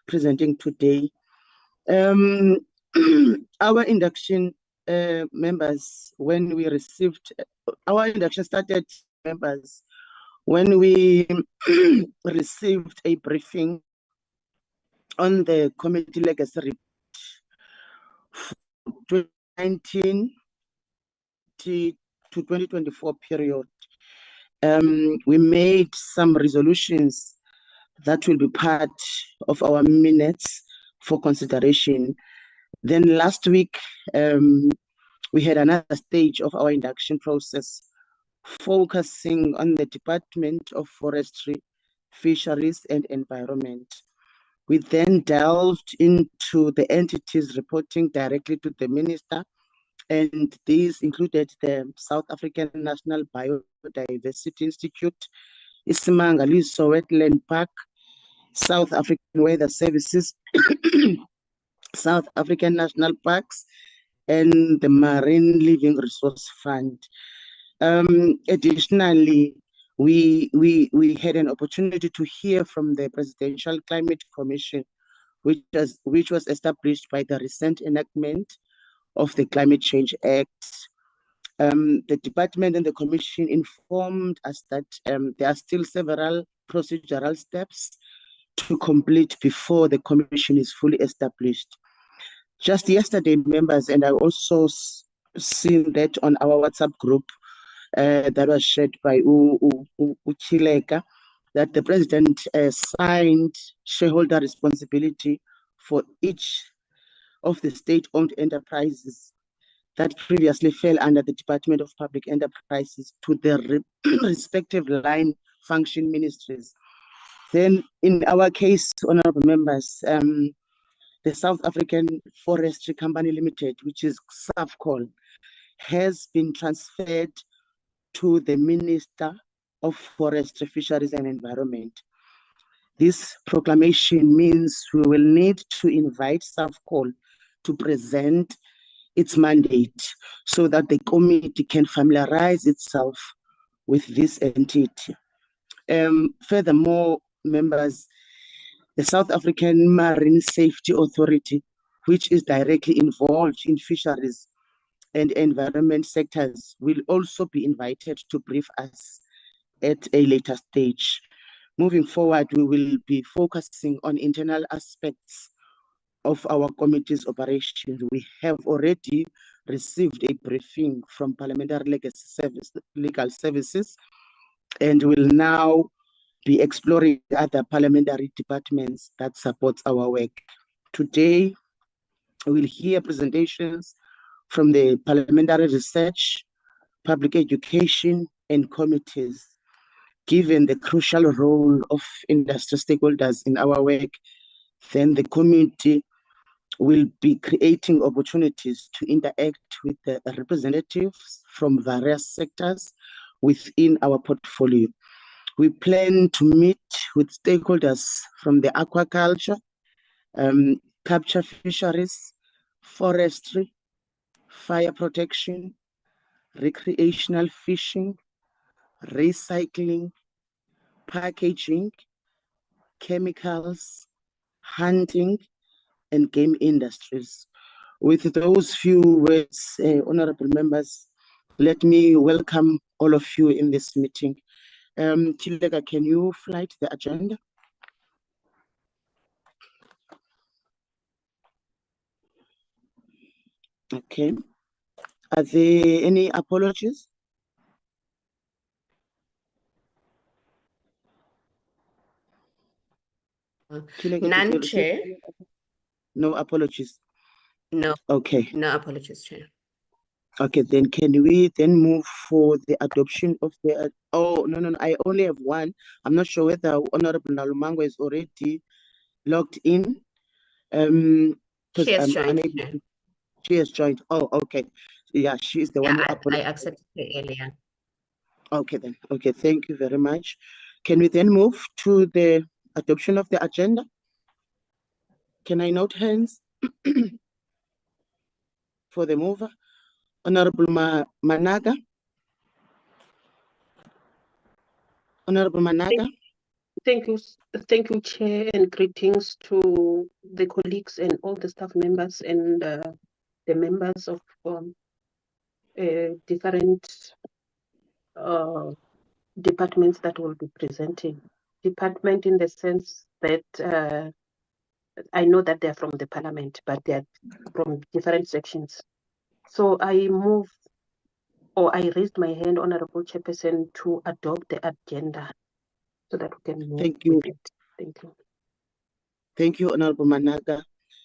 presenting today. Our induction members, when we received, our induction started members when we received a briefing on the committee legacy report for 2019 to 2024 period. We made some resolutions that will be part of our minutes for consideration. Then last week, we had another stage of our induction process, focusing on the Department of Forestry, Fisheries and Environment. We then delved into the entities reporting directly to the Minister, and these included the South African National Biodiversity Institute, Isimangaliso Wetland Park, South African Weather Services, South African National Parks, and the Marine Living Resource Fund. Additionally, we had an opportunity to hear from the Presidential Climate Commission, which was established by the recent enactment of the Climate Change Act. The department and the commission informed us that there are still several procedural steps to complete before the commission is fully established. Just yesterday, members, and I also seen that on our WhatsApp group that was shared by Uchileka, that the president signed shareholder responsibility for each of the state-owned enterprises that previously fell under the Department of Public Enterprises to the respective line function ministries. Then in our case, honorable members, the South African Forestry Company Limited, which is SAFCOL, has been transferred to the Minister of Forestry, Fisheries and Environment. This proclamation means we will need to invite SAFCOL to present its mandate so that the committee can familiarize itself with this entity. Furthermore, members, the South African Marine Safety Authority, which is directly involved in fisheries and environment sectors, will also be invited to brief us at a later stage. Moving forward, we will be focusing on internal aspects of our committee's operations. We have already received a briefing from Parliamentary Legal Services, and will now be exploring other parliamentary departments that support our work. Today, we'll hear presentations from the Parliamentary Research, Public Education, and committees. Given the crucial role of industry stakeholders in our work, then the committee will be creating opportunities to interact with the representatives from various sectors within our portfolio. We plan to meet with stakeholders from the aquaculture, capture fisheries, forestry, fire protection, recreational fishing, recycling, packaging, chemicals, hunting, and game industries. With those few words, honorable members, let me welcome all of you in this meeting. Chilega, can you flight the agenda? Okay. Are there any apologies? None, Chair. No apologies? No. Okay. No apologies, Chair. Okay, then can we then move for the adoption of the... Oh, no, I only have one. I'm not sure whether Honorable Nalumango is already logged in. She has joined. She has joined. Oh, okay. Yeah, she is the one who I accepted her earlier. Okay, then. Okay, thank you very much. Can we then move to the adoption of the agenda? Can I note hands for the mover? Honorable Managa? Honorable Managa? Thank you, Chair, and greetings to the colleagues and all the staff members and the members of different departments that will be presenting. Department in the sense that I know that they're from the Parliament, but they're from different sections. So I raised my hand, Honorable Chairperson, to adopt the agenda so that we can move. Thank you. with it. Thank you. Thank you, Honorable Managa.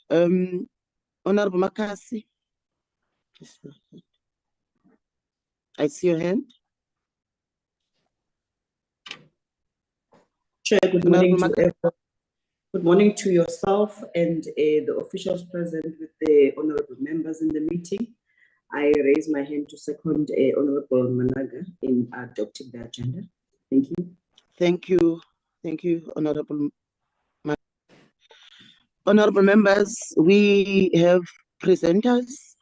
Honorable Makasi. I see your hand. Chair, good morning to everyone. Good morning to yourself and the officials present with the honorable members in the meeting. I raise my hand to second Honorable Managa in adopting the agenda. Thank you. Thank you. Thank you, Honorable. Honorable members, we have presenters.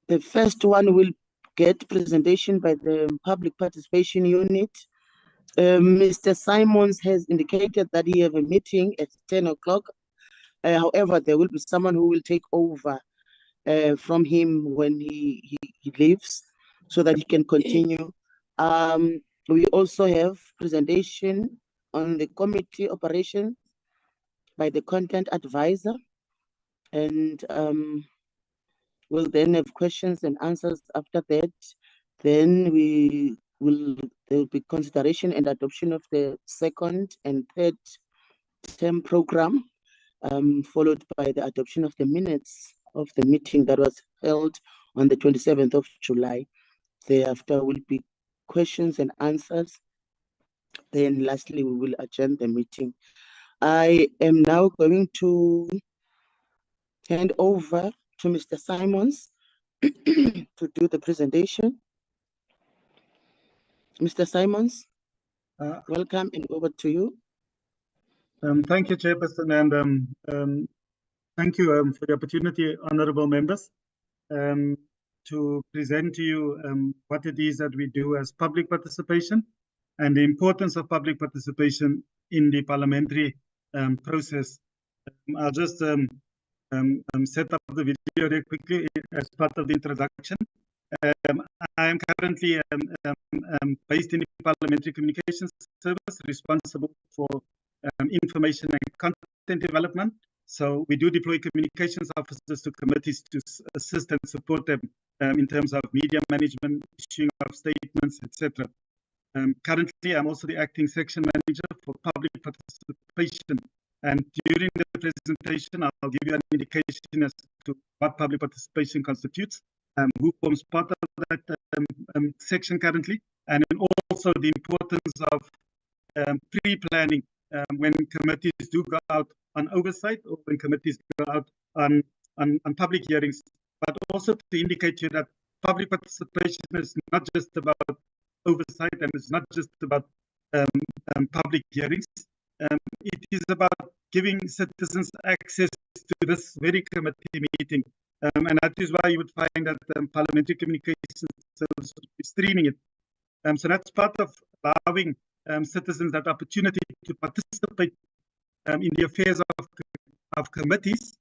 The first one will get presentation by the Public Participation Unit. Mr. Simons has indicated that he have a meeting at 10 o'clock. However, there will be someone who will take over from him when he leaves so that he can continue. We also have presentation on the committee operation by the content advisor, and we'll then have questions and answers after that. Then there will be consideration and adoption of the second and third term program, followed by the adoption of the minutes of the meeting that was held on the 27th of July. Thereafter will be questions and answers. Then lastly, we will adjourn the meeting. I am now going to hand over to Mr. Simons to do the presentation. Mr. Simons, welcome and over to you. Thank you, Chairperson, and thank you for the opportunity, honourable members, to present to you what it is that we do as public participation and the importance of public participation in the parliamentary process. I'll just set up the video very quickly as part of the introduction. I am currently based in the Parliamentary Communications Service, responsible for information and content development. So we do deploy communications officers to committees to assist and support them in terms of media management, issuing of statements, etc. Currently, I'm also the acting section manager for public participation. And during the presentation, I'll give you an indication as to what public participation constitutes, who forms part of that section currently, and then also the importance of pre-planning when committees do go out on oversight or when committees go out on public hearings, but also to indicate to you that public participation is not just about oversight and it's not just about public hearings. It is about giving citizens access to this very committee meeting. And that is why you would find that Parliamentary Communications Service is streaming it. So that's part of allowing citizens that opportunity to participate in the affairs of committees,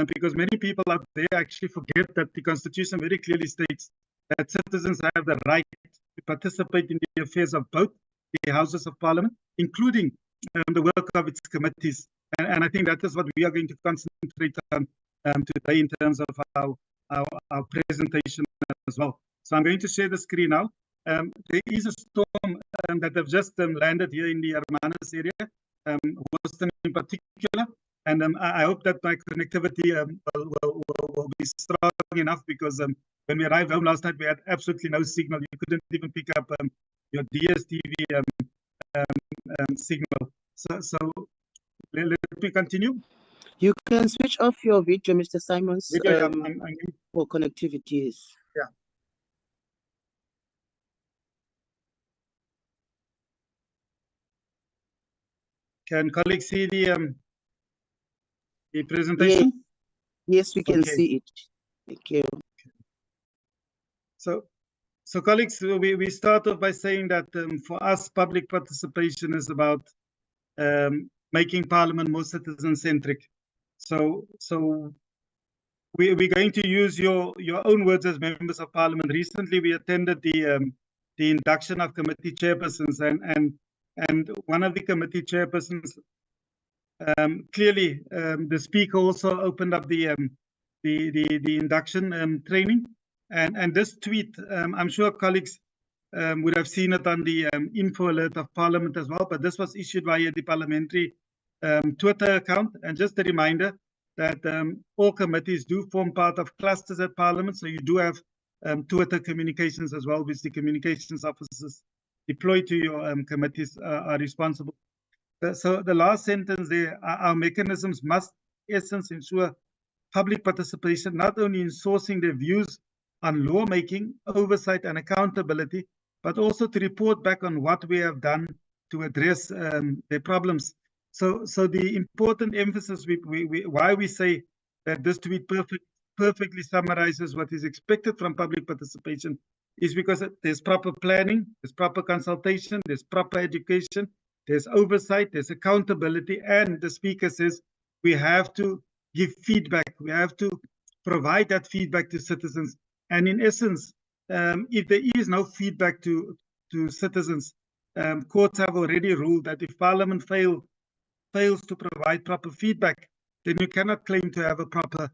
because many people out there actually forget that the Constitution very clearly states that citizens have the right to participate in the affairs of both the Houses of Parliament, including the work of its committees. And I think that is what we are going to concentrate on today in terms of our presentation as well. So I'm going to share the screen now. There is a storm that have just landed here in the Hermanus area, Boston in particular, and I hope that my connectivity will be strong enough, because when we arrived home last night, we had absolutely no signal. You couldn't even pick up your DSTV signal. So let me continue. You can switch off your video, Mr. Simons, Video, for connectivity. Yeah. Can colleagues see the presentation? Yes, we can see it. Thank you. So colleagues, we start off by saying that for us, public participation is about making Parliament more citizen-centric. So we're going to use your own words as members of Parliament. Recently, we attended the induction of committee chairpersons, and one of the committee chairpersons, clearly, the speaker also opened up the induction training, and this tweet, I'm sure colleagues would have seen it on the info alert of Parliament as well, but this was issued via the parliamentary Twitter account. And just a reminder that all committees do form part of clusters at Parliament, so you do have Twitter communications as well, which the communications officers deployed to your committees are responsible. So the last sentence there, our mechanisms must, in essence, ensure public participation, not only in sourcing their views on lawmaking, oversight and accountability, but also to report back on what we have done to address their problems. So the important emphasis, why we say that this tweet perfectly summarizes what is expected from public participation, is because there's proper planning, there's proper consultation, there's proper education, there's oversight, there's accountability, and the speaker says we have to give feedback. We have to provide that feedback to citizens. And in essence, if there is no feedback to citizens, courts have already ruled that if Parliament fails to provide proper feedback, then you cannot claim to have a proper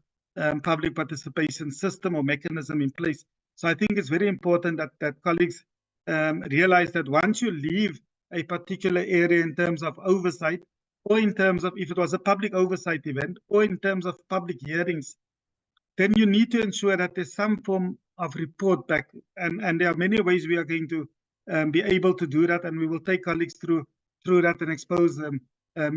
public participation system or mechanism in place. So I think it's very important that colleagues realize that once you leave a particular area in terms of oversight, or in terms of if it was a public oversight event, or in terms of public hearings, then you need to ensure that there's some form of report back. And there are many ways we are going to be able to do that, and we will take colleagues through that and expose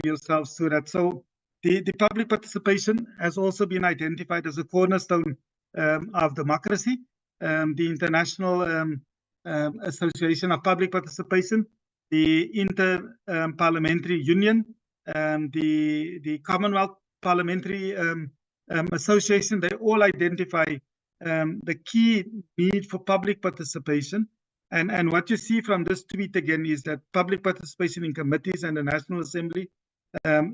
yourselves to that. So the public participation has also been identified as a cornerstone of democracy. The International Association of Public Participation, the Inter-Parliamentary Union, the Commonwealth Parliamentary Association, they all identify the key need for public participation. And what you see from this tweet again is that public participation in committees and the National Assembly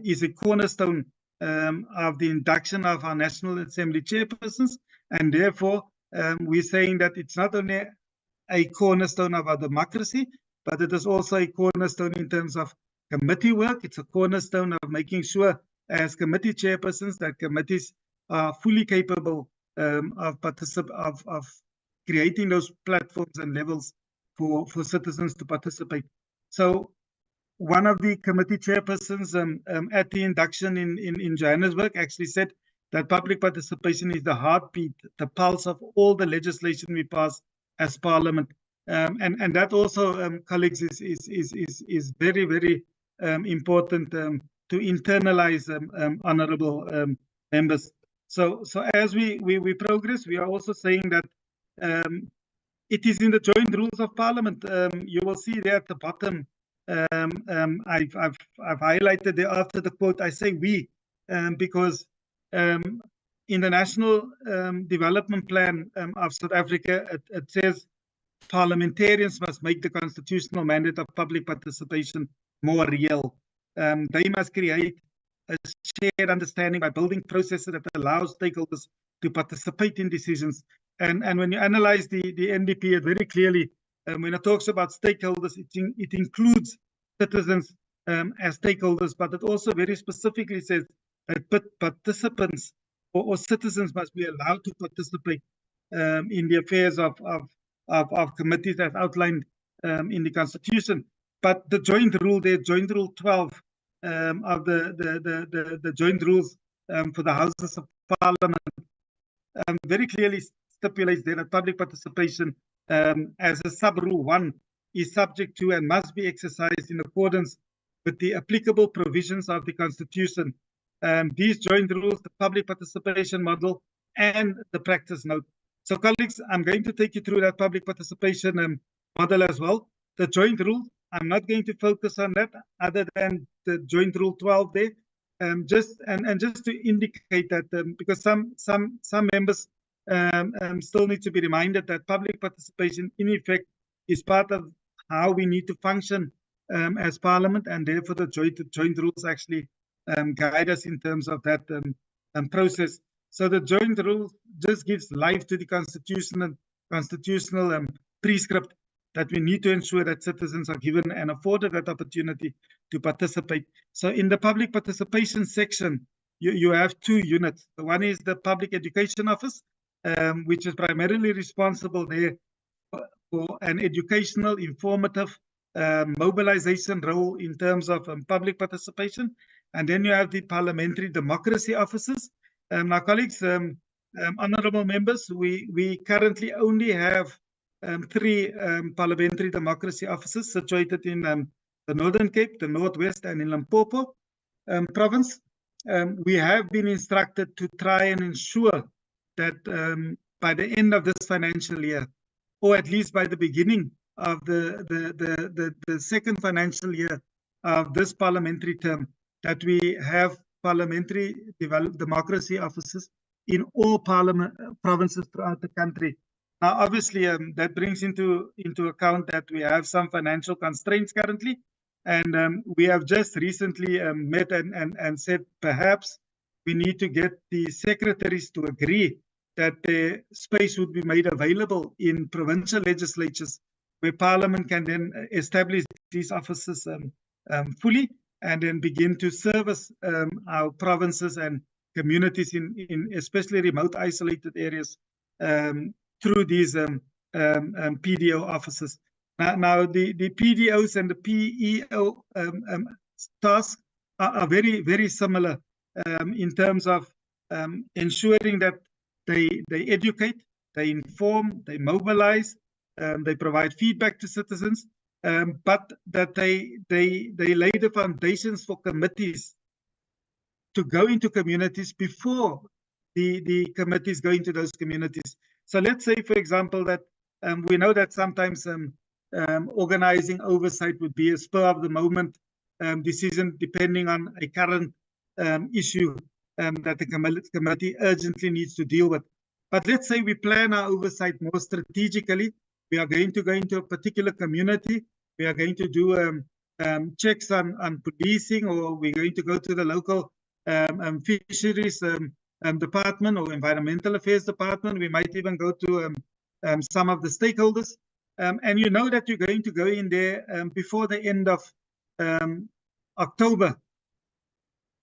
is a cornerstone of the induction of our National Assembly chairpersons. And therefore, we're saying that it's not only a cornerstone of our democracy, but it is also a cornerstone in terms of committee work. It's a cornerstone of making sure as committee chairpersons that committees are fully capable of creating those platforms and levels for citizens to participate. So one of the committee chairpersons at the induction in Johannesburg actually said that public participation is the heartbeat, the pulse of all the legislation we pass as Parliament. And that also, colleagues, is very, very important to internalize, honourable members. So as we progress, we are also saying that it is in the joint rules of Parliament. You will see there at the bottom. I've highlighted there after the quote. I say we because in the National Development Plan of South Africa, it says parliamentarians must make the constitutional mandate of public participation more real. They must create a shared understanding by building processes that allow stakeholders to participate in decisions. And when you analyze the NDP, it very clearly, when it talks about stakeholders, it includes citizens as stakeholders, but it also very specifically says that participants or citizens must be allowed to participate in the affairs of committees as outlined in the Constitution. But the joint rule there, Joint Rule 12 of the joint rules for the Houses of Parliament, very clearly stipulates that public participation as a sub-rule 1 is subject to and must be exercised in accordance with the applicable provisions of the Constitution. These joint rules, the public participation model, and the practice note. So, colleagues, I'm going to take you through that public participation model as well. The joint rule, I'm not going to focus on that other than the joint rule 12 there. Just to indicate that because some members still need to be reminded that public participation, in effect, is part of how we need to function as Parliament, and therefore the joint rules actually guide us in terms of that process. So the joint rule just gives life to the constitutional prescript that we need to ensure that citizens are given and afforded that opportunity to participate. So in the public participation section, you have two units. The one is the Public Education Office, which is primarily responsible there for an educational, informative, mobilization role in terms of public participation. And then you have the Parliamentary Democracy Offices. Now, colleagues, honorable members, we currently only have 3 Parliamentary Democracy Offices situated in the Northern Cape, the Northwest, and in Limpopo province. We have been instructed to try and ensure that by the end of this financial year, or at least by the beginning of the second financial year of this parliamentary term, that we have parliamentary democracy offices in all provinces throughout the country. Now, obviously, that brings into account that we have some financial constraints currently, and we have just recently met and said perhaps we need to get the secretaries to agree that the space would be made available in provincial legislatures where Parliament can then establish these offices fully and then begin to service our provinces and communities in especially remote isolated areas through these PDO offices. Now the PDOs and the PEO tasks are very, very similar in terms of ensuring that they educate, they inform, they mobilize, they provide feedback to citizens, but that they lay the foundations for committees to go into communities before the committees go into those communities. So let's say, for example, that we know that sometimes organizing oversight would be a spur of the moment decision depending on a current issue that the committee urgently needs to deal with. But let's say we plan our oversight more strategically. We are going to go into a particular community. We are going to do checks on policing, or we're going to go to the local fisheries department or environmental affairs department. We might even go to some of the stakeholders. And you know that you're going to go in there before the end of October.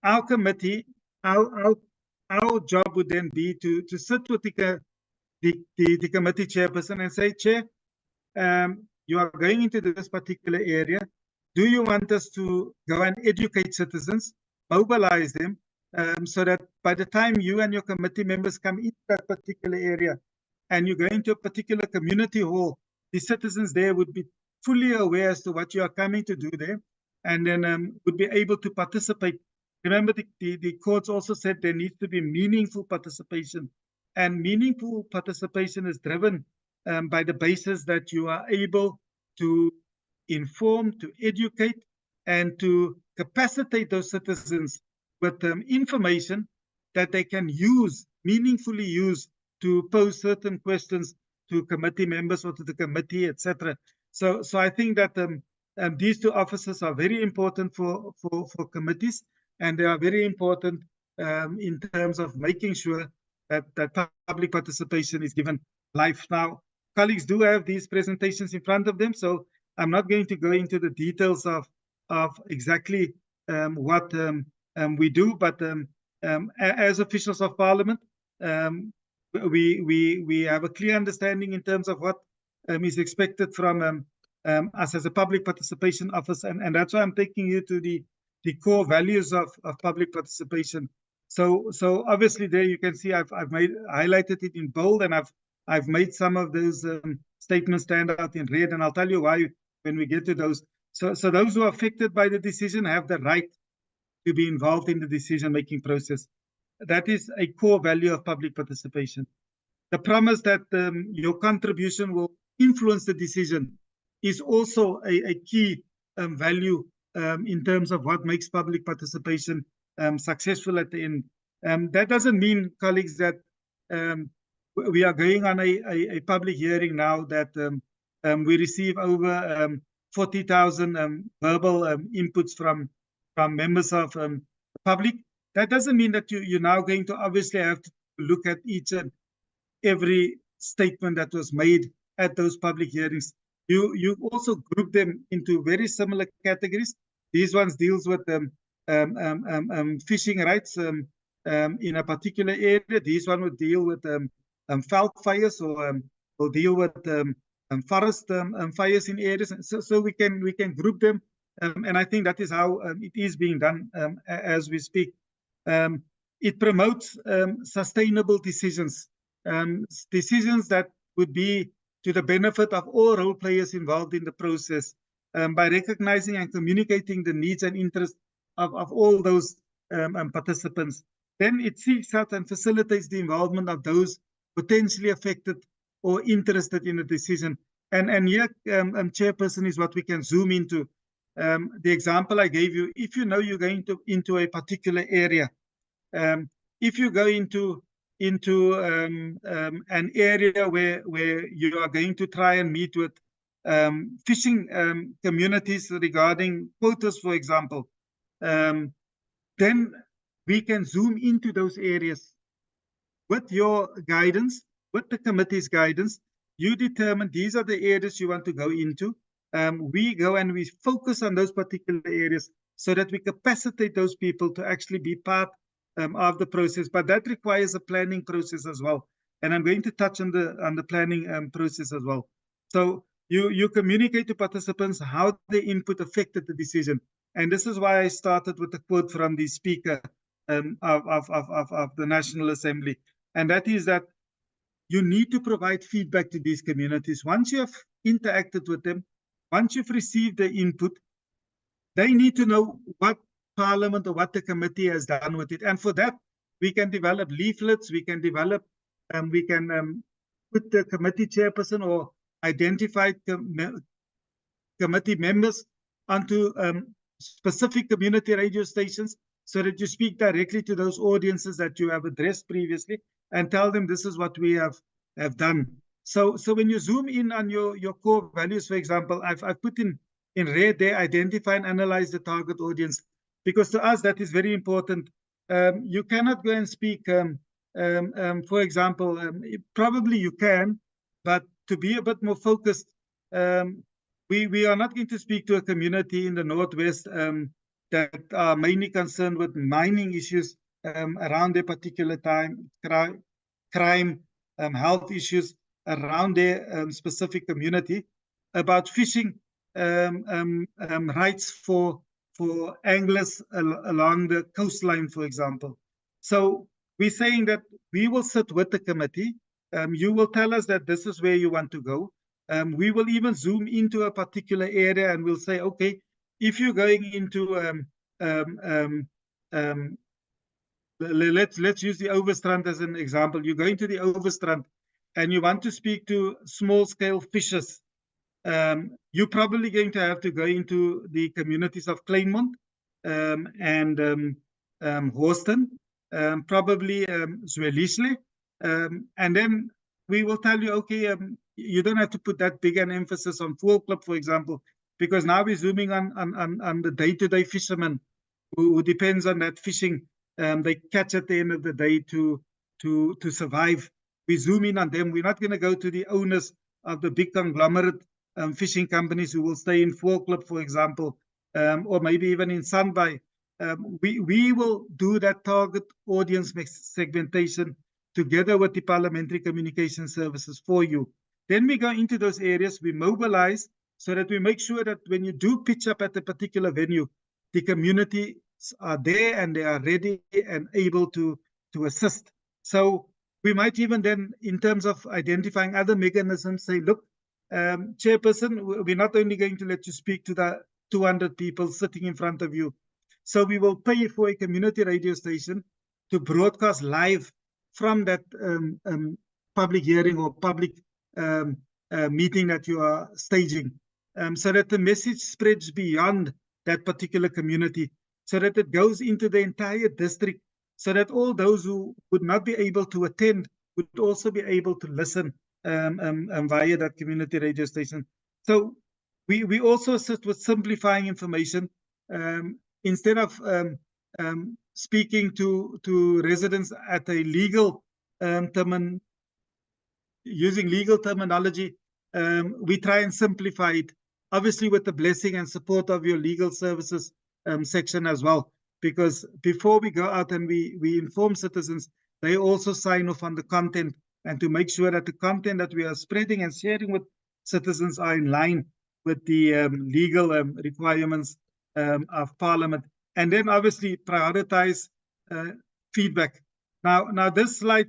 Our committee, our job would then be to sit with the committee chairperson and say, Chair, you are going into this particular area. Do you want us to go and educate citizens, mobilize them, so that by the time you and your committee members come into that particular area and you go into a particular community hall, the citizens there would be fully aware as to what you are coming to do there, and then would be able to participate. Remember, the courts also said there needs to be meaningful participation, and meaningful participation is driven by the basis that you are able to inform, to educate, and to capacitate those citizens with information that they can use, meaningfully use, to pose certain questions to committee members or to the committee, etc. So I think that these two offices are very important for committees, and they are very important in terms of making sure that public participation is given life. Now, colleagues do have these presentations in front of them, so I'm not going to go into the details of exactly what we do, but as officials of Parliament, we have a clear understanding in terms of what is expected from us as a public participation office, and that's why I'm taking you to the core values of public participation. So obviously there you can see I've highlighted it in bold, and I've made some of those statements stand out in red, and I'll tell you why when we get to those. So those who are affected by the decision have the right to be involved in the decision-making process. That is a core value of public participation. The promise that your contribution will influence the decision is also a key value in terms of what makes public participation successful at the end. That doesn't mean, colleagues, that we are going on a public hearing now that we receive over 40,000 verbal inputs from members of the public. That doesn't mean that you're now going to obviously have to look at each and every statement that was made at those public hearings. You also group them into very similar categories. These ones deals with fishing rights in a particular area. These one would deal with veld fires or deal with forest fires in areas. So we can group them, and I think that is how it is being done as we speak. It promotes sustainable decisions, decisions that would be to the benefit of all role players involved in the process, by recognizing and communicating the needs and interests of all those participants. Then it seeks out and facilitates the involvement of those potentially affected or interested in a decision. And here, Chairperson, is what we can zoom into. The example I gave you, if you know you're going into a particular area, if you go into an area where you are going to try and meet with fishing communities regarding quotas, for example, then we can zoom into those areas. With your guidance, with the committee's guidance, you determine these are the areas you want to go into. We go and we focus on those particular areas so that we capacitate those people to actually be part of the process. But that requires a planning process as well. And I'm going to touch on the planning process as well. So you communicate to participants how the input affected the decision. And this is why I started with a quote from the Speaker of the National Assembly. And that is that you need to provide feedback to these communities. Once you have interacted with them, once you've received the input, they need to know what Parliament or what the committee has done with it. And for that, we can develop leaflets, we can develop, we can put the committee chairperson or identified committee members onto specific community radio stations so that you speak directly to those audiences that you have addressed previously and tell them this is what we have done. So when you zoom in on your core values, for example, I've put in red there, identify and analyze the target audience, because to us that is very important. You cannot go and speak, for example, probably you can, but to be a bit more focused, we are not going to speak to a community in the Northwest that are mainly concerned with mining issues around their particular time, crime, health issues around their specific community, about fishing rights for anglers along the coastline, for example. So we're saying that we will sit with the committee. You will tell us that this is where you want to go. We will even zoom into a particular area and we'll say, okay, if you're going into let's use the Overstrand as an example. You're going to the Overstrand and you want to speak to small-scale fishers. You're probably going to have to go into the communities of Kleinmond and Houston, probably Zwelisle, and then we will tell you, okay, you don't have to put that big an emphasis on Voelklip, for example, because now we're zooming on the day-to-day fisherman who depends on that fishing. They catch at the end of the day to survive. We zoom in on them. We're not going to go to the owners of the big conglomerate fishing companies who will stay in Voelklip, for example, or maybe even in Sandbay. We will do that target audience segmentation together with the parliamentary communication services for you. Then we go into those areas, we mobilize so that we make sure that when you do pitch up at a particular venue, the communities are there and they are ready and able to assist. So we might even then, in terms of identifying other mechanisms, say, look, Chairperson, we're not only going to let you speak to the 200 people sitting in front of you. So we will pay for a community radio station to broadcast live from that public hearing or public meeting that you are staging, so that the message spreads beyond that particular community, so that it goes into the entire district, so that all those who would not be able to attend would also be able to listen via that community radio station. So We also assist with simplifying information. Instead of speaking to residents at a legal using legal terminology, we try and simplify it, obviously with the blessing and support of your legal services section as well. Because before we go out and we inform citizens, they also sign off on the content, and to make sure that the content that we are spreading and sharing with citizens are in line with the legal requirements of Parliament. And then obviously prioritize feedback. Now this slide,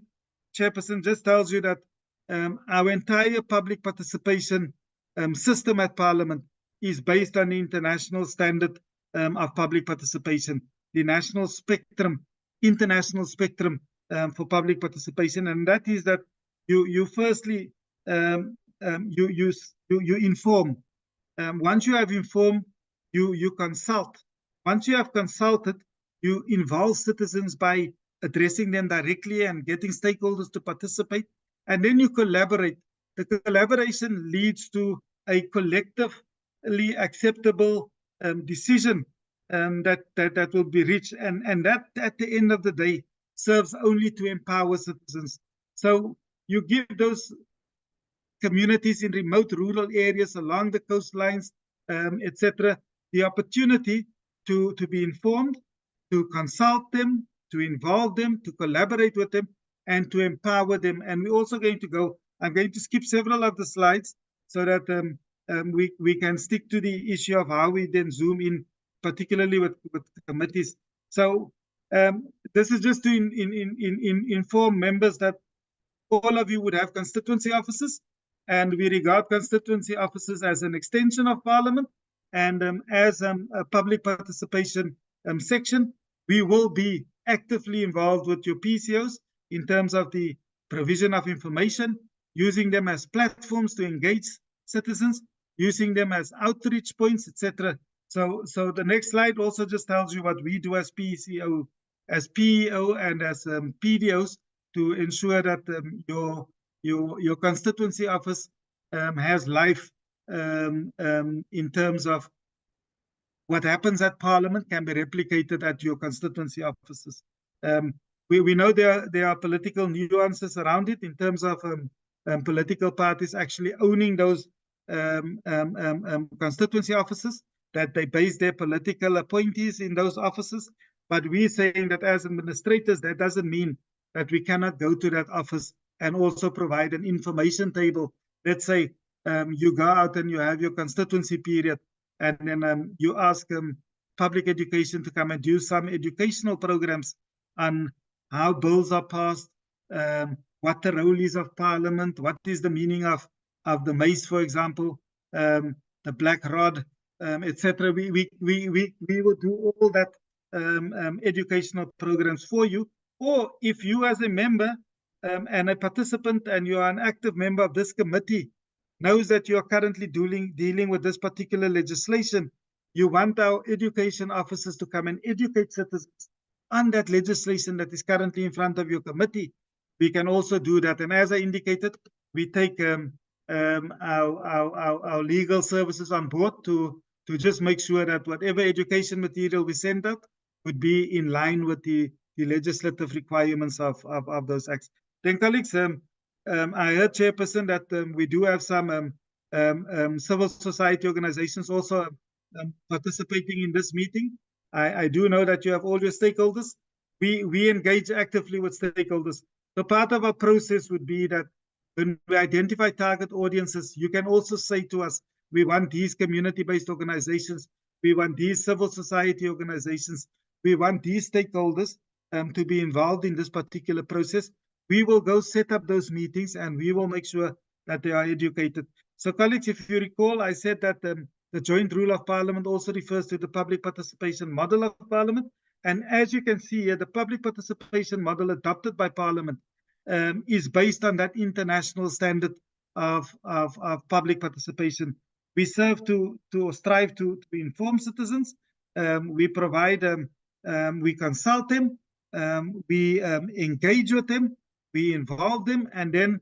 Chairperson, just tells you that our entire public participation system at Parliament is based on the international standard of public participation, the national spectrum, international spectrum for public participation, and that is that you firstly you inform. Once you have informed, you consult. Once you have consulted, you involve citizens by addressing them directly and getting stakeholders to participate, and then you collaborate. The collaboration leads to a collectively acceptable decision that will be reached, and that at the end of the day serves only to empower citizens. So you give those communities in remote rural areas along the coastlines, etc., the opportunity to be informed, to consult them, to involve them, to collaborate with them, and to empower them. And we're also going to go, I'm going to skip several of the slides so that we can stick to the issue of how we then zoom in, particularly with the committees. So this is just to inform members that all of you would have constituency offices, and we regard constituency offices as an extension of Parliament, and as a public participation section, we will be actively involved with your PCOs in terms of the provision of information, using them as platforms to engage citizens, using them as outreach points, etc. So the next slide also just tells you what we do as PCO, as PEO, and as PDOs to ensure that your constituency office has life in terms of what happens at Parliament can be replicated at your constituency offices. We know there are political nuances around it in terms of political parties actually owning those constituency offices, that they base their political appointees in those offices. But we're saying that as administrators, that doesn't mean that we cannot go to that office and also provide an information table. Let's say you go out and you have your constituency period, and then you ask public education to come and do some educational programs on how bills are passed, what the role is of Parliament, what is the meaning of the mace, for example, the black rod, etc. We will do all that educational programs for you. Or if you as a member and a participant and you are an active member of this committee knows that you are currently dealing with this particular legislation, you want our education officers to come and educate citizens on that legislation that is currently in front of your committee, we can also do that. And as I indicated, we take our legal services on board to just make sure that whatever education material we send out would be in line with the legislative requirements of those acts. Then, colleagues, I heard, Chairperson, that we do have some civil society organizations also participating in this meeting. I do know that you have all your stakeholders. We engage actively with stakeholders. So part of our process would be that when we identify target audiences, you can also say to us, we want these community-based organizations, we want these civil society organizations, we want these stakeholders to be involved in this particular process. We will go set up those meetings and we will make sure that they are educated. So, colleagues, if you recall, I said that the joint rule of Parliament also refers to the public participation model of Parliament. And as you can see here, the public participation model adopted by Parliament is based on that international standard of public participation. We serve to strive to inform citizens. We provide, we consult them, we engage with them, we involve them, and then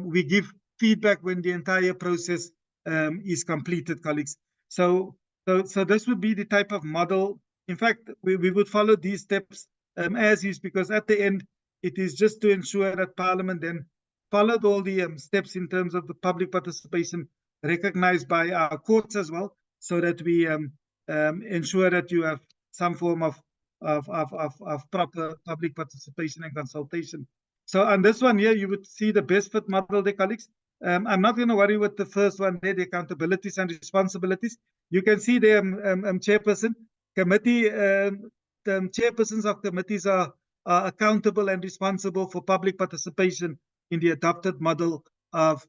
we give feedback when the entire process is completed, colleagues. So this would be the type of model. In fact, we would follow these steps as is, because at the end, it is just to ensure that Parliament then followed all the steps in terms of the public participation recognized by our courts as well, so that we ensure that you have some form of proper public participation and consultation. So on this one here, you would see the best fit model there, colleagues. I'm not going to worry with the first one there, the accountabilities and responsibilities. You can see there, chairperson, committee, the chairpersons of committees are accountable and responsible for public participation in the adopted model of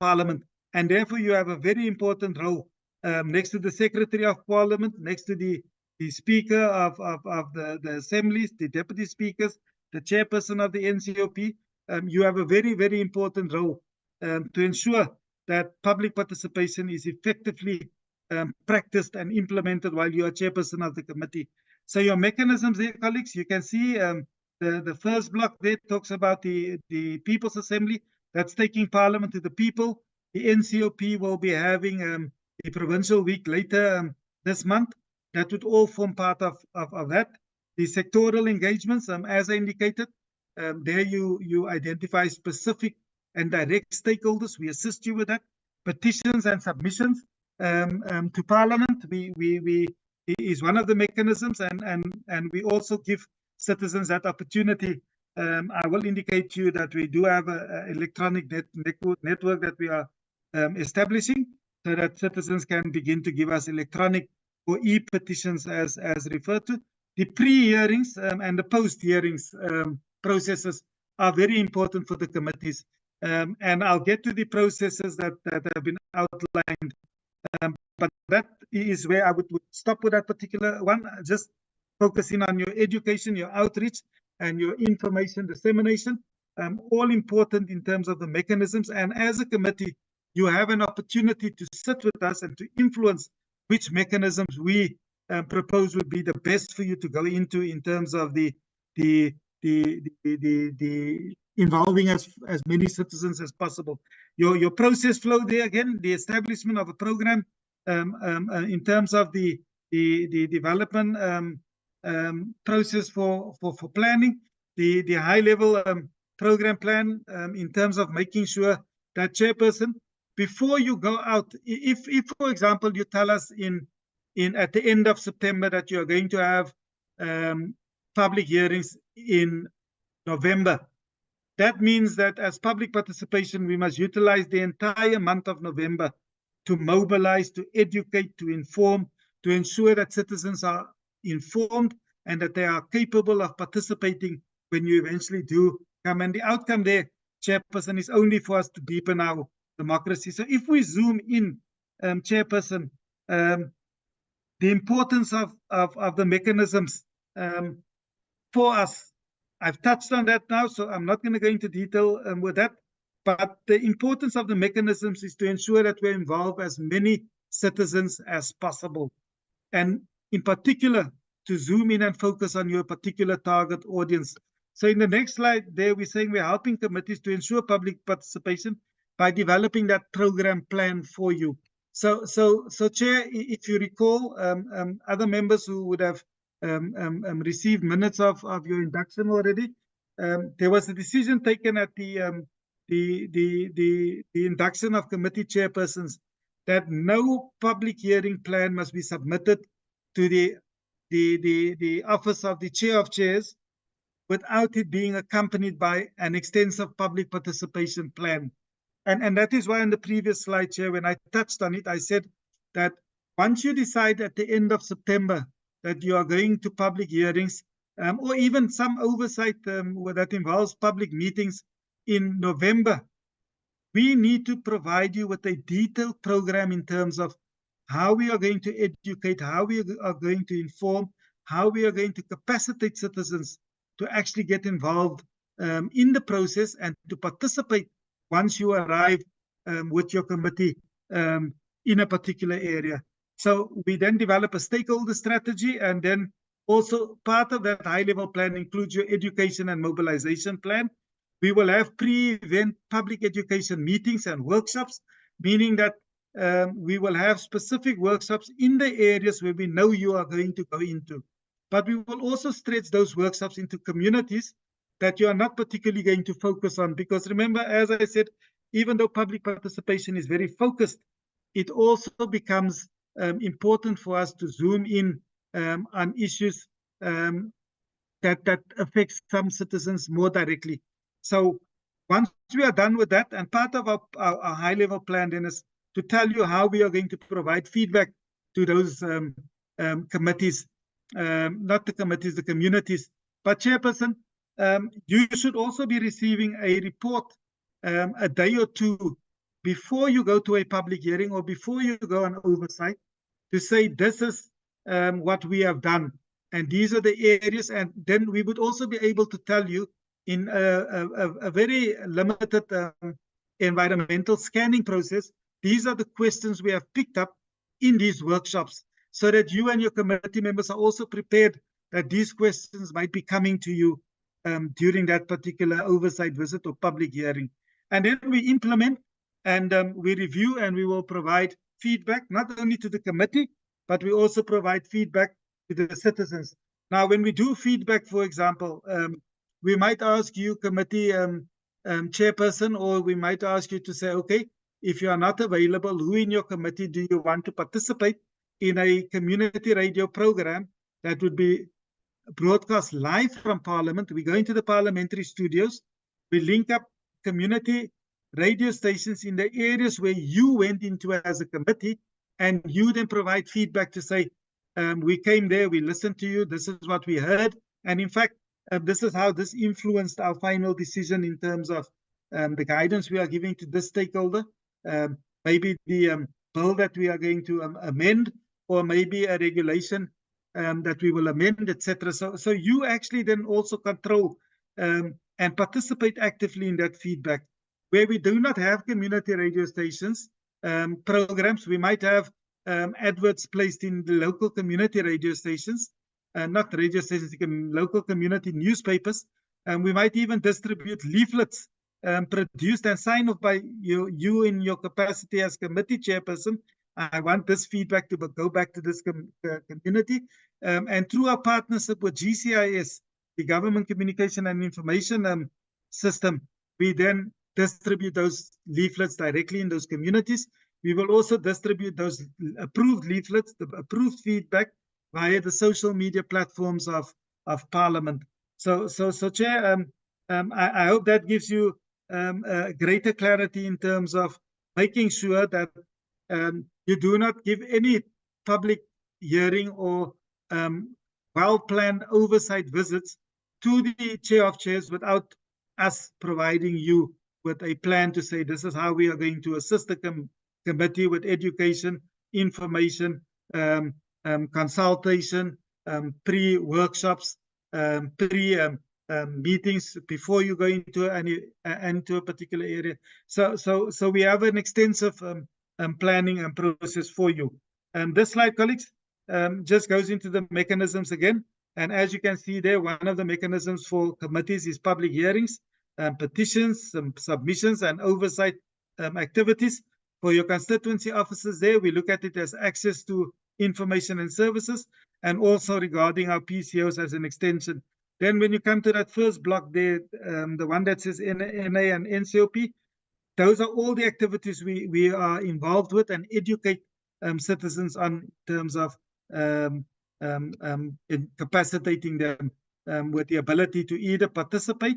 Parliament. And therefore, you have a very important role next to the Secretary of Parliament, next to the Speaker of the Assemblies, the Deputy Speakers, the Chairperson of the NCOP. You have a very, very important role to ensure that public participation is effectively practiced and implemented while you are Chairperson of the committee. So your mechanisms there, colleagues, you can see the first block there talks about the People's Assembly. That's taking Parliament to the people. The NCOP will be having a provincial week later this month. That would all form part of that. The sectoral engagements, as I indicated, there you identify specific and direct stakeholders. We assist you with that. Petitions and submissions to Parliament is one of the mechanisms, and we also give citizens that opportunity. I will indicate to you that we do have an electronic network that we are establishing, so that citizens can begin to give us electronic or e-petitions as referred to. The pre-hearings and the post-hearings processes are very important for the committees. And I'll get to the processes that have been outlined. But that is where I would stop with that particular one, just focusing on your education, your outreach, and your information dissemination. All important in terms of the mechanisms. And as a committee, you have an opportunity to sit with us and to influence which mechanisms we propose would be the best for you to go into in terms of the involving as many citizens as possible. Your process flow there, again, the establishment of a program in terms of the development process for planning, the high level program plan in terms of making sure that chairperson, before you go out, if for example you tell us at the end of September that you are going to have public hearings in November, that means that as public participation, we must utilize the entire month of November to mobilize, to educate, to inform, to ensure that citizens are informed and that they are capable of participating when you eventually do come. And the outcome there, chairperson, is only for us to deepen our democracy. So if we zoom in, chairperson, the importance of the mechanisms for us, I've touched on that now, so I'm not going to go into detail with that. But the importance of the mechanisms is to ensure that we involve as many citizens as possible. And in particular, to zoom in and focus on your particular target audience. So in the next slide there, we're saying we're helping committees to ensure public participation by developing that program plan for you. So Chair, if you recall, other members who would have received minutes of your induction already, there was a decision taken at the induction of committee chairpersons that no public hearing plan must be submitted to the office of the chair of chairs without it being accompanied by an extensive public participation plan. And that is why in the previous slide, Chair, when I touched on it, I said that once you decide at the end of September that you are going to public hearings, or even some oversight that involves public meetings in November, we need to provide you with a detailed program in terms of how we are going to educate, how we are going to inform, how we are going to capacitate citizens to actually get involved in the process and to participate once you arrive with your committee in a particular area. So we then develop a stakeholder strategy, and then also part of that high-level plan includes your education and mobilization plan. We will have pre-event public education meetings and workshops meaning that we will have specific workshops in the areas where we know you are going to go into. But we will also stretch those workshops into communities that you are not particularly going to focus on. Because remember, as I said, even though public participation is very focused, it also becomes important for us to zoom in on issues that affects some citizens more directly. So once we are done with that, and part of our high-level plan then is to tell you how we are going to provide feedback to those committees, not the committees, the communities. But Chairperson, you should also be receiving a report a day or two before you go to a public hearing or before you go on oversight to say this is what we have done. And these are the areas, and then we would also be able to tell you in a very limited environmental scanning process, these are the questions we have picked up in these workshops, so that you and your committee members are also prepared that these questions might be coming to you during that particular oversight visit or public hearing. And then we implement and we review, and we will provide feedback, not only to the committee, but we also provide feedback to the citizens. Now, when we do feedback, for example, we might ask you, committee chairperson, or we might ask you to say, okay, if you are not available, who in your committee do you want to participate in a community radio program that would be broadcast live from Parliament? We go into the parliamentary studios, we link up community radio stations in the areas where you went into as a committee, and you then provide feedback to say, we came there, we listened to you, this is what we heard. And in fact, this is how this influenced our final decision in terms of the guidance we are giving to this stakeholder. Maybe the bill that we are going to amend, or maybe a regulation that we will amend, etc. So you actually then also control and participate actively in that feedback. Where we do not have community radio stations, programs, we might have adverts placed in the local community radio stations, not radio stations, local community newspapers. We might even distribute leaflets produced and signed off by you in your capacity as committee chairperson. I want this feedback to go back to this community. And through our partnership with GCIS, the Government Communication and Information System, we then distribute those leaflets directly in those communities. We will also distribute those approved leaflets, the approved feedback, via the social media platforms of Parliament. So Chair, I hope that gives you greater clarity in terms of making sure that you do not give any public hearing or well-planned oversight visits to the Chair of Chairs without us providing you with a plan to say this is how we are going to assist the committee with education, information, consultation, pre-workshops, meetings before you go into a particular area. So we have an extensive planning and process for you. This slide, colleagues, just goes into the mechanisms again. And as you can see there, one of the mechanisms for committees is public hearings, petitions, submissions, and oversight activities. For your constituency officers there, we look at it as access to information and services, and also regarding our PCOs as an extension. Then when you come to that first block there, the one that says NA and NCOP, those are all the activities we are involved with and educate citizens on in terms of capacitating them with the ability to either participate,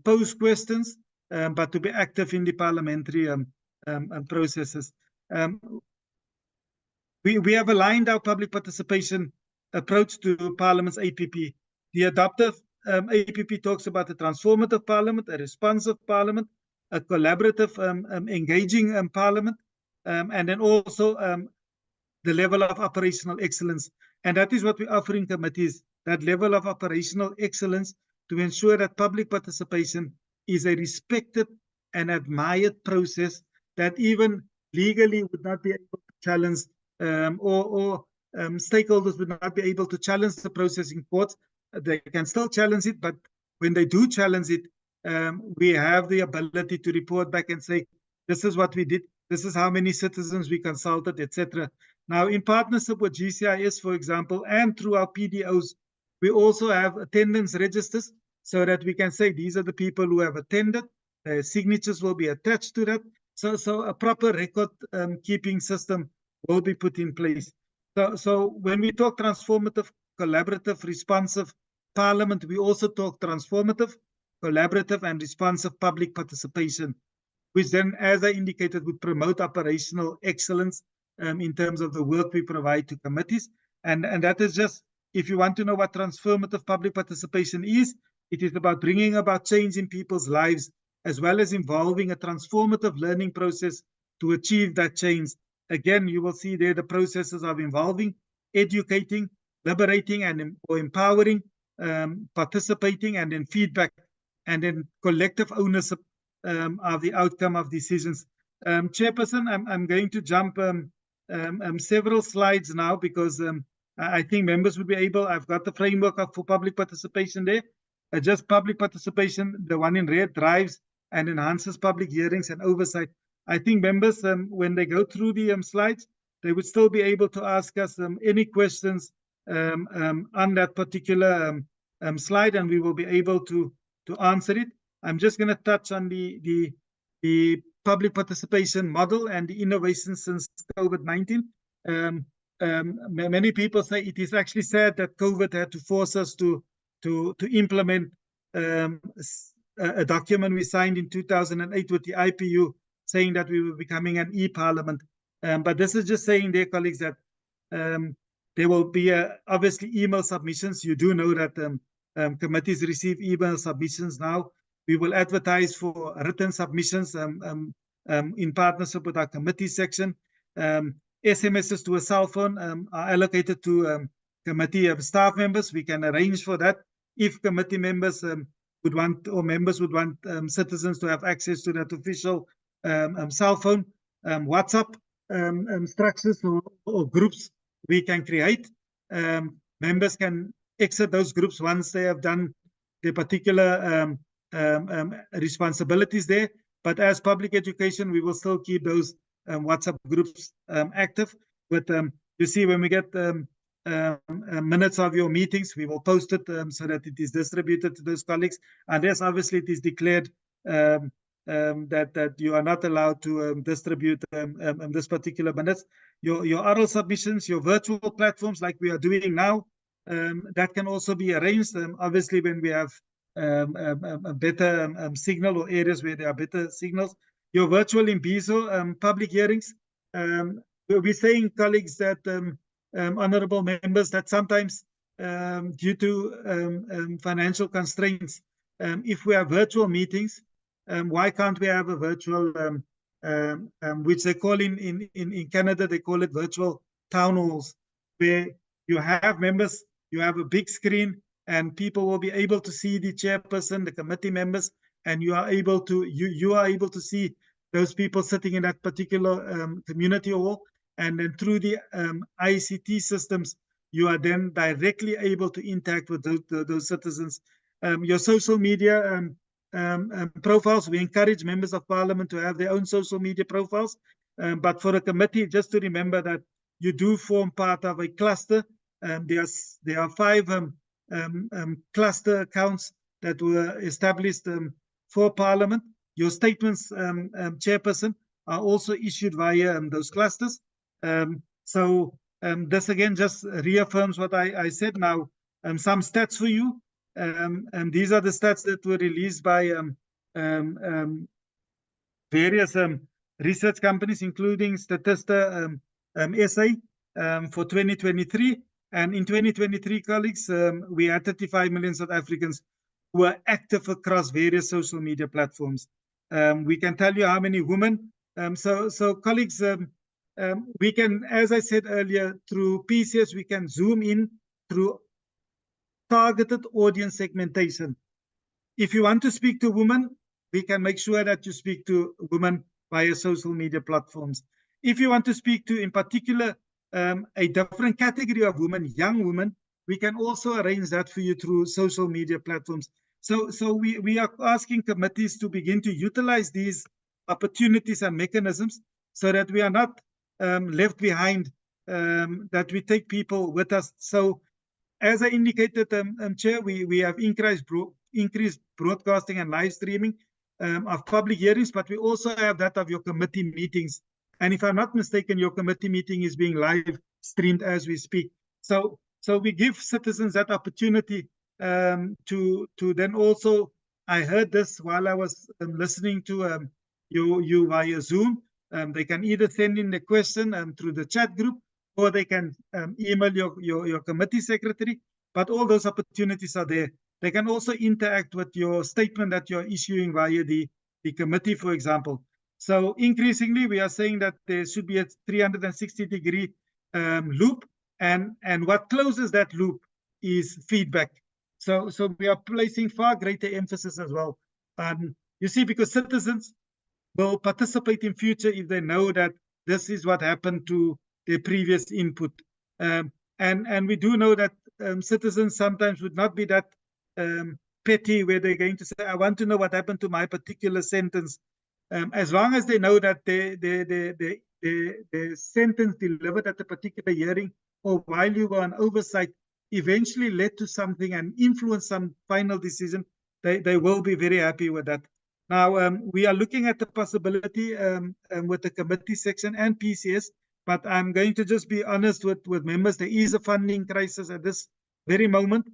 pose questions, but to be active in the parliamentary processes. We have aligned our public participation approach to Parliament's APP. The adaptive APP talks about a transformative Parliament, a responsive Parliament, a collaborative, engaging Parliament, and then also the level of operational excellence. And that is what we offer in committees, that level of operational excellence to ensure that public participation is a respected and admired process that even legally would not be able to challenge, or stakeholders would not be able to challenge the process in courts. They can still challenge it, but when they do challenge it, we have the ability to report back and say, this is what we did. this is how many citizens we consulted, etc. Now, in partnership with GCIS, for example, and through our PDOs, we also have attendance registers so that we can say these are the people who have attended. Signatures will be attached to that. So a proper record keeping system will be put in place. So when we talk transformative, collaborative, responsive parliament, we also talk transformative, collaborative, and responsive public participation, which then, as I indicated, would promote operational excellence in terms of the work we provide to committees. And that is just, if you want to know what transformative public participation is, it is about bringing about change in people's lives, as well as involving a transformative learning process to achieve that change. Again, you will see there the processes of involving, educating, liberating, and or empowering, participating, and then feedback, and then collective ownership of the outcome of decisions. Chairperson, I'm going to jump several slides now because I think members will be able, I've got the framework for public participation there. Just public participation, the one in red, drives and enhances public hearings and oversight. I think members, when they go through the slides, they would still be able to ask us any questions on that particular slide, and we will be able to answer it. I'm just going to touch on the public participation model and the innovation since COVID-19. Many people say it is actually sad that COVID had to force us to implement a document we signed in 2008 with the IPU saying that we were becoming an e-parliament. But this is just saying, dear colleagues, that there will be obviously email submissions. You do know that committees receive email submissions now. We will advertise for written submissions in partnership with our committee section. SMSs to a cell phone are allocated to committee staff members. We can arrange for that if committee members would want, or members would want citizens to have access to that official cell phone. WhatsApp structures or groups we can create. Members can exit those groups once they have done the particular responsibilities there. But as public education, we will still keep those WhatsApp groups active. But you see, when we get minutes of your meetings, we will post it so that it is distributed to those colleagues. Unless obviously it is declared that you are not allowed to distribute this particular minutes. Your oral submissions, your virtual platforms like we are doing now, that can also be arranged. Obviously, when we have a better signal or areas where there are better signals. Your virtual Imbizo public hearings. We'll be saying, colleagues, that honorable members, that sometimes due to financial constraints, if we have virtual meetings, why can't we have a virtual, which they call in Canada, they call it virtual town halls, where you have members, you have a big screen, and people will be able to see the chairperson, the committee members, and you are able to see those people sitting in that particular community hall. And then through the ICT systems, you are then directly able to interact with those citizens. Your social media profiles, we encourage members of parliament to have their own social media profiles. But for a committee, just to remember that you do form part of a cluster. There are 5 cluster accounts that were established for Parliament. Your statements, Chairperson, are also issued via those clusters. So this again just reaffirms what I said now. Some stats for you. These are the stats that were released by various research companies, including Statista SA for 2023. And in 2023, colleagues, we had 35 million South Africans who were active across various social media platforms. We can tell you how many women. So colleagues, we can, as I said earlier, through PCS, we can zoom in through targeted audience segmentation. If you want to speak to women, we can make sure that you speak to women via social media platforms. If you want to speak to, in particular, a different category of women, young women, we can also arrange that for you through social media platforms. So we are asking committees to begin to utilize these opportunities and mechanisms so that we are not left behind, that we take people with us. So as I indicated, Chair, we have increased broadcasting and live streaming of public hearings, but we also have that of your committee meetings. And if I'm not mistaken, your committee meeting is being live streamed as we speak. So we give citizens that opportunity to then also, I heard this while I was listening to you via Zoom. They can either send in the question through the chat group, or they can email your committee secretary, but all those opportunities are there. They can also interact with your statement that you're issuing via the committee, for example. So increasingly, we are saying that there should be a 360-degree loop, and what closes that loop is feedback. So we are placing far greater emphasis as well. You see, because citizens will participate in future if they know that this is what happened to their previous input. And we do know that citizens sometimes would not be that petty where they're going to say, I want to know what happened to my particular sentence. As long as they know that the sentence delivered at a particular hearing or while you were on oversight eventually led to something and influenced some final decision, they will be very happy with that. Now, we are looking at the possibility with the committee section and PCS, but I'm going to just be honest with members. There is a funding crisis at this very moment.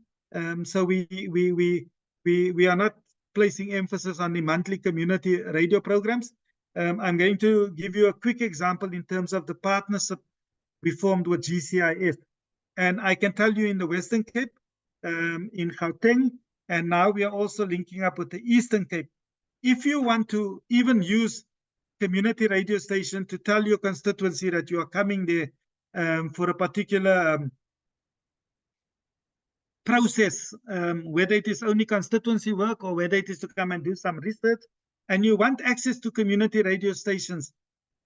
So we are not placing emphasis on the monthly community radio programs. I'm going to give you a quick example in terms of the partnership we formed with GCIS. And I can tell you in the Western Cape, in Gauteng, and now we are also linking up with the Eastern Cape. If you want to even use community radio station to tell your constituency that you are coming there for a particular process, whether it is only constituency work or whether it is to come and do some research, and you want access to community radio stations,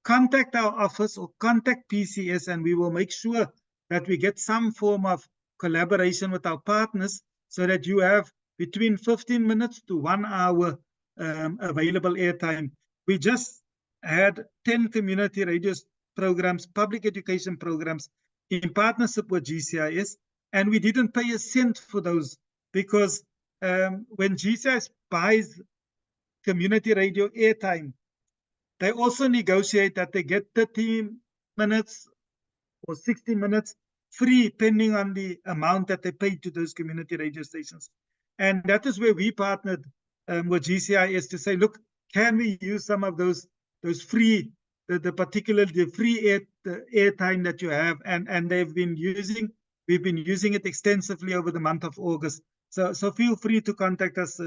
contact our office or contact PCS, and we will make sure that we get some form of collaboration with our partners so that you have between 15 minutes to 1 hour available airtime. We just had 10 community radio programs, public education programs in partnership with GCIS, and we didn't pay a cent for those because when GCIS buys community radio airtime, they also negotiate that they get 30 minutes or 60 minutes free, depending on the amount that they pay to those community radio stations. And that is where we partnered with GCIS to say, look, can we use some of those free, the free airtime that you have? And we've been using it extensively over the month of August. So feel free to contact us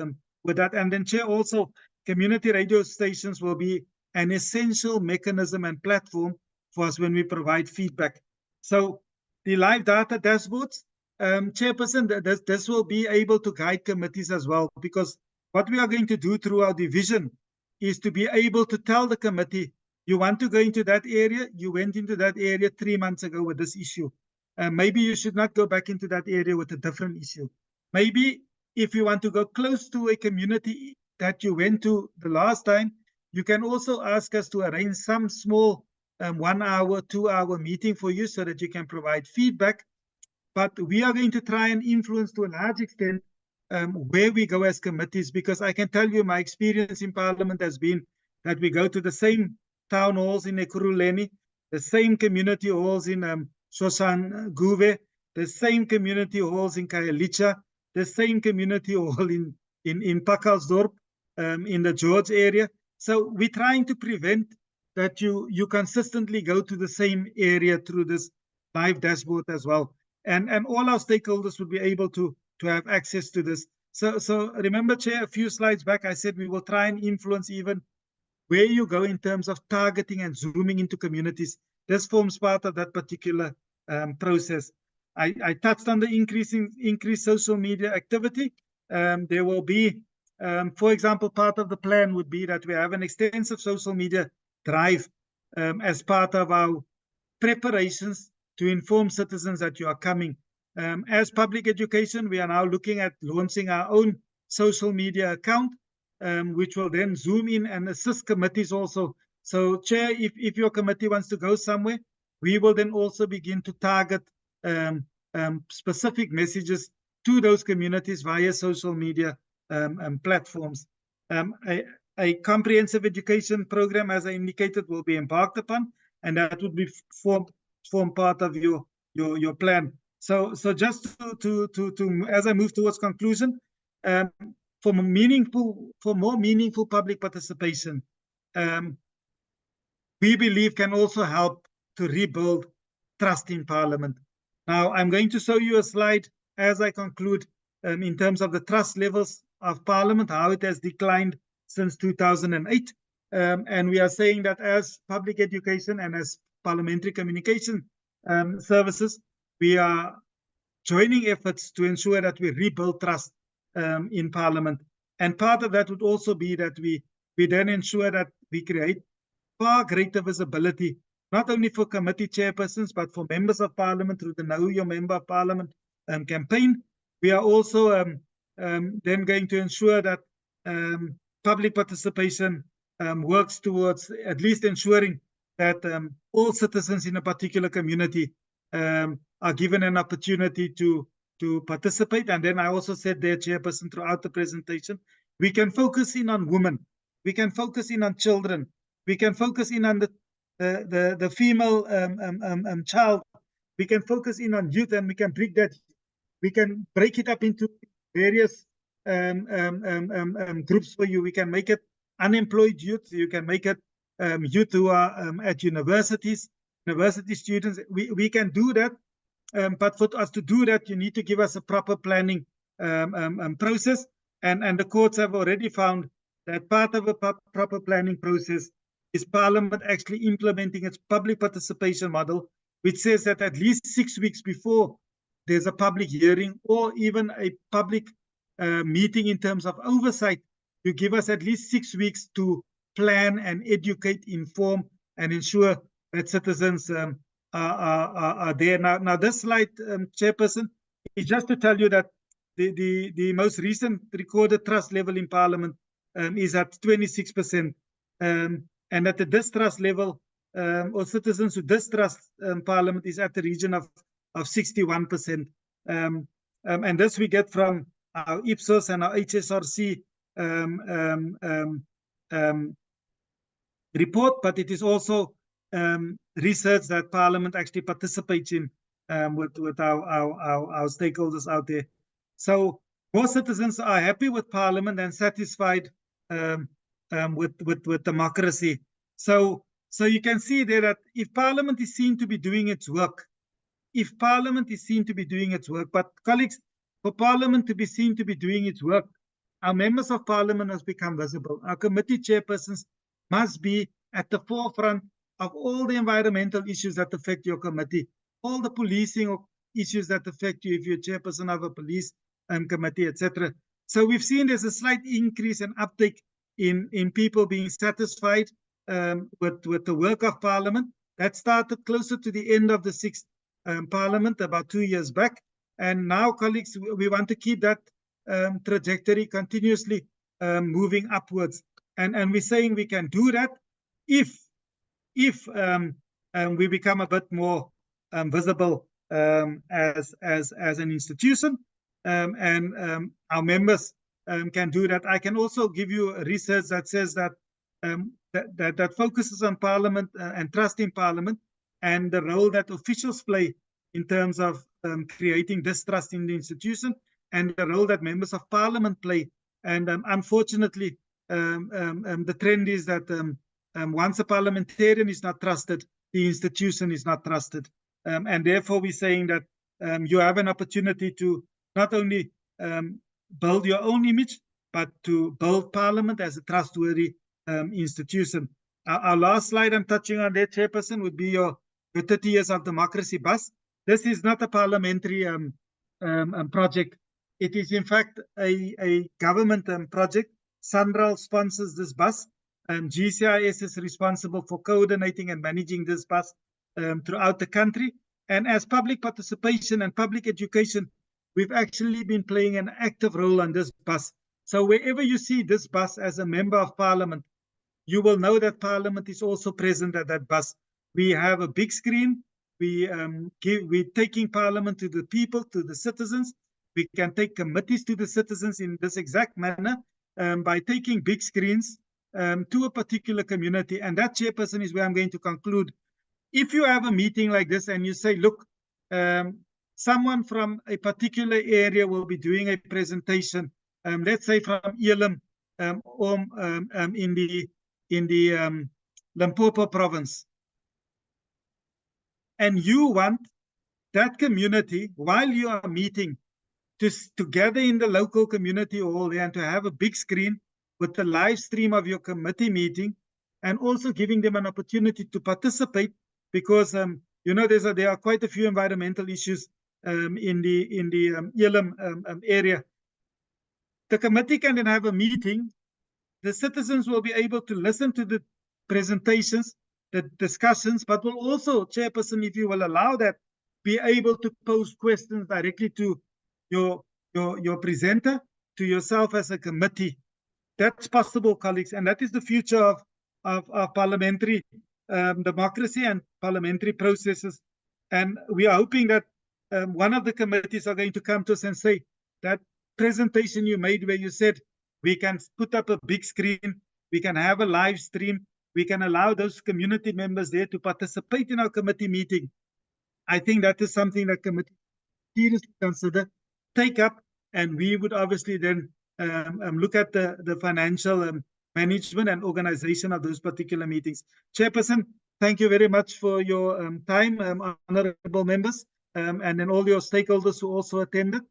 with that. And then, Chair, also community radio stations will be an essential mechanism and platform for us when we provide feedback. So the live data dashboards, Chairperson, this will be able to guide committees as well, because what we are going to do through our division is to be able to tell the committee, you want to go into that area, you went into that area 3 months ago with this issue. Maybe you should not go back into that area with a different issue. Maybe if you want to go close to a community that you went to the last time, you can also ask us to arrange some small 1 hour, 2 hour meeting for you so that you can provide feedback. But we are going to try and influence to a large extent where we go as committees, because I can tell you my experience in Parliament has been that we go to the same town halls in Ekurhuleni, the same community halls in Soshanguve, the same community halls in Khayelitsha, the same community hall in Pakkalsdorp, in the George area. So we're trying to prevent that you consistently go to the same area through this live dashboard as well. And all our stakeholders would be able to have access to this. So remember, Chair, a few slides back, I said we will try and influence even where you go in terms of targeting and zooming into communities. This forms part of that particular process. I touched on the increased social media activity. There will be, for example, part of the plan would be that we have an extensive social media drive as part of our preparations to inform citizens that you are coming. As public education, we are now looking at launching our own social media account, which will then zoom in and assist committees also So Chair, if your committee wants to go somewhere, we will then also begin to target specific messages to those communities via social media platforms. A comprehensive education program, as I indicated, will be embarked upon, and that would be form part of your plan. So just to as I move towards conclusion, for more meaningful public participation, we believe can also help to rebuild trust in Parliament. Now, I'm going to show you a slide as I conclude in terms of the trust levels of Parliament, how it has declined since 2008. And we are saying that as public education and as parliamentary communication services, we are joining efforts to ensure that we rebuild trust in Parliament. And part of that would also be that we then ensure that we create far greater visibility, not only for committee chairpersons, but for members of Parliament through the Know Your Member of Parliament campaign. We are also then going to ensure that public participation works towards at least ensuring that all citizens in a particular community are given an opportunity to participate. And then I also said there, Chairperson, throughout the presentation, we can focus in on women, we can focus in on children, we can focus in on the female child, we can focus in on youth, and we can break it up into various groups for you. We can make it unemployed youth, you can make it youth who are at university students. We can do that, but for us to do that, you need to give us a proper planning process, and the courts have already found that part of a proper planning process is Parliament actually implementing its public participation model, which says that at least 6 weeks before there's a public hearing or even a public meeting in terms of oversight, you give us at least 6 weeks to plan and educate, inform, and ensure that citizens are there. Now this slide, Chairperson, is just to tell you that the most recent recorded trust level in Parliament is at 26%, and that the distrust level or citizens who distrust Parliament is at the region of 61%. And this we get from our Ipsos and our HSRC report, but it is also research that Parliament actually participates in with our stakeholders out there. So most citizens are happy with Parliament and satisfied with democracy. So you can see there that if Parliament is seen to be doing its work, but colleagues, for Parliament to be seen to be doing its work, our members of Parliament must become visible. Our committee chairpersons must be at the forefront of all the environmental issues that affect your committee, all the policing issues that affect you if you're chairperson of a police committee, etc. So we've seen there's a slight increase and uptake in people being satisfied with the work of Parliament. That started closer to the end of the 6th Parliament about 2 years back. And now, colleagues, we want to keep that trajectory continuously moving upwards. And we're saying we can do that if we become a bit more visible as an institution, and our members can do that. I can also give you research that says that that focuses on Parliament and trust in Parliament and the role that officials play in terms of creating distrust in the institution, and the role that members of Parliament play. And unfortunately, the trend is that once a parliamentarian is not trusted, the institution is not trusted. And therefore, we're saying that you have an opportunity to not only build your own image, but to build Parliament as a trustworthy institution. Our last slide I'm touching on there, Chairperson, would be your 30 years of democracy bus. This is not a parliamentary project. It is, in fact, a government project. SANRAL sponsors this bus. GCIS is responsible for coordinating and managing this bus throughout the country. And as public participation and public education, we've actually been playing an active role on this bus. So wherever you see this bus as a member of Parliament, you will know that Parliament is also present at that bus. We have a big screen. We're taking Parliament to the people, to the citizens. We can take committees to the citizens in this exact manner by taking big screens to a particular community. And that, Chairperson, is where I'm going to conclude. If you have a meeting like this and you say, look, someone from a particular area will be doing a presentation, let's say from Elam or in the Limpopo province, and you want that community, while you are meeting, to gather in the local community hall and to have a big screen with the live stream of your committee meeting, and also giving them an opportunity to participate, because you know there are quite a few environmental issues in the Elam area. The committee can then have a meeting. The citizens will be able to listen to the presentations, the discussions, but will also, Chairperson, if you will allow that, be able to pose questions directly to your presenter, to yourself as a committee. That's possible, colleagues, and that is the future of parliamentary democracy and parliamentary processes. And we are hoping that one of the committees are going to come to us and say, that presentation you made where you said we can put up a big screen, we can have a live stream, we can allow those community members there to participate in our committee meeting. I think that is something that committee seriously consider, take up, and we would obviously then look at the financial management and organization of those particular meetings. Chairperson, thank you very much for your time, honorable members, and then all your stakeholders who also attended.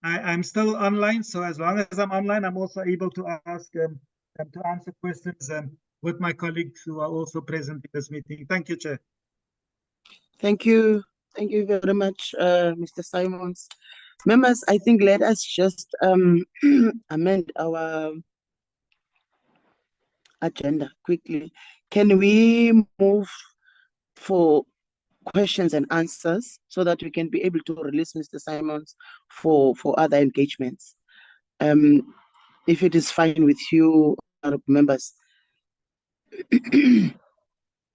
I'm still online, so as long as I'm online, I'm also able to ask to answer questions with my colleagues who are also present in this meeting. Thank you, Chair. Thank you. Thank you very much, Mr. Simons. Members, I think let us just amend our agenda quickly. Can we move for questions and answers so that we can be able to release Mr. Simons for other engagements? If it is fine with you, members,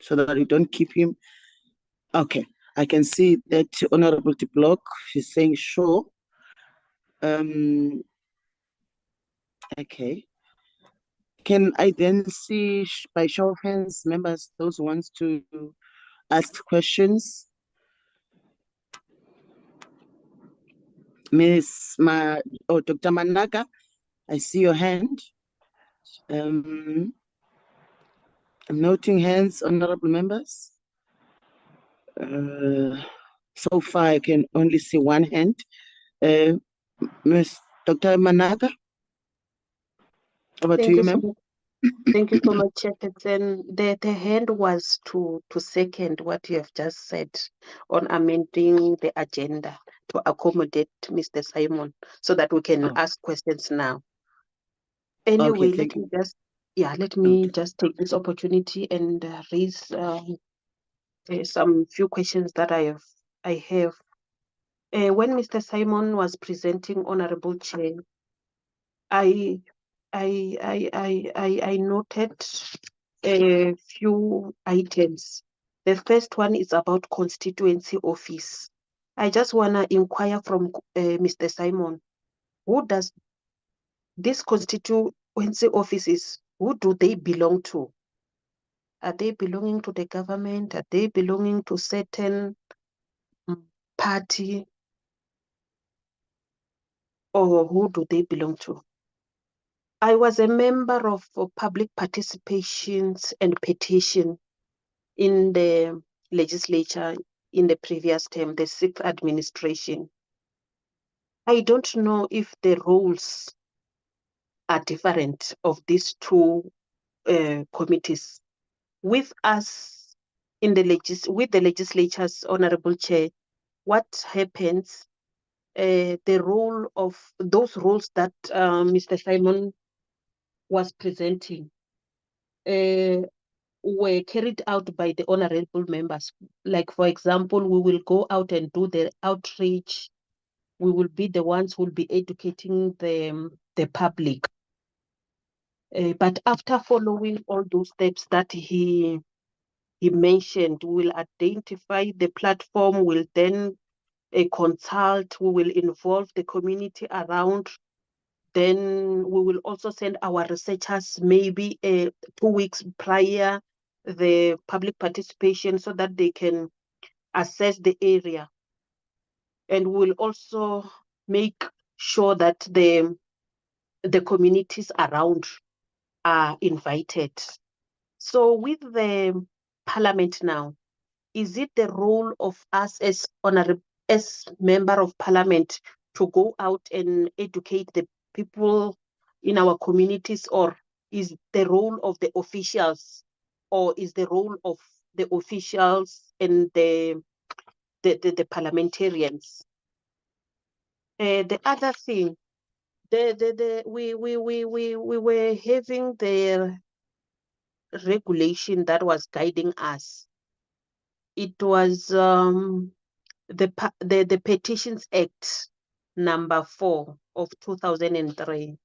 so that we don't keep him. Okay, I can see that Honorable de Block is saying sure. Okay. Can I then see by show of hands, members, those who want to ask questions? Dr. Managa, I see your hand. I'm noting hands, honorable members. So far, I can only see one hand. Ms. Dr. Managa, over to you, ma'am. Thank you so much, Chairperson. The hand was to second what you have just said on amending the agenda to accommodate Mr. Simon so that we can ask questions now. Anyway, let me just take this opportunity and raise some few questions that I have. When Mr. Simon was presenting, Honorable Chair, I noted a few items. The first one is about constituency office. I just want to inquire from Mr. Simon, who does this constituency offices, who do they belong to? Are they belonging to the government? Are they belonging to certain party? Or who do they belong to? I was a member of public participations and petition in the legislature in the previous term, the 6th administration. I don't know if the roles are different of these two committees. With us in with the legislature's Honorable Chair, what happens? The role of those roles that Mr. Simon was presenting were carried out by the honorable members. Like, for example, we will go out and do the outreach. We will be the ones who will be educating the public. But after following all those steps that he mentioned, we will identify the platform, will then consult, we will involve the community around. Then we will also send our researchers maybe 2 weeks prior the public participation so that they can assess the area. And we'll also make sure that the communities around are invited. So with the parliament now, is it the role of us as member of parliament to go out and educate the people in our communities, or is the role of the officials, or is the role of the officials and the parliamentarians? The other thing, we were having the regulation that was guiding us. It was the Petitions Act number 4 of 2003.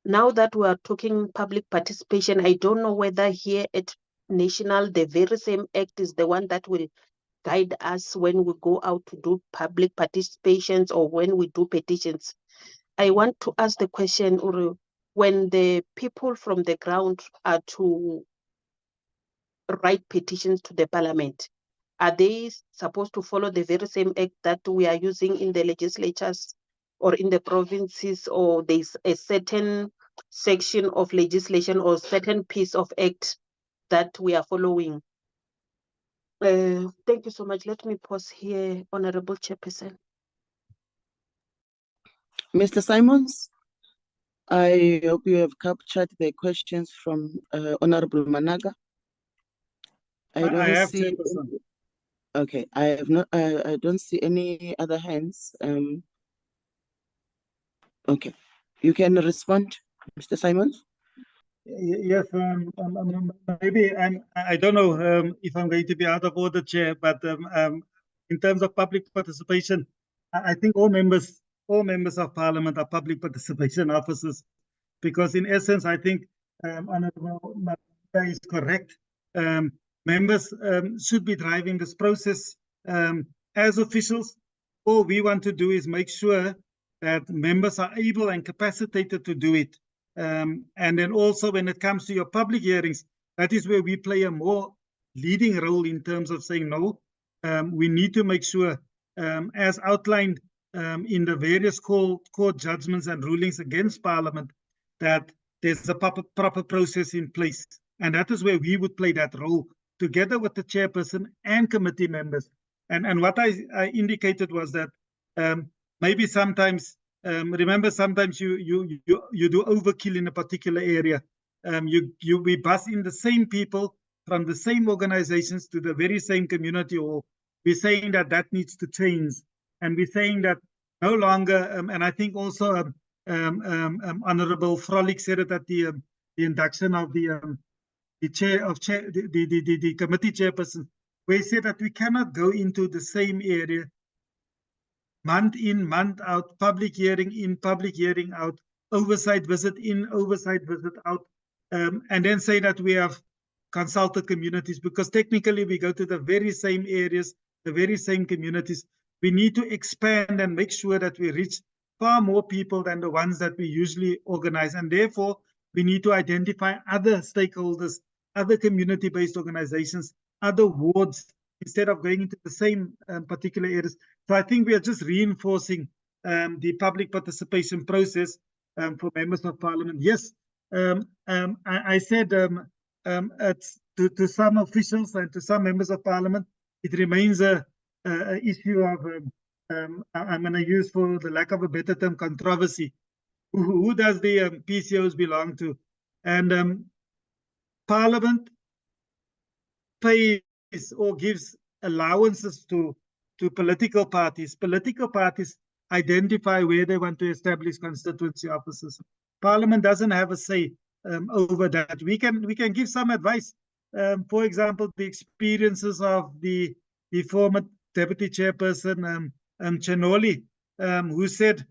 Now that we are talking public participation, I don't know whether here at national the very same act is the one that will guide us when we go out to do public participations or when we do petitions. I want to ask the question, Uru, when the people from the ground are to write petitions to the parliament, are they supposed to follow the very same act that we are using in the legislatures or in the provinces, or there's a certain section of legislation or certain piece of act that we are following? Thank you so much. Let me pause here, Honorable Chairperson. Mr. Simons, I hope you have captured the questions from Honorable Managa. I don't see. Okay, I have not. I don't see any other hands. Okay, you can respond, Mr. Simons. Yes, maybe I don't know if I'm going to be out of order, Chair, but in terms of public participation, I think all members of Parliament are public participation officers, because in essence, I think Honourable Mata is correct. Members should be driving this process as officials. All we want to do is make sure that members are able and capacitated to do it. And then also when it comes to your public hearings, that is where we play a more leading role in terms of saying, no, we need to make sure, as outlined in the various court judgments and rulings against Parliament, that there's a proper process in place. And that is where we would play that role together with the chairperson and committee members. And what I indicated was that maybe sometimes, remember, sometimes you do overkill in a particular area. We bus in the same people from the same organizations to the very same community, or we're saying that needs to change. And we're saying that no longer, and I think also Honorable Frolic said it at the induction of the committee chairperson, where he said that we cannot go into the same area month in, month out, public hearing in, public hearing out, oversight visit in, oversight visit out, and then say that we have consulted communities, because technically we go to the very same areas, the very same communities. We need to expand and make sure that we reach far more people than the ones that we usually organize. And therefore, we need to identify other stakeholders, other community-based organizations, other wards, instead of going into the same particular areas. So I think we are just reinforcing the public participation process for members of Parliament. Yes, I said to some officials and to some members of Parliament, it remains a issue of, I'm going to use, for the lack of a better term, controversy. Who does the PCOs belong to? And Parliament pays or gives allowances to political parties. Political parties identify where they want to establish constituency offices. Parliament doesn't have a say over that. We can give some advice. For example, the experiences of the former deputy chairperson Chenoli, who said,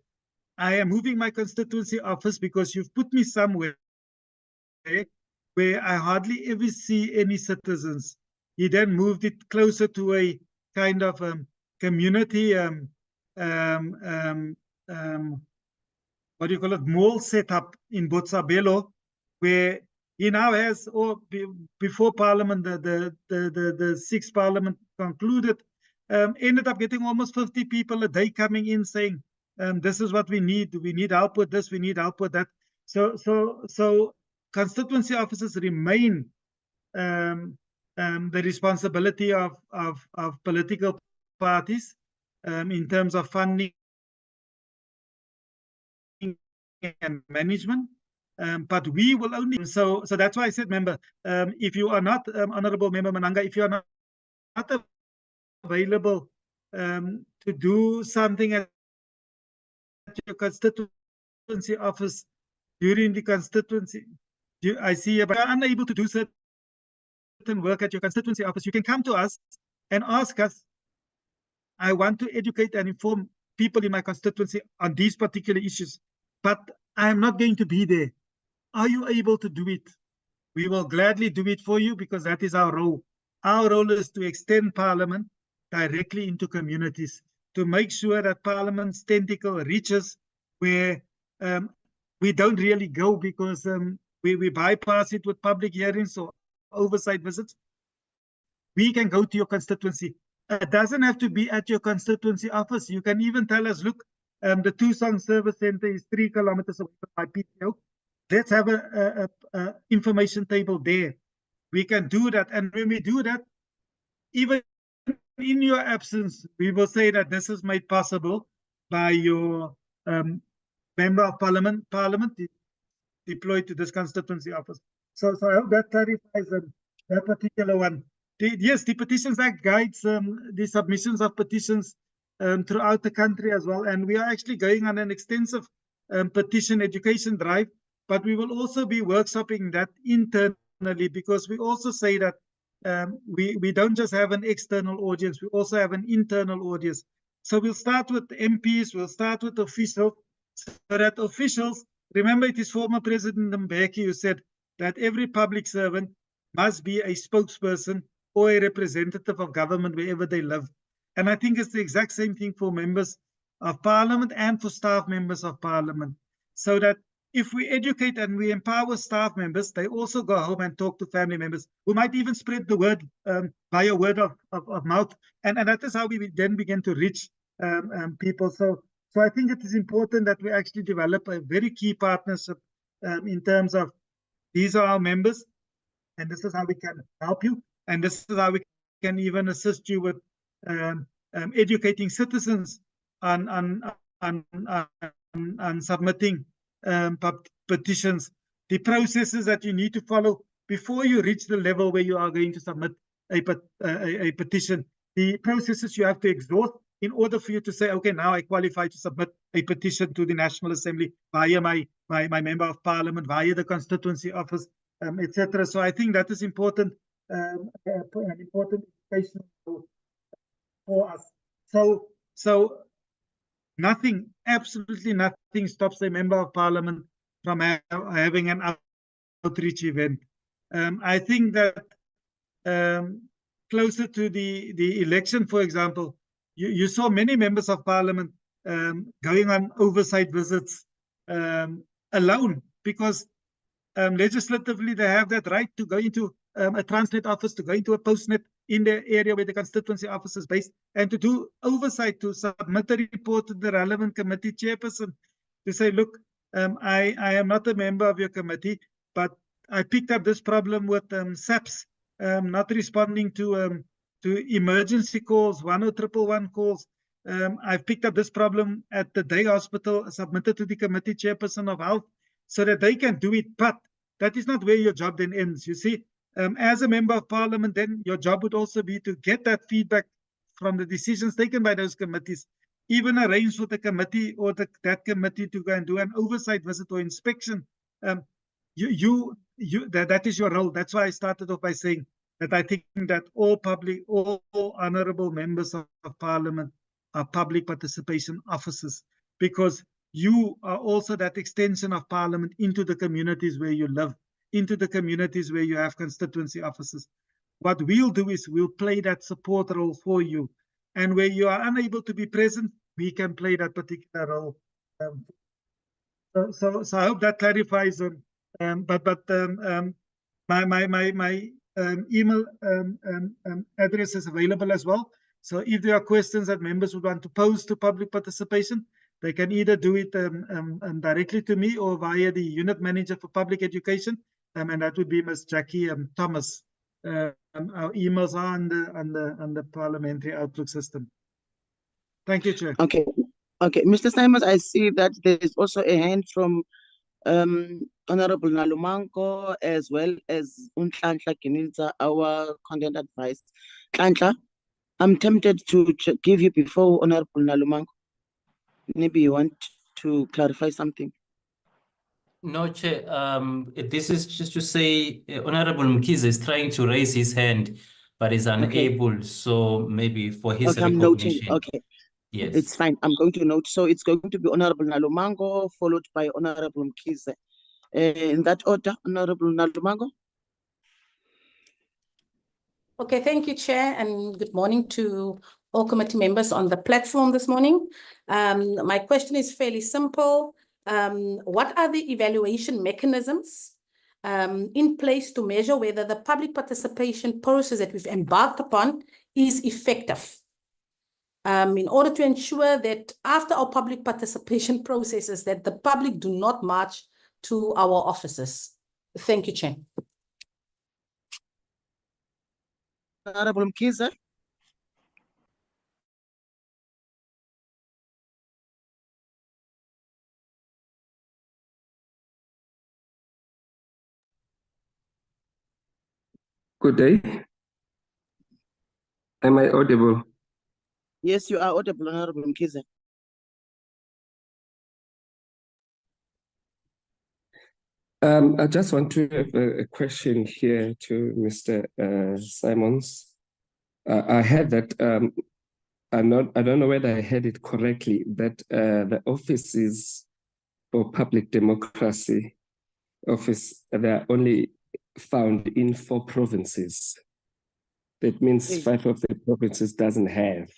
I am moving my constituency office because you've put me somewhere where I hardly ever see any citizens. He then moved it closer to a kind of community, what do you call it, mall setup in Botshabelo, where he now has, or before Parliament, the sixth Parliament concluded, ended up getting almost 50 people a day coming in saying, this is what we need help with this, we need help with that. So constituency officers remain the responsibility of political parties in terms of funding and management. But we will only, so that's why I said, member, if you are not, Honorable Member Mananga, if you are not available to do something at your constituency office during the constituency, I see, but you are unable to do certain work at your constituency office, you can come to us and ask us, I want to educate and inform people in my constituency on these particular issues, but I am not going to be there. Are you able to do it? We will gladly do it for you, because that is our role. Our role is to extend Parliament directly into communities, to make sure that Parliament's tentacle reaches where we don't really go, because we bypass it with public hearings or oversight visits. We can go to your constituency. It doesn't have to be at your constituency office. You can even tell us, look, the Tusang Service Center is 3 kilometers away from my PTO. Let's have a information table there. We can do that. And when we do that, even in your absence, we will say that this is made possible by your member of parliament deployed to this constituency office. So I hope that clarifies that particular one. Yes, the Petitions Act guides the submissions of petitions throughout the country as well. And we are actually going on an extensive petition education drive, but we will also be workshopping that internally, because we also say that we don't just have an external audience, we also have an internal audience. So we'll start with MPs, we'll start with officials, so that officials, remember it is former President Mbeki who said that every public servant must be a spokesperson or a representative of government wherever they live. And I think it's the exact same thing for members of Parliament and for staff members of Parliament. So that if we educate and we empower staff members, they also go home and talk to family members who might even spread the word via word of mouth. And that is how we then begin to reach people. So I think it is important that we actually develop a very key partnership in terms of, these are our members, and this is how we can help you, and this is how we can even assist you with educating citizens on submitting petitions, the processes that you need to follow before you reach the level where you are going to submit a petition, the processes you have to exhaust in order for you to say, okay, now I qualify to submit a petition to the National Assembly via my member of Parliament, via the constituency office, etc. So I think that is important, an important education for us. So nothing, absolutely nothing stops a member of Parliament from having an outreach event. I think that closer to the election, for example, you saw many members of Parliament going on oversight visits alone, because legislatively they have that right to go into a Transnet office, to go into a Postnet in the area where the constituency office is based, and to do oversight, to submit a report to the relevant committee chairperson to say, look, I am not a member of your committee, but I picked up this problem with SAPS not responding to emergency calls, 10111 calls. I've picked up this problem at the day hospital, submitted to the committee chairperson of health, so that they can do it. But that is not where your job then ends. You see, as a member of Parliament, then your job would also be to get that feedback from the decisions taken by those committees, even arrange for the committee or that committee to go and do an oversight visit or inspection. That is your role. That's why I started off by saying that I think that all honorable members of Parliament are public participation officers, because you are also that extension of Parliament into the communities where you live. into the communities where you have constituency offices. What we'll do is we'll play that support role for you. And where you are unable to be present, we can play that particular role. So I hope that clarifies. My email address is available as well. So if there are questions that members would want to pose to public participation, they can either do it directly to me or via the unit manager for public education, and that would be Ms. Jackie Thomas. Our emails are on the parliamentary outlook system. Thank you, Chair. Okay, Mr. Simons, I see that there is also a hand from Honorable Nalumanko as well as Unhlanhla Gininza, our content advice. Nhlanhla, I'm tempted to give you before Honorable Nalumanko. Maybe you want to clarify something. No, Chair. This is just to say Honorable Mkhize is trying to raise his hand, but is unable. Okay. So maybe for his recognition. Okay. Yes. It's fine. I'm going to note. So it's going to be Honorable Nalumango, followed by Honorable Mkhize. In that order, Honorable Nalumango. Okay, thank you, Chair, and good morning to all committee members on the platform this morning. My question is fairly simple. What are the evaluation mechanisms in place to measure whether the public participation process that we've embarked upon is effective? In order to ensure that after our public participation processes, that the public do not march to our offices. Thank you, Chair. Honorable Mkhize. Good day. Am I audible? Yes, you are audible, Honorable Mkhize. I just want to have a question here to Mr. Simons. I heard that I don't know whether I heard it correctly, that the offices for public democracy they are only found in 4 provinces. That means 5 of the provinces doesn't have.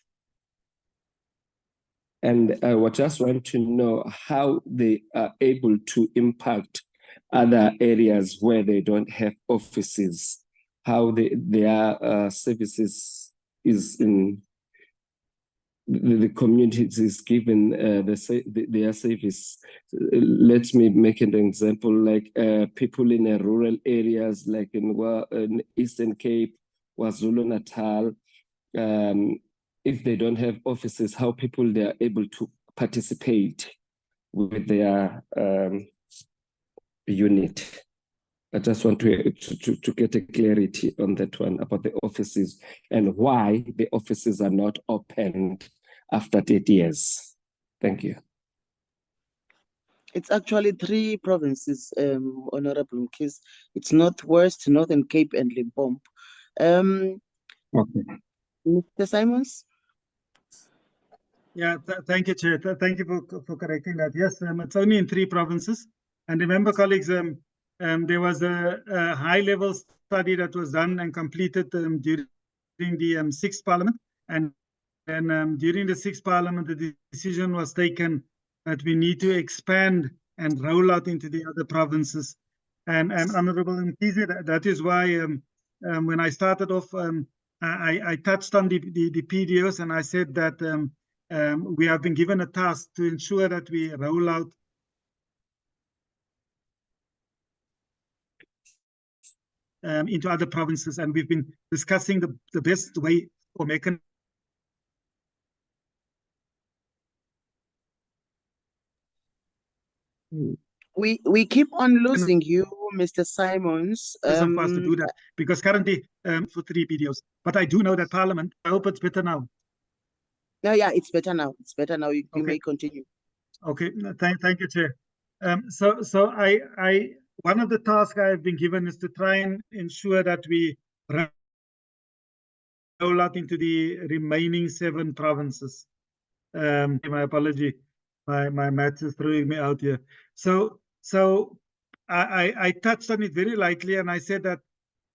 And I just want to know how they are able to impact other areas where they don't have offices, how their services is in the communities is given their service. Let me make an example, like people in rural areas, like in Eastern Cape, KwaZulu-Natal, if they don't have offices, how people they are able to participate with their unit. I just want to get a clarity on that one about the offices and why the offices are not opened after 30 years. Thank you. It's actually 3 provinces, Honorable Mkhize. It's Northwest, Northern Cape, and Limpopo. Okay. Mr. Simons? Yeah, thank you, Chair. Thank you for correcting that. Yes, it's only in 3 provinces. And remember, colleagues, there was a high-level study that was done and completed during the 6th Parliament. And during the 6th Parliament, the decision was taken that we need to expand and roll out into the other provinces. And Honorable Mkhize, that is why when I started off, I touched on the PDOs, and I said that we have been given a task to ensure that we roll out into other provinces, and we've been discussing the best way for mechanism. We keep on losing you, Mr. Simons. For us to do that, because currently for 3 PDOs, but I do know that Parliament, I hope it's better now. No, yeah, it's better now. It's better now. You Okay. may continue. Okay, thank you, Chair. So I one of the tasks I've been given is to try and ensure that we roll out into the remaining 7 provinces. My apology, my maths is throwing me out here. So I touched on it very lightly, and I said that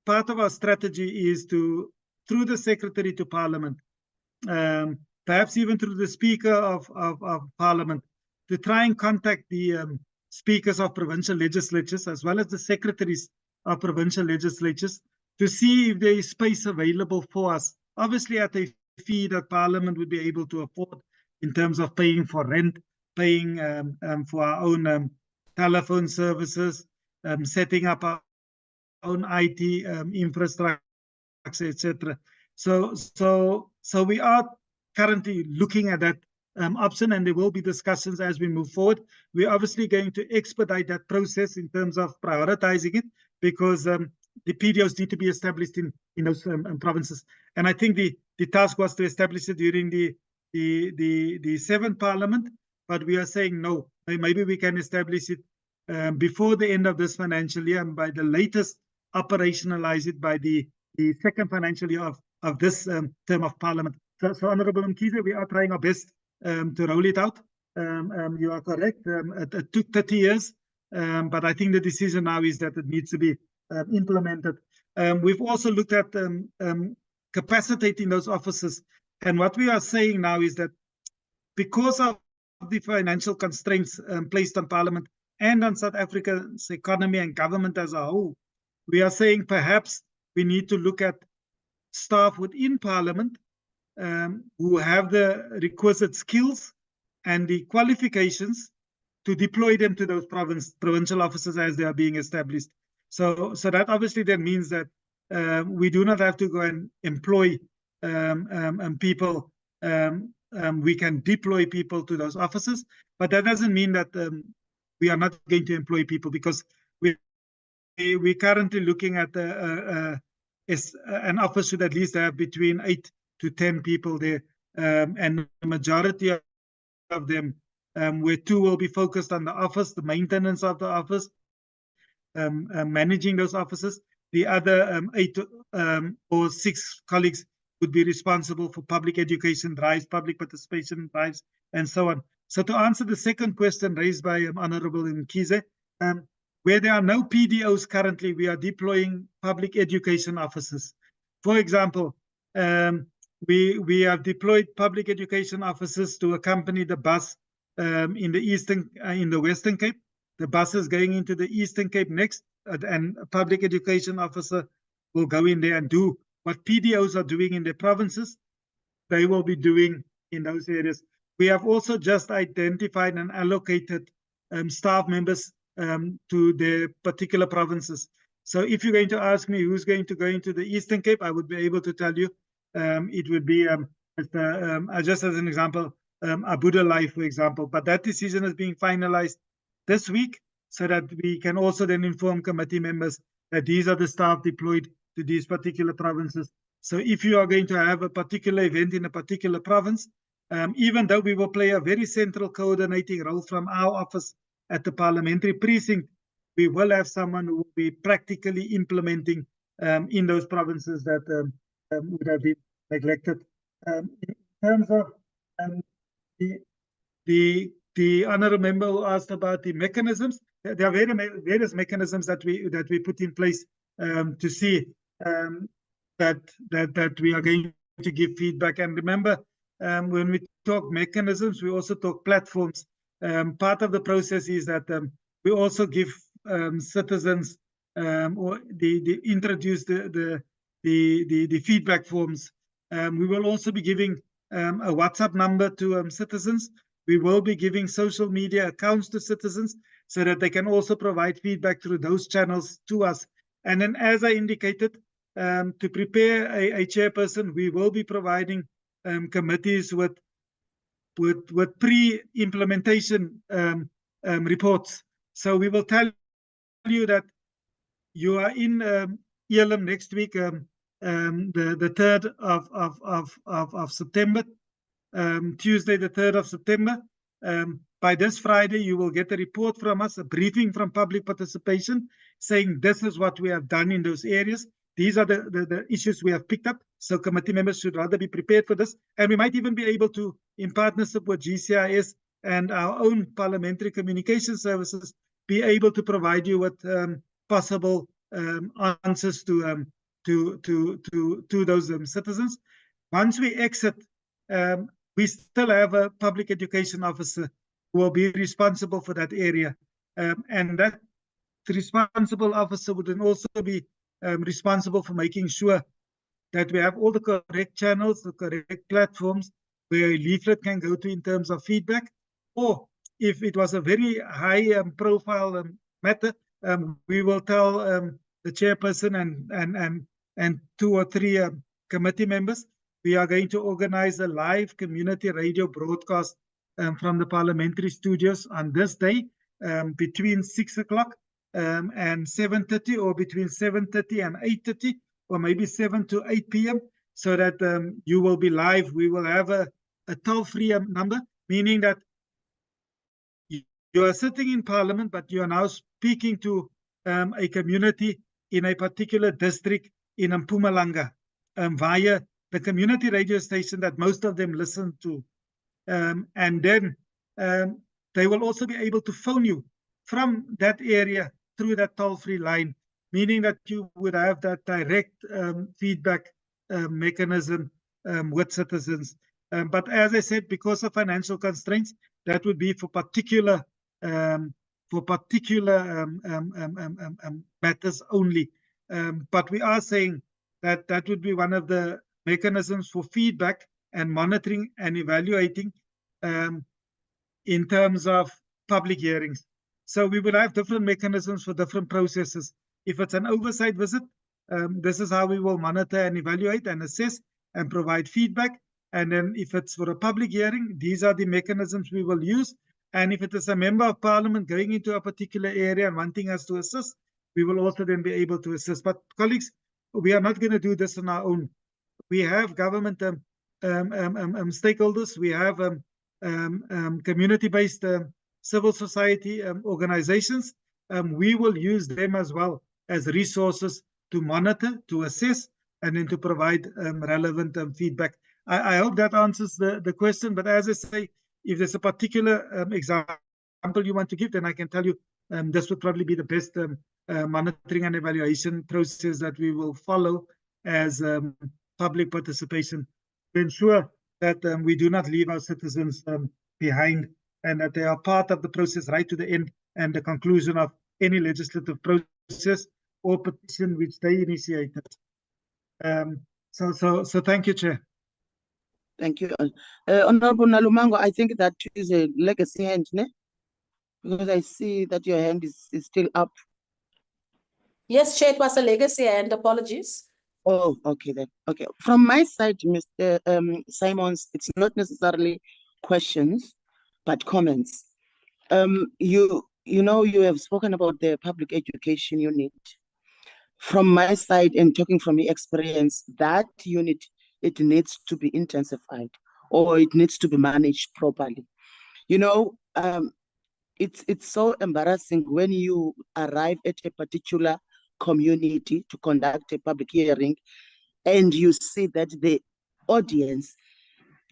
part of our strategy is to, through the Secretary to Parliament, perhaps even through the Speaker of Parliament, to try and contact the speakers of provincial legislatures as well as the secretaries of provincial legislatures to see if there is space available for us, obviously at a fee that Parliament would be able to afford in terms of paying for rent, paying for our own telephone services, setting up our own IT infrastructure, etc. So we are currently looking at that option, and there will be discussions as we move forward. We're obviously going to expedite that process in terms of prioritizing it, because the PDOs need to be established in those provinces. And I think the task was to establish it during the 7th Parliament, but we are saying no, maybe we can establish it before the end of this financial year, and by the latest operationalize it by the 2nd financial year of this term of Parliament. So Honourable Mkhize, we are trying our best to roll it out. You are correct. It took 30 years, but I think the decision now is that it needs to be implemented. We've also looked at capacitating those offices. And what we are saying now is that because of the financial constraints placed on Parliament and on South Africa's economy and government as a whole, we are saying perhaps we need to look at staff within Parliament who have the requisite skills and the qualifications to deploy them to those provincial offices as they are being established. So that obviously then means that we do not have to go and employ people. We can deploy people to those offices, but that doesn't mean that we are not going to employ people, because we're currently looking at an office should at least have between 8 to 10 people there, and the majority of them, where 2 will be focused on the office, the maintenance of the office, managing those offices. The other 8 or 6 colleagues would be responsible for public education drives, public participation drives, and so on. So to answer the second question raised by Honourable Mkhize, where there are no PDOs currently, we are deploying public education officers. For example, we have deployed public education officers to accompany the bus in the Western Cape. The bus is going into the Eastern Cape next, and a public education officer will go in there and do what PDOs are doing in their provinces. They will be doing in those areas. We have also just identified and allocated staff members to their particular provinces. So if you're going to ask me who's going to go into the Eastern Cape, I would be able to tell you. It would be, just as an example, Abu Dhabi, for example. But that decision is being finalized this week, so that we can also then inform committee members that these are the staff deployed to these particular provinces. So if you are going to have a particular event in a particular province, even though we will play a very central coordinating role from our office at the parliamentary precinct, we will have someone who will be practically implementing in those provinces that would have been neglected. In terms of the honourable member who asked about the mechanisms, there are various mechanisms that we put in place to see that we are going to give feedback. And remember, when we talk mechanisms, we also talk platforms. Part of the process is that we also give citizens or introduce the feedback forms. We will also be giving a WhatsApp number to citizens. We will be giving social media accounts to citizens so that they can also provide feedback through those channels to us. And then, as I indicated, to prepare a chairperson, we will be providing committees with pre-implementation reports. So we will tell you that you are in Elam next week, the 3rd of September, Tuesday, the 3rd of September. By this Friday, you will get a report from us, a briefing from public participation, saying this is what we have done in those areas. These are the issues we have picked up. So committee members should rather be prepared for this. And we might even be able to, in partnership with GCIS and our own parliamentary communication services, be able to provide you with possible answers to those citizens. Once we exit, we still have a public education officer who will be responsible for that area, and that responsible officer would then also be responsible for making sure that we have all the correct channels, the correct platforms where a leaflet can go to in terms of feedback. Or if it was a very high profile matter, we will tell the chairperson and 2 or 3 committee members, we are going to organize a live community radio broadcast from the parliamentary studios on this day between 6 o'clock and 7:30, or between 7:30 and 8:30, or maybe 7 to 8 p.m. so that you will be live. We will have a toll-free number, meaning that you are sitting in Parliament, but you are now speaking to a community in a particular district in Mpumalanga via the community radio station that most of them listen to. And then they will also be able to phone you from that area through that toll-free line, meaning that you would have that direct feedback mechanism with citizens. But as I said, because of financial constraints, that would be for particular matters only. But we are saying that that would be one of the mechanisms for feedback and monitoring and evaluating in terms of public hearings. So we will have different mechanisms for different processes. If it's an oversight visit, this is how we will monitor and evaluate and assess and provide feedback. And then if it's for a public hearing, these are the mechanisms we will use. And if it is a member of parliament going into a particular area and wanting us to assist, we will also then be able to assist. But colleagues, we are not going to do this on our own. We have government stakeholders. We have community-based civil society organizations. We will use them as well as resources to monitor, to assess, and then to provide relevant feedback. I hope that answers the question. But as I say, if there's a particular example you want to give, then I can tell you this would probably be the best monitoring and evaluation process that we will follow as public participation to ensure that we do not leave our citizens behind, and that they are part of the process right to the end and the conclusion of any legislative process or petition which they initiated. So thank you, Chair. Thank you. Honorable Nalumango, I think that is a legacy hand, ne? Because I see that your hand is still up. Yes, Chair, it was a legacy hand. Apologies. Oh, okay then. Okay. From my side, Mr. Simons, it's not necessarily questions, but comments. You know, you have spoken about the public education unit. From my side, and talking from the experience, that unit, it needs to be intensified, or it needs to be managed properly. You know, it's so embarrassing when you arrive at a particular community to conduct a public hearing and you see that the audience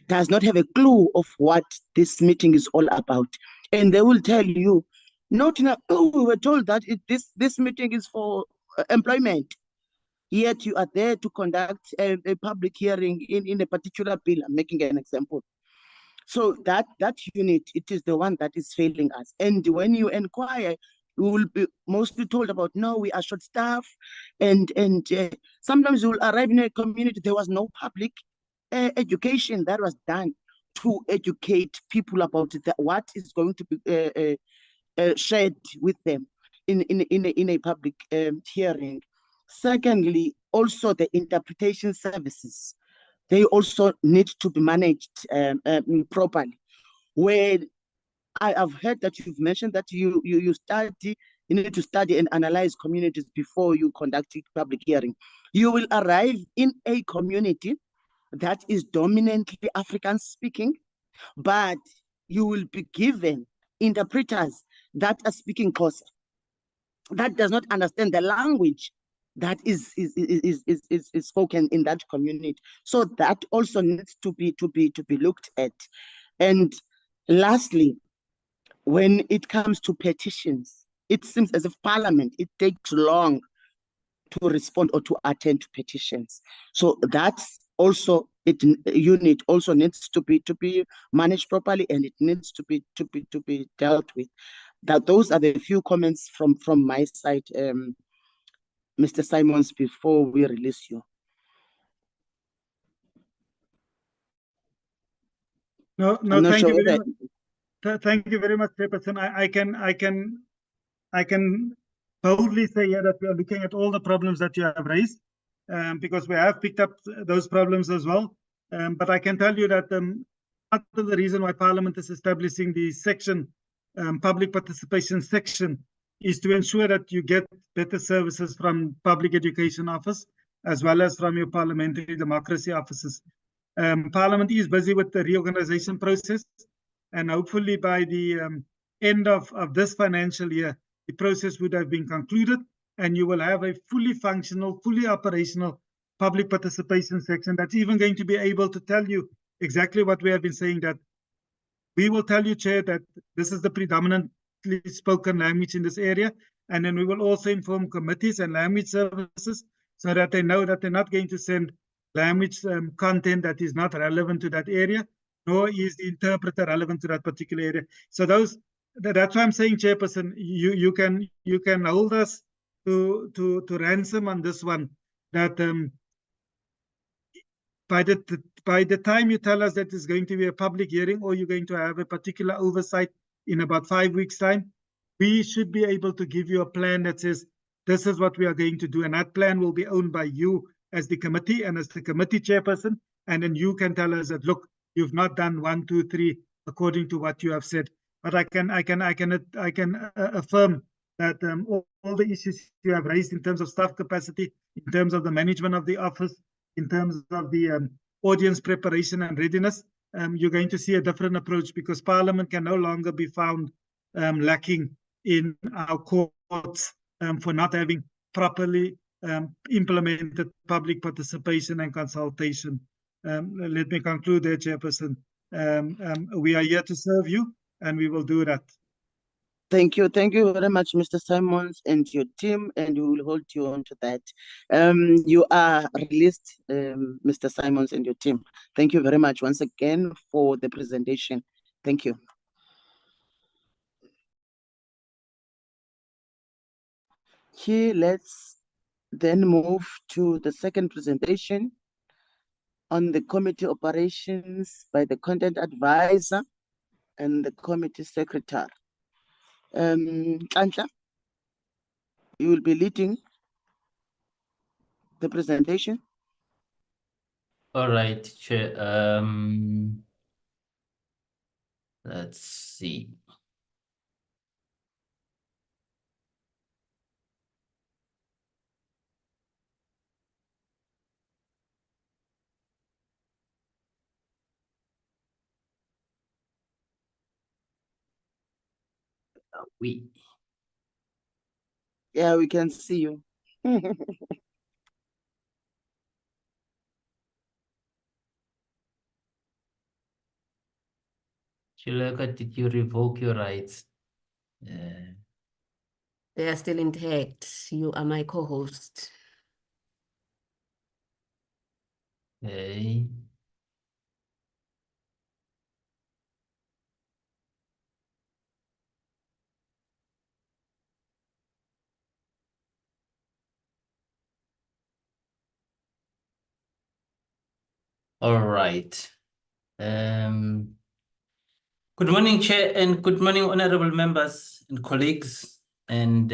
does not have a clue of what this meeting is all about. And they will tell you, we were told that this meeting is for employment. Yet you are there to conduct a public hearing in a particular bill. I'm making an example. So that unit, it is the one that is failing us. And when you inquire, you will be mostly told about, no, we are short staff. And sometimes you will arrive in a community, there was no public education that was done to educate people about what is going to be shared with them in a public hearing. Secondly, also the interpretation services, they also need to be managed properly. Where I have heard that you've mentioned that you need to study and analyze communities before you conduct a public hearing. You will arrive in a community that is dominantly African speaking, but you will be given interpreters that are speaking Xhosa, that does not understand the language that is spoken in that community. So that also needs to be looked at. And lastly, when it comes to petitions, it seems as if Parliament, it takes long to respond or to attend to petitions. So that's also unit also needs to be managed properly, and it needs to be dealt with. Those are the few comments from my side, Mr. Simons, before we release you. No, thank you very much. Thank you very much, Chairperson. I can boldly say here that we are looking at all the problems that you have raised, because we have picked up those problems as well. But I can tell you that part of the reason why Parliament is establishing the section, public participation section, is to ensure that you get better services from Public Education Office, as well as from your parliamentary democracy offices. Parliament is busy with the reorganization process, and hopefully by the end of this financial year, the process would have been concluded, and you will have a fully functional, fully operational public participation section that's even going to be able to tell you exactly what we have been saying, that we will tell you, Chair, that this is the predominantly spoken language in this area, and then we will also inform committees and language services so that they know that they're not going to send language content that is not relevant to that area, nor is the interpreter relevant to that particular area. So that's why I'm saying, Chairperson, you can hold us to ransom on this one, that by the time you tell us that it's going to be a public hearing, or you're going to have a particular oversight in about 5 weeks' time, we should be able to give you a plan that says this is what we are going to do, and that plan will be owned by you as the committee and as the committee chairperson, and then you can tell us that, look, you've not done 1, 2, 3 according to what you have said. But I can affirm that all the issues you have raised in terms of staff capacity, in terms of the management of the office, in terms of the audience preparation and readiness, you're going to see a different approach, because Parliament can no longer be found lacking in our courts for not having properly implemented public participation and consultation. Let me conclude there, Chairperson. We are here to serve you, and we will do that. Thank you very much, Mr. Simons and your team, and we will hold you on to that. You are released, Mr. Simons and your team. Thank you very much once again for the presentation. Thank you. Here, let's then move to the second presentation on the committee operations by the content advisor and the committee secretary. Nhlanhla, you will be leading the presentation. All right, Chair. Let's see. Yeah, we can see you. Chileka, did you revoke your rights? They are still intact. You are my co-host. Okay. All right. Good morning, Chair, and good morning, honorable members and colleagues, and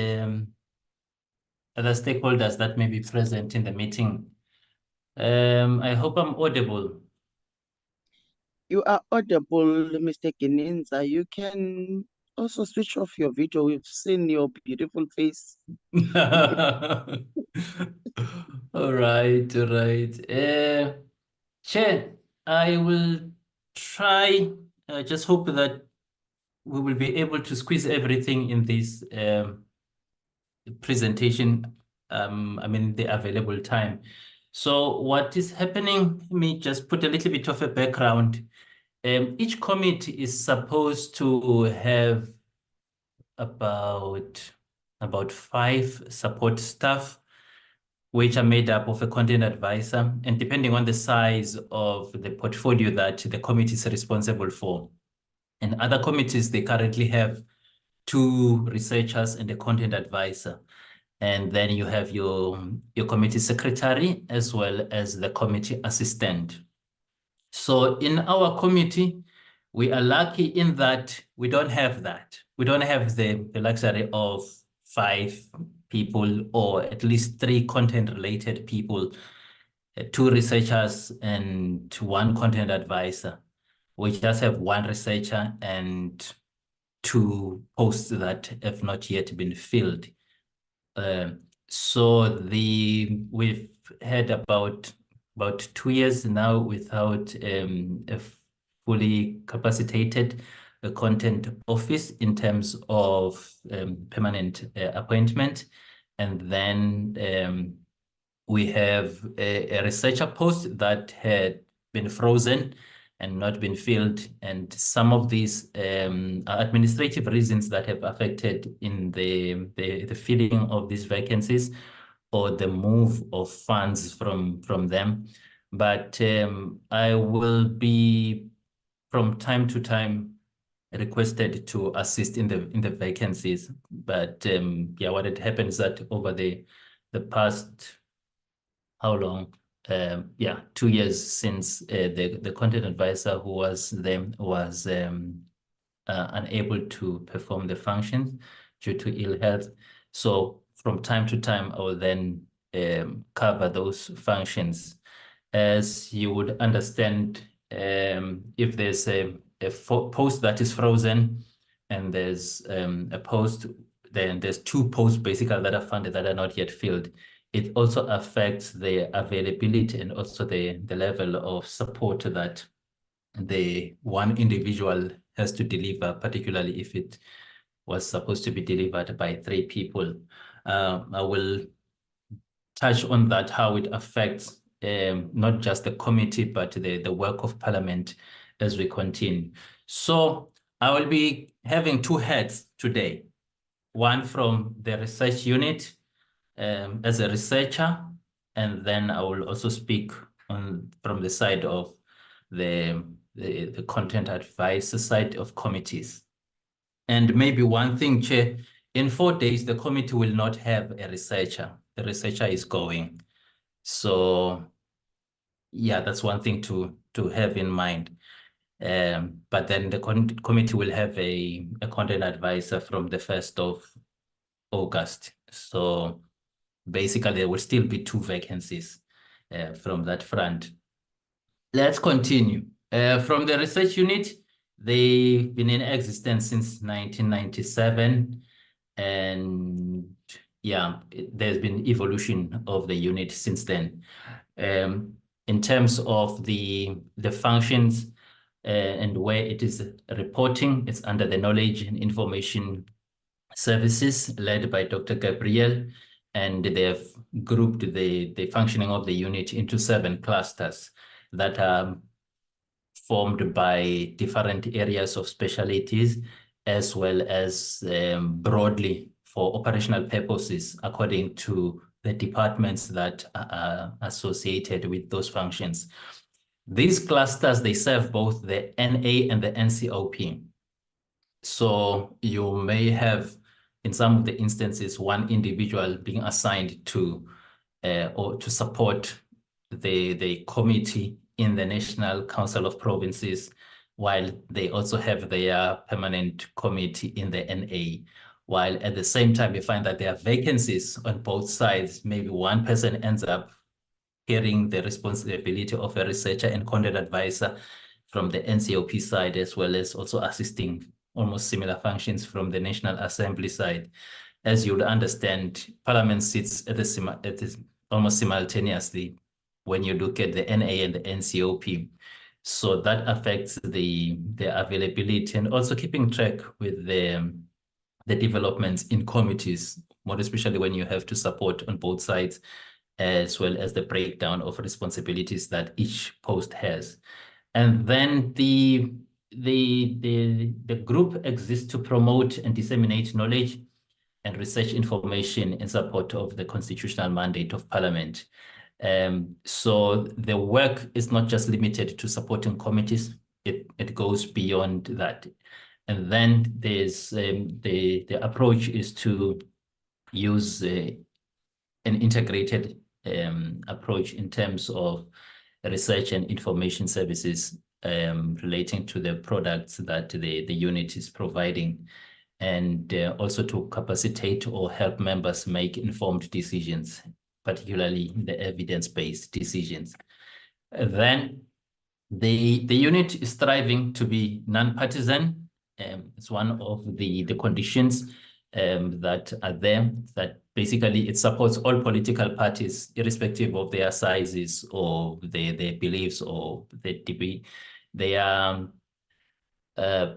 other stakeholders that may be present in the meeting. I hope I'm audible. You are audible, Mr. Gininza. You can also switch off your video. We've seen your beautiful face. All right. Chair, I will try, just hope that we will be able to squeeze everything in this presentation, I mean, the available time. So what is happening, let me just put a little bit of a background. Each committee is supposed to have about about 5 support staff, which are made up of a content advisor, and depending on the size of the portfolio that the committee is responsible for. And other committees, they currently have 2 researchers and a content advisor. And then you have your committee secretary as well as the committee assistant. So in our committee, we are lucky in that we don't have that. We don't have the luxury of 5 people or at least 3 content-related people, 2 researchers and 1 content advisor. We just have 1 researcher and 2 posts that have not yet been filled. So we've had about 2 years now without a fully capacitated content office in terms of permanent appointment. And then we have a researcher post that had been frozen and not been filled. And some of these are administrative reasons that have affected in the filling of these vacancies or the move of funds from them. But I will be from time to time requested to assist in the vacancies. But yeah, what had happened is that over the past, how long? Yeah, 2 years since the content advisor who was there was unable to perform the functions due to ill health. So from time to time, I will then cover those functions. As you would understand, if there's a post that is frozen and there's a post, then there's 2 posts basically that are funded that are not yet filled. It also affects the availability and also the level of support that the one individual has to deliver, particularly if it was supposed to be delivered by 3 people. I will touch on that, how it affects not just the committee, but the work of Parliament as we continue. So I will be having 2 heads today, one from the research unit as a researcher, and then I will also speak from the side of the content advisor side of committees. And maybe one thing, Chair, in 4 days, the committee will not have a researcher. The researcher is going. So yeah, that's one thing to have in mind. But then the committee will have a content advisor from the 1st of August. So basically, there will still be 2 vacancies from that front. Let's continue. From the research unit, they've been in existence since 1997. And yeah, there's been evolution of the unit since then. In terms of the functions and where it is reporting, it's under the Knowledge and Information Services led by Dr. Gabriel, and they have grouped the functioning of the unit into 7 clusters that are formed by different areas of specialties, as well as broadly for operational purposes according to the departments that are associated with those functions. These clusters, they serve both the NA and the NCOP. So you may have, in some of the instances, one individual being assigned to or to support the committee in the National Council of Provinces, while they also have their permanent committee in the NA. While at the same time, you find that there are vacancies on both sides. Maybe one person ends up carrying the responsibility of a researcher and content advisor from the NCOP side, as well as also assisting almost similar functions from the National Assembly side. As you would understand, Parliament sits at almost simultaneously when you look at the NA and the NCOP. So that affects the availability and also keeping track with the developments in committees, more especially when you have to support on both sides, as well as the breakdown of responsibilities that each post has. And then the group exists to promote and disseminate knowledge and research information in support of the constitutional mandate of Parliament. So the work is not just limited to supporting committees, it goes beyond that. And then there's the approach is to use an integrated approach in terms of research and information services relating to the products that the unit is providing, and also to capacitate or help members make informed decisions, particularly the evidence-based decisions. Then the unit is striving to be non-partisan. It's one of the conditions that are there, that basically it supports all political parties, irrespective of their sizes or their beliefs or their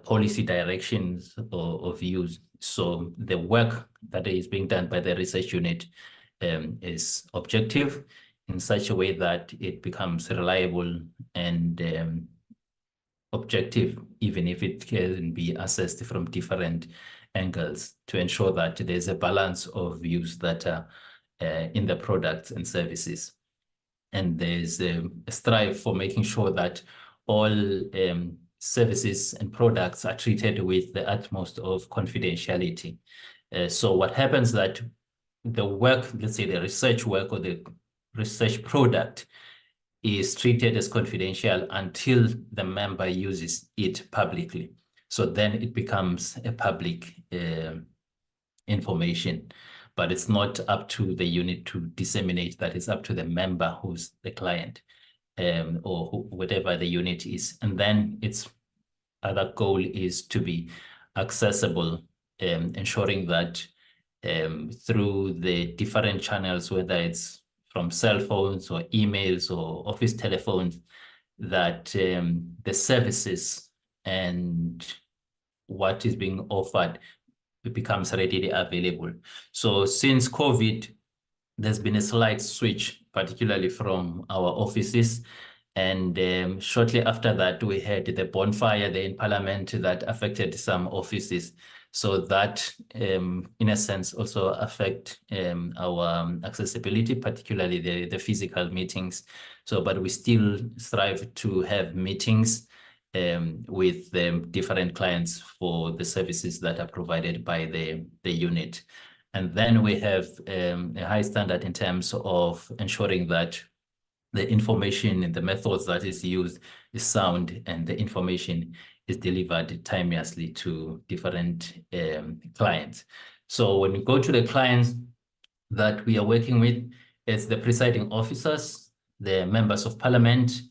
policy directions or views. So the work that is being done by the research unit is objective in such a way that it becomes reliable and objective, even if it can be assessed from different angles, to ensure that there's a balance of views that are in the products and services. And there's a strive for making sure that all services and products are treated with the utmost of confidentiality. So what happens that the work, let's say the research work or the research product, is treated as confidential until the member uses it publicly. So then it becomes a public information, but it's not up to the unit to disseminate that. It's up to the member who's the client or whatever the unit is. And then its other goal is to be accessible, ensuring that through the different channels, whether it's from cell phones or emails or office telephones, that the services and what is being offered becomes readily available. So since COVID, there's been a slight switch, particularly from our offices. And shortly after that, we had the bonfire there in Parliament that affected some offices. So that, in a sense, also affect our accessibility, particularly the physical meetings. So, but we still strive to have meetings with different clients for the services that are provided by the unit. And then we have a high standard in terms of ensuring that the information and the methods that is used is sound and the information is delivered timelessly to different clients. So when we go to the clients that we are working with, it's the presiding officers, the members of parliament,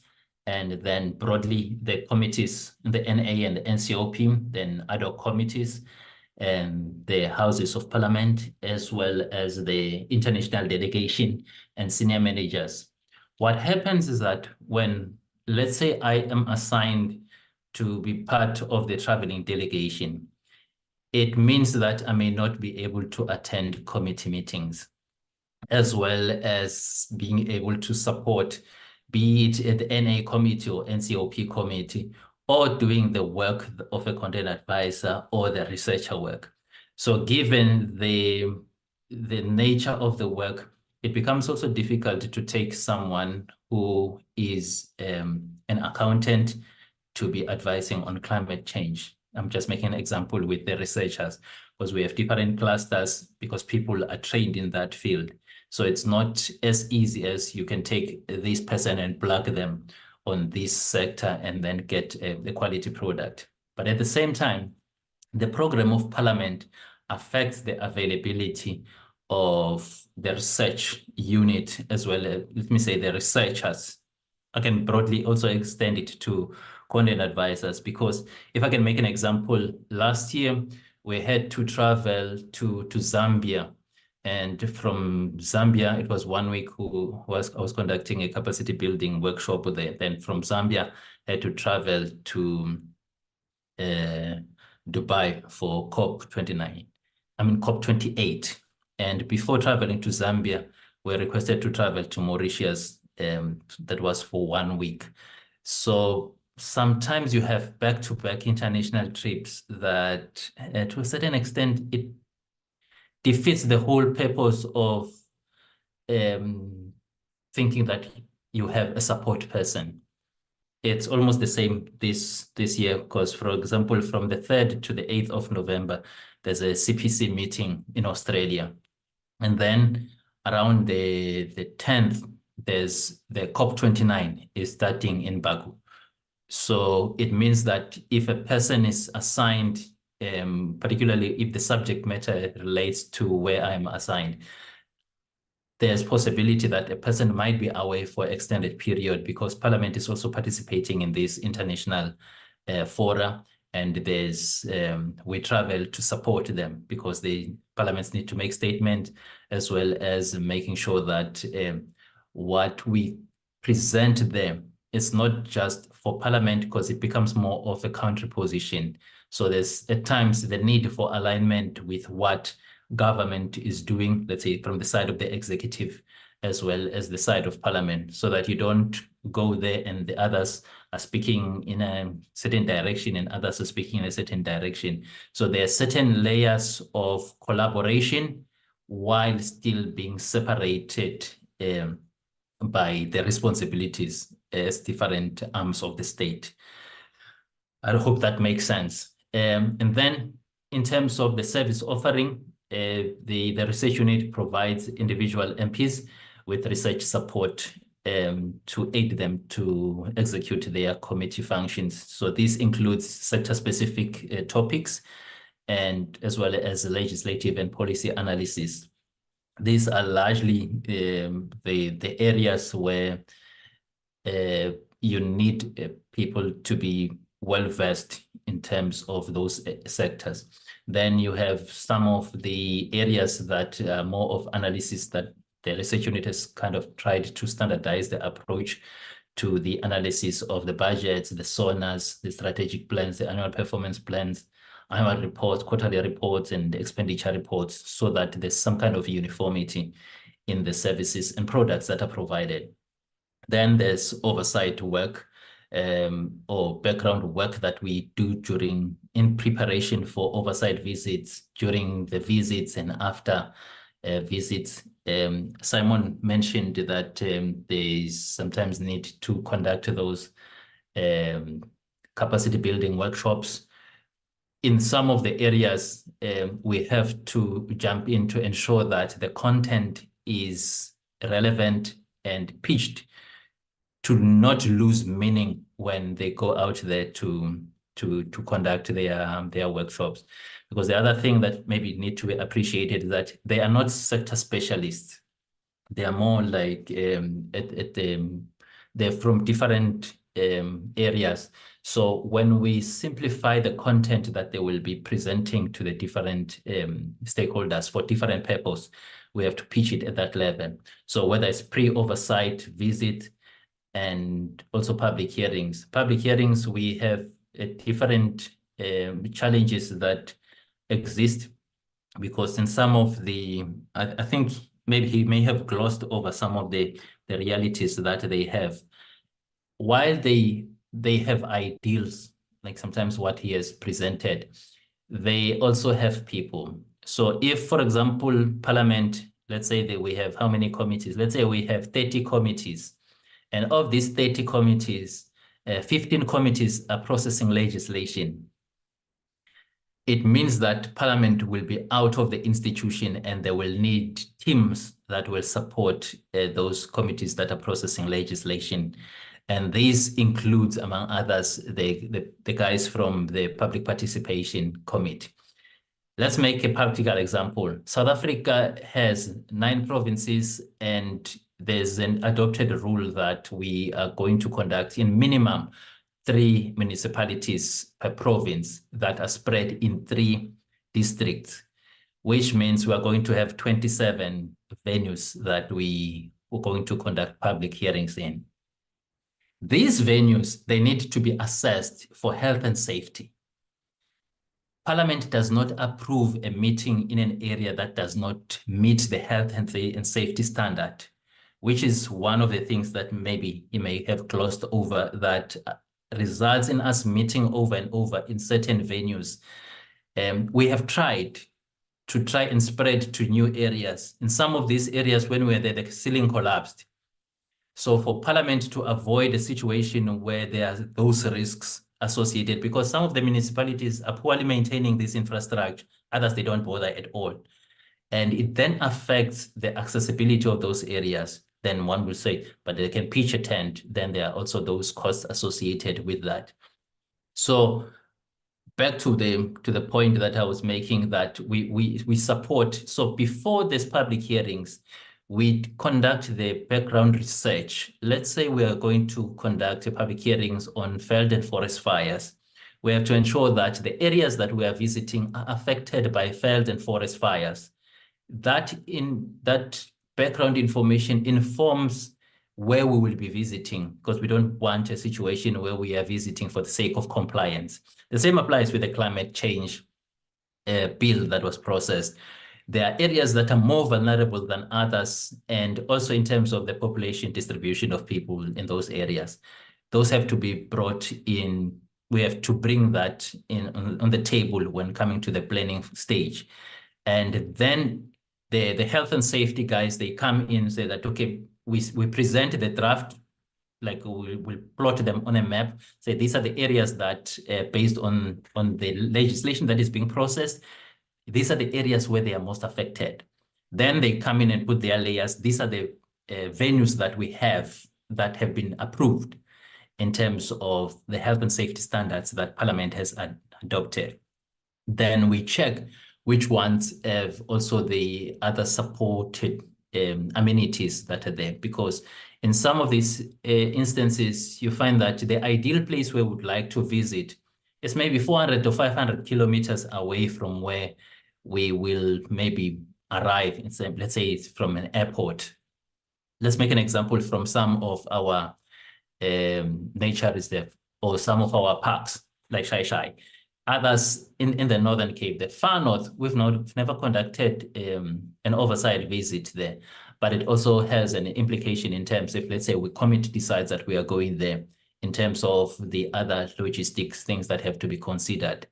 and then broadly the committees, the NA and the NCOP, then ad hoc committees, and the houses of parliament, as well as the international delegation and senior managers. What happens is that when, let's say I am assigned to be part of the traveling delegation, it means that I may not be able to attend committee meetings, as well as being able to support, be it at the NA committee or NCOP committee, or doing the work of a content advisor or the researcher work. So given the nature of the work, it becomes also difficult to take someone who is an accountant to be advising on climate change. I'm just making an example with the researchers, because we have different clusters because people are trained in that field. So it's not as easy as you can take this person and plug them on this sector and then get a quality product. But at the same time, the program of parliament affects the availability of the research unit, as well as, let me say, the researchers. I can broadly also extend it to content advisors, because if I can make an example, last year we had to travel to Zambia. And from Zambia, it was 1 week I was conducting a capacity building workshop there. Then from Zambia, I had to travel to Dubai for COP28. And before traveling to Zambia, we were requested to travel to Mauritius. That was for 1 week. So sometimes you have back-to-back international trips that, to a certain extent, defeats the whole purpose of thinking that you have a support person. It's almost the same this year, because, for example, from the 3rd to the 8th of November, there's a CPC meeting in Australia. And then around the 10th, there's the COP29 is starting in Baku. So it means that if a person is assigned, particularly if the subject matter relates to where I'm assigned, there's possibility that a person might be away for extended period, because Parliament is also participating in this international fora, and there's we travel to support them, because the parliaments need to make statement, as well as making sure that what we present them is not just for Parliament, because it becomes more of a country position. So there's at times the need for alignment with what government is doing, let's say from the side of the executive as well as the side of Parliament, so that you don't go there and the others are speaking in a certain direction and others are speaking in a certain direction. So there are certain layers of collaboration while still being separated by the responsibilities as different arms of the state. I hope that makes sense. And then in terms of the service offering, the research unit provides individual MPs with research support to aid them to execute their committee functions. So this includes sector-specific topics, and as well as legislative and policy analysis. These are largely the areas where you need people to be well-versed in terms of those sectors. Then you have some of the areas that are more of analysis that the research unit has kind of tried to standardize the approach to the analysis of the budgets, the SONAs, the strategic plans, the annual performance plans, annual reports, quarterly reports, and expenditure reports, so that there's some kind of uniformity in the services and products that are provided. Then there's oversight work or background work that we do in preparation for oversight visits, during the visits and after visits. Simon mentioned that they sometimes need to conduct those capacity building workshops. In some of the areas, we have to jump in to ensure that the content is relevant and pitched to not lose meaning when they go out there to conduct their workshops. Because the other thing that maybe need to be appreciated is that they are not sector specialists. They are more like they're from different areas. So when we simplify the content that they will be presenting to the different stakeholders for different purposes, we have to pitch it at that level. So whether it's pre-oversight visit, and also public hearings. Public hearings, we have different challenges that exist, because in some of the, I think maybe he may have glossed over some of the realities that they have. While they have ideals, like sometimes what he has presented, they also have people. So if, for example, Parliament, let's say that we have how many committees? Let's say we have 30 committees. And of these 30 committees, 15 committees are processing legislation. It means that Parliament will be out of the institution, and they will need teams that will support those committees that are processing legislation. And this includes, among others, the guys from the Public Participation Committee. Let's make a practical example. South Africa has 9 provinces, and there's an adopted rule that we are going to conduct in minimum 3 municipalities per province that are spread in 3 districts, which means we are going to have 27 venues that we are going to conduct public hearings in. These venues, they need to be assessed for health and safety. Parliament does not approve a meeting in an area that does not meet the health and safety standard, which is one of the things that maybe you may have glossed over, that results in us meeting over and over in certain venues. We have tried to try and spread to new areas. In some of these areas, when we were there, the ceiling collapsed. So for Parliament to avoid a situation where there are those risks associated, because some of the municipalities are poorly maintaining this infrastructure, others they don't bother at all. And it then affects the accessibility of those areas. Then one will say, but they can pitch a tent, then there are also those costs associated with that. So back to the point that I was making, that we support. So before these public hearings, we conduct the background research. Let's say we are going to conduct public hearings on veld and forest fires. We have to ensure that the areas that we are visiting are affected by veld and forest fires. That background information informs where we will be visiting, because we don't want a situation where we are visiting for the sake of compliance. The same applies with the climate change bill that was processed. There are areas that are more vulnerable than others, and also in terms of the population distribution of people in those areas. Those have to be brought in. We have to bring that in on the table when coming to the planning stage. And then the health and safety guys, they come in and say that, okay, we present the draft, like we'll plot them on a map, say these are the areas that, based on the legislation that is being processed, these are the areas where they are most affected. Then they come in and put their layers. These are the venues that we have that have been approved in terms of the health and safety standards that Parliament has adopted. Then we check which ones have also the other supported amenities that are there, because in some of these instances, you find that the ideal place where we would like to visit is maybe 400 to 500 kilometers away from where we will maybe arrive. Let's say it's from an airport. Let's make an example from some of our nature reserve or some of our parks, like Shai. Others in the Northern Cape, the far north, we've never conducted an oversight visit there, but it also has an implication in terms of, let's say, the committee decides that we are going there, in terms of the other logistics things that have to be considered.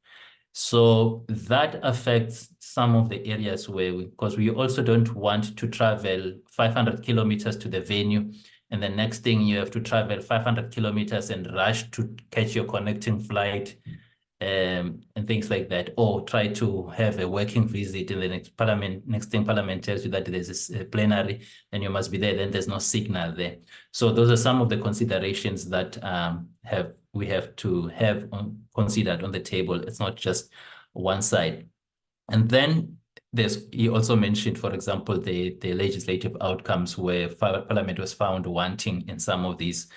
So that affects some of the areas where because we also don't want to travel 500 kilometers to the venue, and the next thing you have to travel 500 kilometers and rush to catch your connecting flight. And things like that, or try to have a working visit in the next thing Parliament tells you that there's a plenary and you must be there, then there's no signal there. So those are some of the considerations that we have to have considered on the table. It's not just one side. And then you also mentioned, for example, the legislative outcomes where Parliament was found wanting in some of these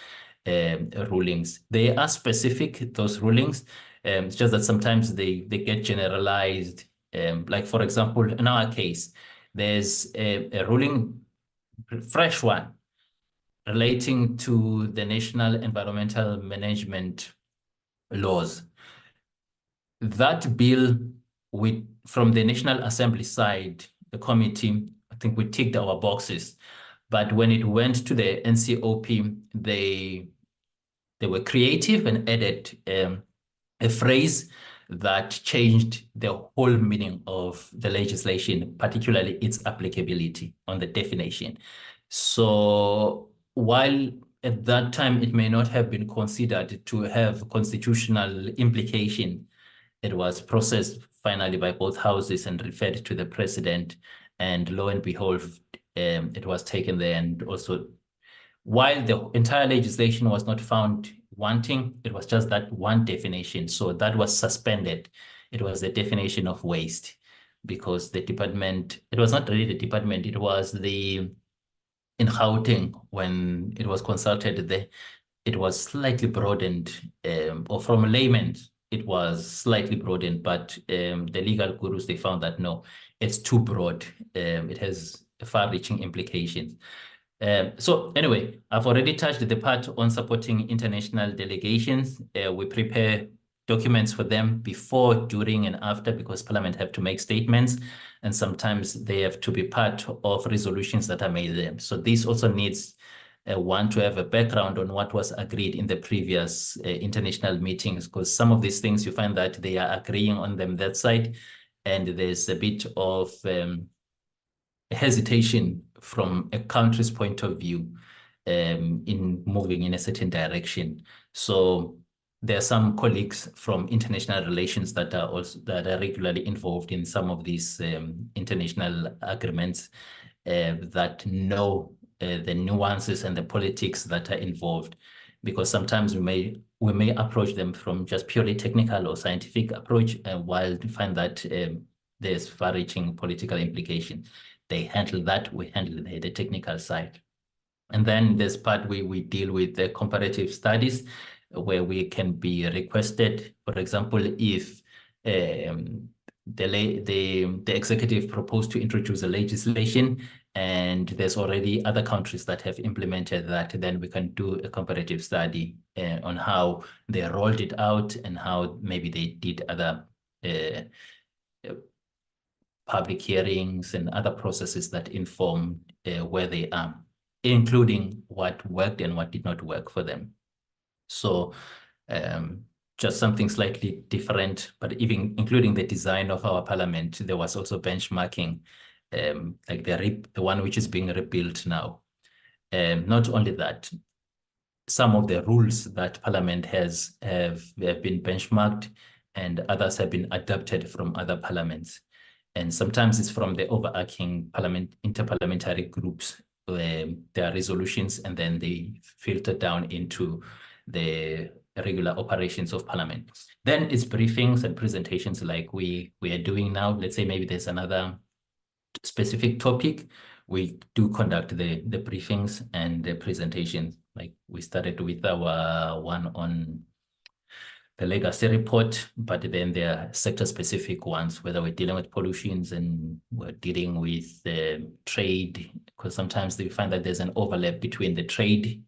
rulings. They are specific, those rulings. It's just that sometimes they get generalized. Like, for example, in our case, there's a ruling, fresh one, relating to the National Environmental Management laws. That bill, from the National Assembly side, the committee, I think we ticked our boxes. But when it went to the NCOP, they were creative and added a phrase that changed the whole meaning of the legislation, particularly its applicability on the definition. So while at that time it may not have been considered to have constitutional implication, it was processed finally by both houses and referred to the president, and lo and behold, it was taken there. And also, while the entire legislation was not found wanting, it was just that one definition. So that was suspended. It was the definition of waste, because the department, it was not really the department, it was in Gauteng, when it was consulted there, it was slightly broadened, or from a layman, it was slightly broadened, but the legal gurus, they found that no, it's too broad. It has far-reaching implications. So anyway, I've already touched the part on supporting international delegations. We prepare documents for them before, during, and after, because Parliament have to make statements, and sometimes they have to be part of resolutions that are made there. So this also needs one to have a background on what was agreed in the previous international meetings, because some of these things you find that they are agreeing on them that side, and there's a bit of hesitation from a country's point of view in moving in a certain direction. So there are some colleagues from international relations that are regularly involved in some of these international agreements that know the nuances and the politics that are involved, because sometimes we may approach them from just purely technical or scientific approach, while we find that there's far-reaching political implication. They handle that, we handle the technical side. And then there's part where we deal with the comparative studies, where we can be requested, for example, if the executive proposed to introduce a legislation and there's already other countries that have implemented that, then we can do a comparative study on how they rolled it out and how maybe they did other public hearings and other processes that inform where they are, including what worked and what did not work for them. So just something slightly different, but even including the design of our parliament, there was also benchmarking, like the one which is being rebuilt now. Not only that, some of the rules that parliament has have been benchmarked and others have been adapted from other parliaments. And sometimes it's from the overarching interparliamentary groups, there are resolutions, and then they filter down into the regular operations of parliament. Then it's briefings and presentations like we are doing now. Let's say maybe there's another specific topic. We do conduct the briefings and the presentations. Like we started with our one on the legacy report, but then there are sector-specific ones, whether we're dealing with pollutions and we're dealing with trade, because sometimes we find that there's an overlap between the trade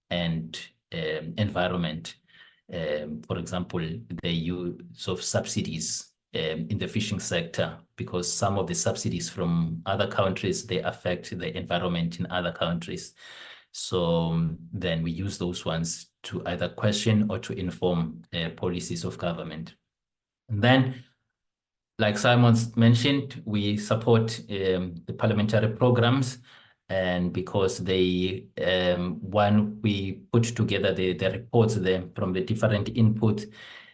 and environment. For example, the use of subsidies in the fishing sector, because some of the subsidies from other countries, they affect the environment in other countries. So then we use those ones to either question or to inform policies of government. And then, like Simon's mentioned, we support the parliamentary programs, and because they, when we put together the reports there from the different input,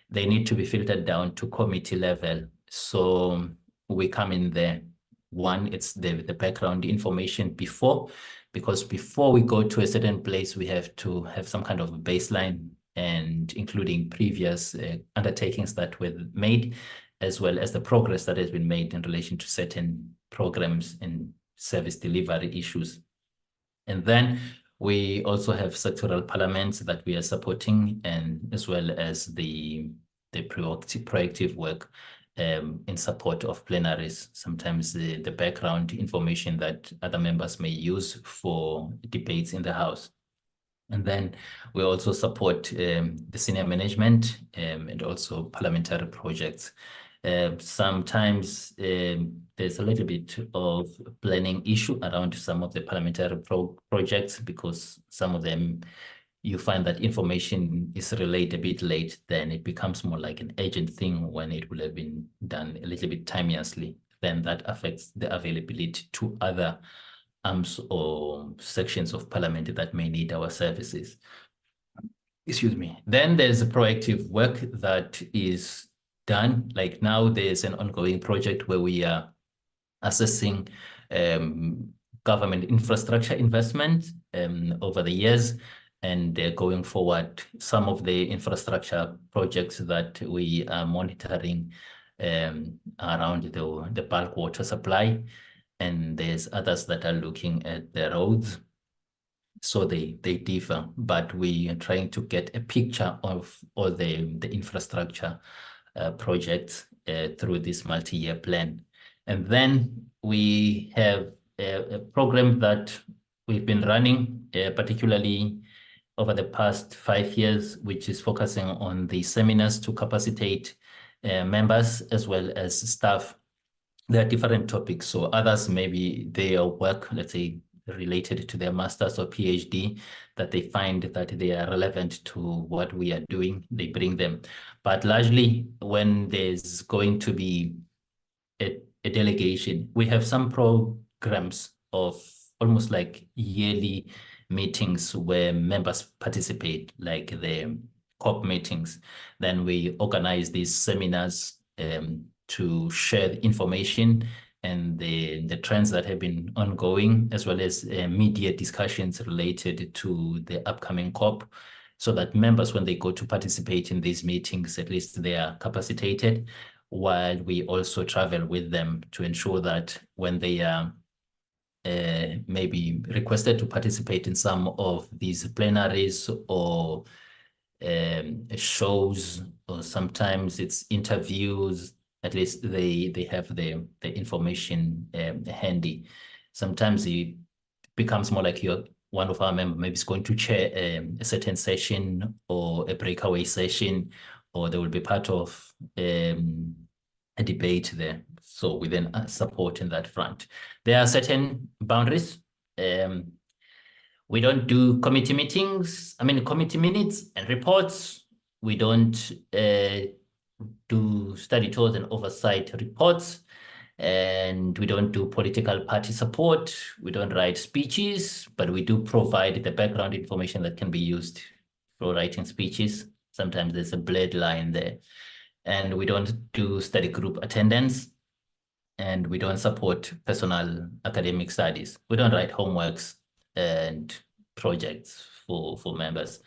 they need to be filtered down to committee level. So we come in there. One, it's the background information before, because before we go to a certain place, we have to have some kind of baseline, and including previous undertakings that were made, as well as the progress that has been made in relation to certain programs and service delivery issues. And then we also have sectoral parliaments that we are supporting, and as well as the proactive work in support of plenaries, sometimes the background information that other members may use for debates in the House. And then we also support the senior management and also parliamentary projects. Sometimes there's a little bit of planning issue around some of the parliamentary projects, because some of them you find that information is relayed a bit late, then it becomes more like an urgent thing when it will have been done a little bit timeously. Then that affects the availability to other arms or sections of parliament that may need our services. Excuse me. Then there's a proactive work that is done. Like now there's an ongoing project where we are assessing government infrastructure investment over the years, and going forward, some of the infrastructure projects that we are monitoring around the bulk water supply, and there's others that are looking at the roads. So they differ, but we are trying to get a picture of all the infrastructure projects through this multi-year plan. And then we have a program that we've been running, particularly over the past 5 years, which is focusing on the seminars to capacitate members as well as staff. There are different topics. So others, maybe their work, let's say, related to their master's or PhD, that they find that they are relevant to what we are doing, they bring them. But largely, when there's going to be a delegation. We have some programs of almost like yearly meetings where members participate, like the COP meetings. Then we organize these seminars to share the information and the trends that have been ongoing, as well as media discussions related to the upcoming COP, so that members, when they go to participate in these meetings, at least they are capacitated, while we also travel with them to ensure that when they are maybe requested to participate in some of these plenaries or shows, or sometimes it's interviews, at least they have the information handy. Sometimes it becomes more like one of our members maybe is going to chair a certain session or a breakaway session, or they will be part of a debate there. So we then support in that front. There are certain boundaries. We don't do committee meetings, committee minutes and reports. We don't do study tours and oversight reports. And we don't do political party support. We don't write speeches, but we do provide the background information that can be used for writing speeches. Sometimes there's a blurred line there. And we don't do study group attendance. And we don't support personal academic studies. We don't write homeworks and projects for members.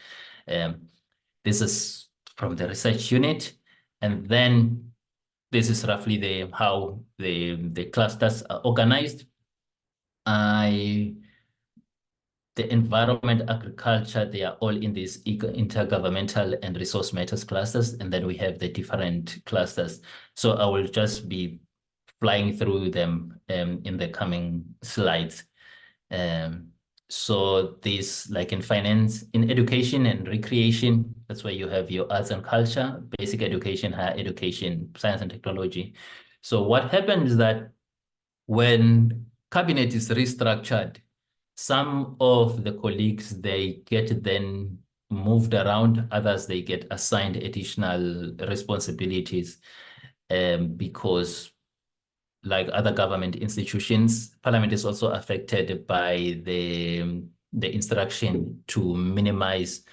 This is from the research unit. And then this is roughly how the clusters are organized. The environment, agriculture, they are all in these intergovernmental and resource matters clusters. And then we have the different clusters. So I will just be flying through them in the coming slides. So this, like in finance, in education and recreation, that's where you have your arts and culture, basic education, higher education, science and technology. So what happens is that when cabinet is restructured, some of the colleagues, they get then moved around, others, they get assigned additional responsibilities because, like other government institutions, Parliament is also affected by the instruction to minimize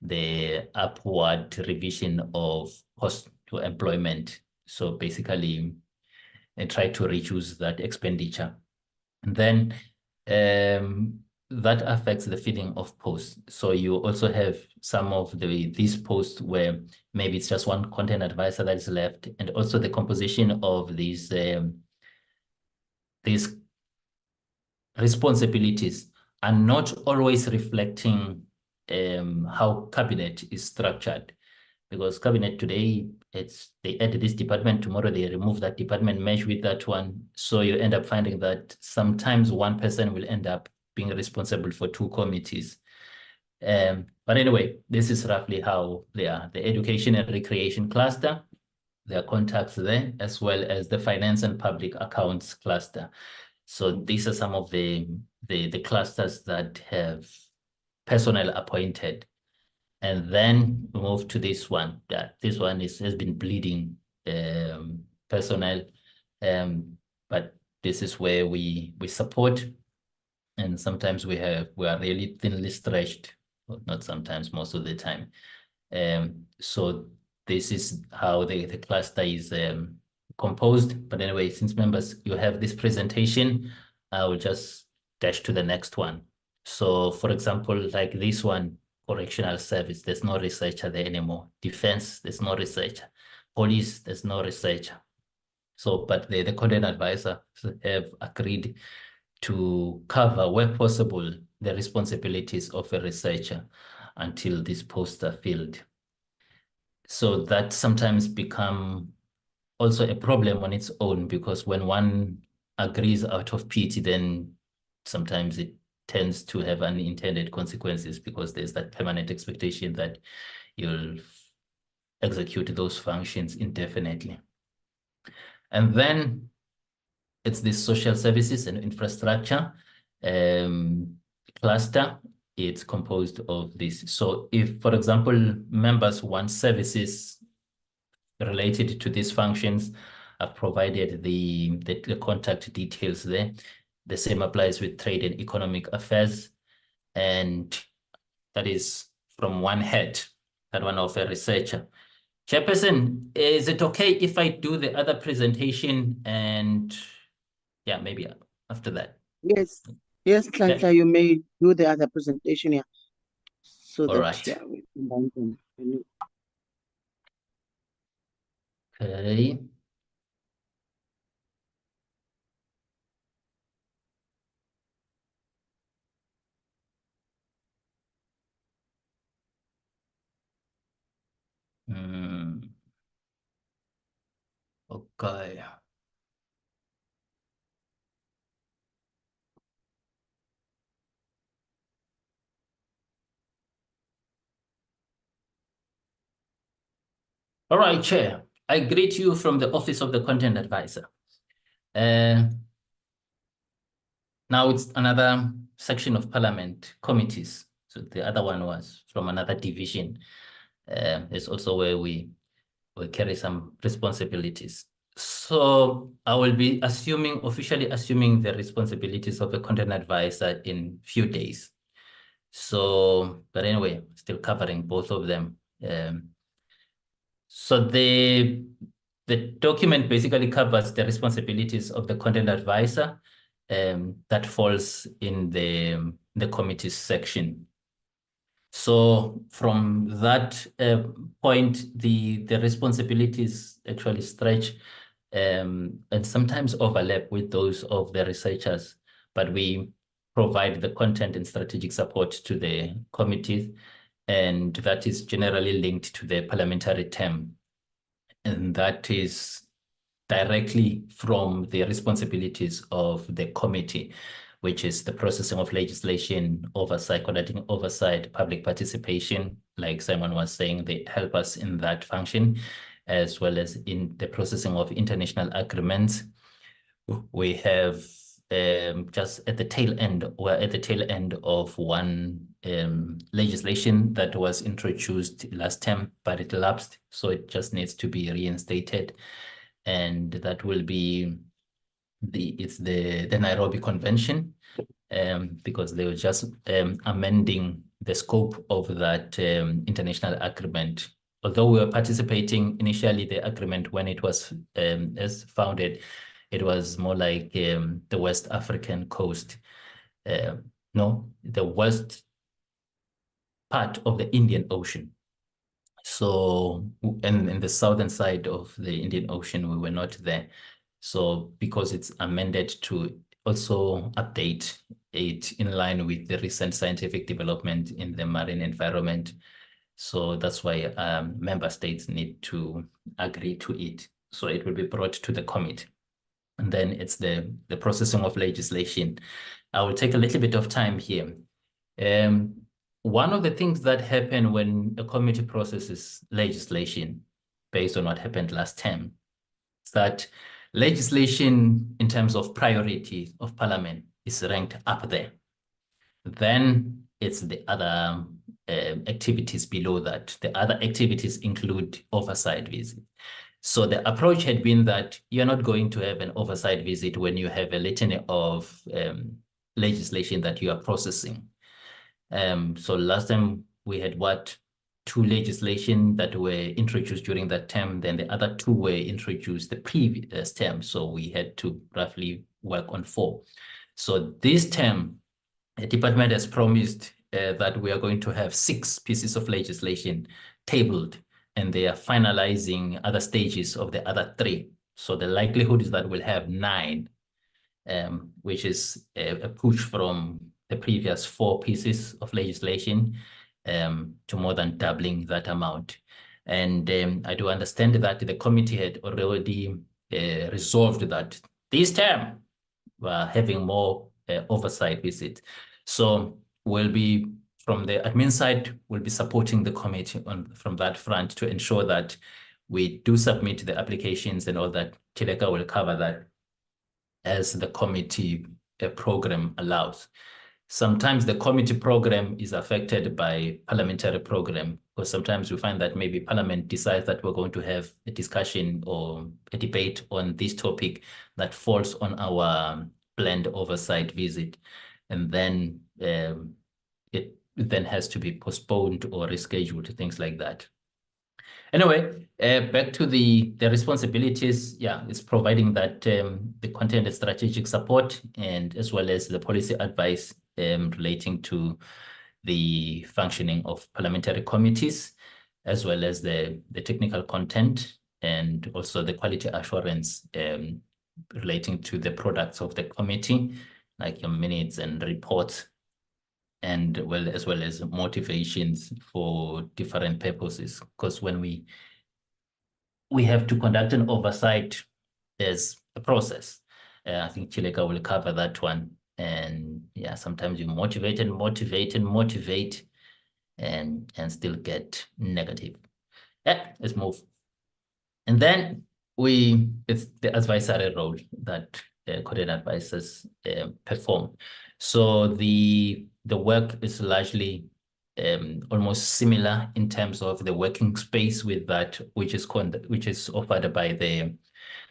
the upward revision of cost to employment. So basically, try to reduce that expenditure. And then that affects the filling of posts. So you also have some of these posts where maybe it's just one content advisor that is left, and also the composition of these responsibilities are not always reflecting how cabinet is structured. Because cabinet today, they add this department, tomorrow they remove that department, merge with that one. So you end up finding that sometimes one person will end up being responsible for two committees. But anyway, this is roughly how they are. The education and recreation cluster, there are contacts there, as well as the finance and public accounts cluster. So these are some of the clusters that have personnel appointed. And then we move to this one. This one has been bleeding personnel, but this is where we support, and sometimes we are really thinly stretched. Well, not sometimes, most of the time. So this is how the cluster is composed. But anyway, since members, you have this presentation, I will just dash to the next one. So for example, like this one, correctional service, there's no researcher there anymore. Defense, there's no researcher. Police, there's no researcher. So, but the content advisor have agreed to cover, where possible, the responsibilities of a researcher until these posts are filled. So that sometimes become also a problem on its own, because when one agrees out of pity, then sometimes it tends to have unintended consequences, because there's that permanent expectation that you'll execute those functions indefinitely. And then it's the social services and infrastructure cluster. It's composed of this. So if, for example, members want services related to these functions, I've provided the contact details there. The same applies with Trade and Economic Affairs. And that is from one head, that one of a researcher. Chairperson, is it okay if I do the other presentation and yeah, maybe after that? Yes, Nhlanhla, you may do the other presentation, yeah. So All that, right. yeah, we combine them. Okay. Okay. All right, Chair. I greet you from the Office of the Content Advisor. Now it's another section of Parliament committees. So the other one was from another division. It's also where we carry some responsibilities. So I will be officially assuming the responsibilities of a content advisor in few days. So, but anyway, still covering both of them. So the document basically covers the responsibilities of the content advisor that falls in the committees section. So from that point, the responsibilities actually stretch and sometimes overlap with those of the researchers, but we provide the content and strategic support to the committees, and that is generally linked to the parliamentary term. And that is directly from the responsibilities of the committee, which is the processing of legislation, oversight, conducting oversight, public participation, like Simon was saying, they help us in that function, as well as in the processing of international agreements. We have just at the tail end, we're at the tail end of one legislation that was introduced last term, but it lapsed, so it just needs to be reinstated. And that will be the Nairobi Convention, because they were just amending the scope of that international agreement. Although we were participating initially, the agreement when it was as founded, it was more like the West African coast, no, the west part of the Indian Ocean. So, and in the southern side of the Indian Ocean, we were not there. So because it's amended to also update it in line with the recent scientific development in the marine environment. So that's why member states need to agree to it. So it will be brought to the committee. And then it's the processing of legislation. I will take a little bit of time here. One of the things that happen when a committee processes legislation, based on what happened last term, is that legislation in terms of priority of Parliament is ranked up there. Then it's the other activities below that. The other activities include oversight visit. So the approach had been that you're not going to have an oversight visit when you have a litany of legislation that you are processing. So last time we had two legislation that were introduced during that term, then the other two were introduced the previous term. So we had to roughly work on 4. So this term, the department has promised that we are going to have 6 pieces of legislation tabled, and they are finalizing other stages of the other 3. So the likelihood is that we'll have 9, which is a push from the previous 4 pieces of legislation to more than doubling that amount. And I do understand that the committee had already resolved that this term we're having more oversight visits. So we'll be, from the admin side, we'll be supporting the committee from that front to ensure that we do submit the applications and all that. Tileka will cover that as the committee program allows. Sometimes the committee program is affected by parliamentary program, because sometimes we find that maybe Parliament decides that we're going to have a discussion or a debate on this topic that falls on our planned oversight visit, and then it then has to be postponed or rescheduled, things like that. Anyway, back to the responsibilities. Yeah, it's providing that the content and strategic support, and as well as the policy advice relating to the functioning of parliamentary committees, as well as the technical content, and also the quality assurance relating to the products of the committee, like your minutes and reports, and as well as motivations for different purposes. Because when we have to conduct an oversight, there's a process. I think Chileka will cover that one. And yeah, sometimes you motivate and motivate and motivate and still get negative. Yeah, let's move. And then it's the advisory role that content advisors perform. So the work is largely almost similar in terms of the working space with that which is offered by the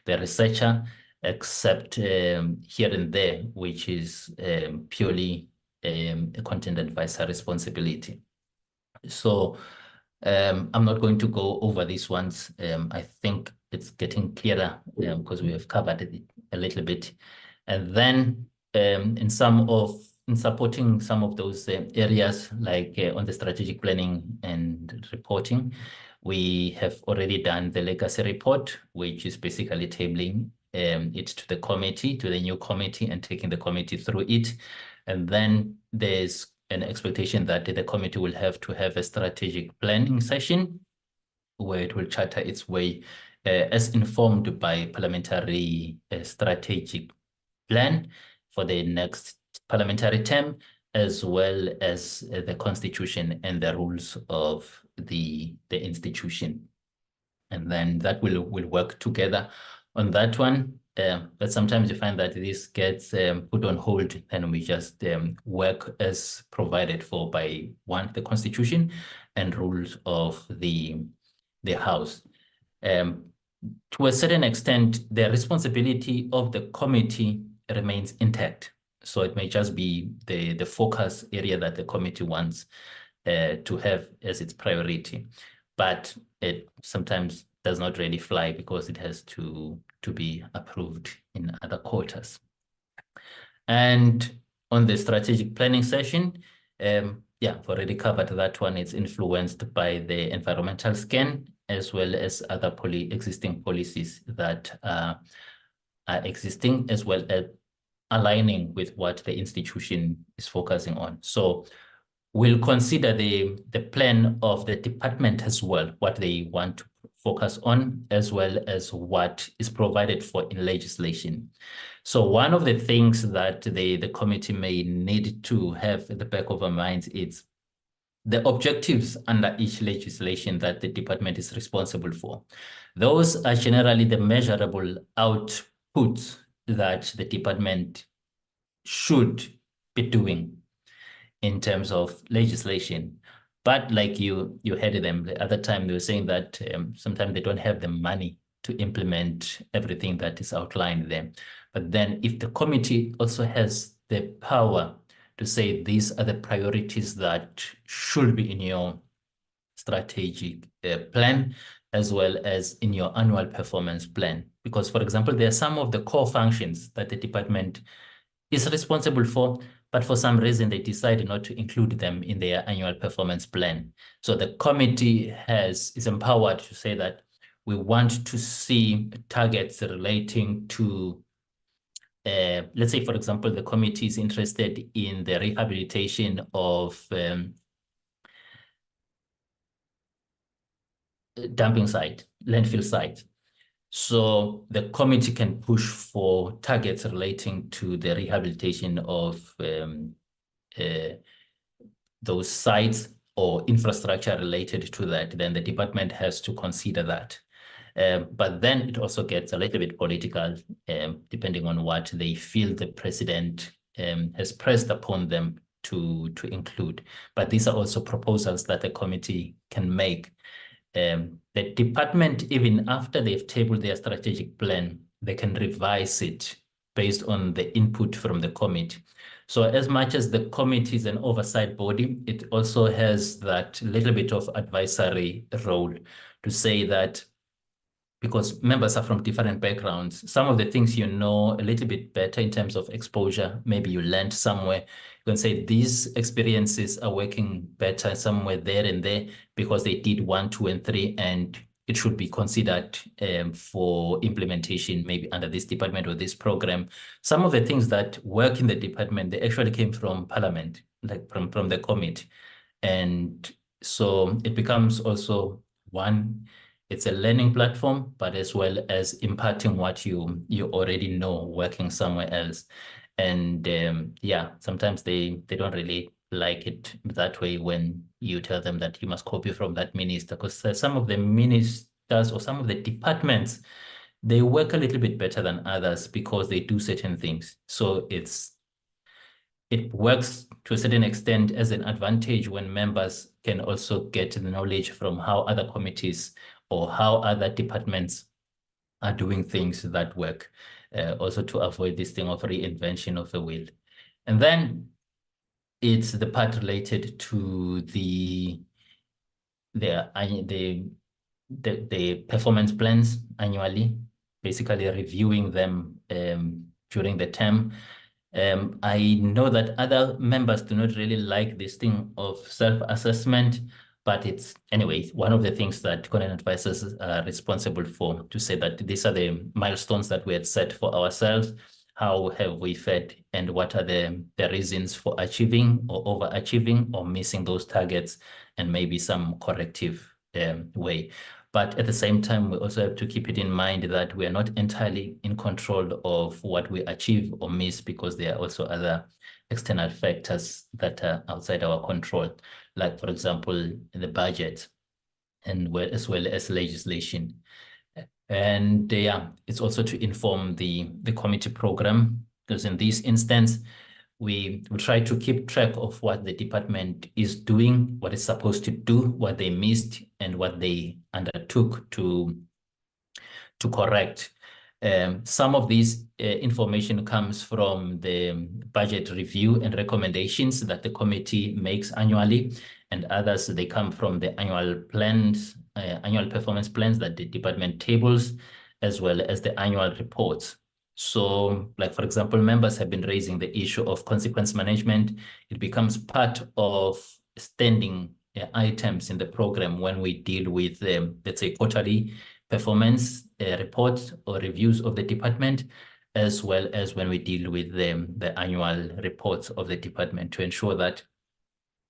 researcher, except here and there, which is purely a content advisor responsibility. So I'm not going to go over these ones. I think it's getting clearer because we have covered it a little bit. And then in supporting some of those areas, like on the strategic planning and reporting, we have already done the legacy report, which is basically tabling it to the committee, to the new committee, and taking the committee through it. And then there's an expectation that the committee will have to have a strategic planning session where it will charter its way as informed by parliamentary strategic plan for the next parliamentary term, as well as the constitution and the rules of the institution. And then that will work together on that one. But sometimes you find that this gets put on hold, and we just work as provided for by the constitution and rules of the House. To a certain extent, the responsibility of the committee remains intact. So it may just be the focus area that the committee wants to have as its priority. But it sometimes does not really fly because it has to be approved in other quarters. And on the strategic planning session, yeah, I've already covered that one. It's influenced by the environmental scan, as well as other existing policies that are existing, as well as aligning with what the institution is focusing on. So we'll consider the plan of the department as well, what they want to focus on, as well as what is provided for in legislation. So one of the things that the committee may need to have at the back of our minds is the objectives under each legislation that the department is responsible for. Those are generally the measurable outputs that the department should be doing in terms of legislation. But like you heard them the other time, they were saying that sometimes they don't have the money to implement everything that is outlined there. But then if the committee also has the power to say these are the priorities that should be in your strategic plan, as well as in your annual performance plan. Because, for example, there are some of the core functions that the department is responsible for, but for some reason they decided not to include them in their annual performance plan. So the committee is empowered to say that we want to see targets relating to, let's say, for example, the committee is interested in the rehabilitation of dumping site, landfill site. So the committee can push for targets relating to the rehabilitation of those sites or infrastructure related to that. Then the department has to consider that. But then it also gets a little bit political, depending on what they feel the president has pressed upon them to include. But these are also proposals that the committee can make. The department, even after they've tabled their strategic plan, they can revise it based on the input from the committee. So as much as the committee is an oversight body, it also has that little bit of advisory role to say that, because members are from different backgrounds, some of the things you know a little bit better in terms of exposure, maybe you learned somewhere, you can say these experiences are working better somewhere there and there because they did 1, 2, and 3, and it should be considered for implementation maybe under this department or this program. Some of the things that work in the department, they actually came from Parliament, like from the committee. And so it becomes also one, it's a learning platform, but as well as imparting what you already know working somewhere else. And yeah, sometimes they don't really like it that way when you tell them that you must copy from that minister, because some of the ministers or some of the departments, they work a little bit better than others because they do certain things. So it works to a certain extent as an advantage when members can also get the knowledge from how other committees or how other departments are doing things that work, also to avoid this thing of reinvention of the wheel. And then it's the part related to the performance plans annually, basically reviewing them during the term. I know that other members do not really like this thing of self-assessment, but it's anyway one of the things that content advisors are responsible for, to say that these are the milestones that we had set for ourselves. How have we fared, and what are the reasons for achieving or overachieving or missing those targets, and maybe some corrective way. But at the same time, we also have to keep it in mind that we are not entirely in control of what we achieve or miss, because there are also other external factors that are outside our control, like, for example, the budget, and as well as legislation. And yeah, it's also to inform the committee program, because in this instance, we try to keep track of what the department is doing, what it's supposed to do, what they missed, and what they undertook to correct. Some of this information comes from the budget review and recommendations that the committee makes annually, and others, they come from the annual plans, annual performance plans that the department tables, as well as the annual reports. So, like, for example, members have been raising the issue of consequence management. It becomes part of standing items in the program when we deal with, let's say, quarterly performance reports or reviews of the department, as well as when we deal with the annual reports of the department, to ensure that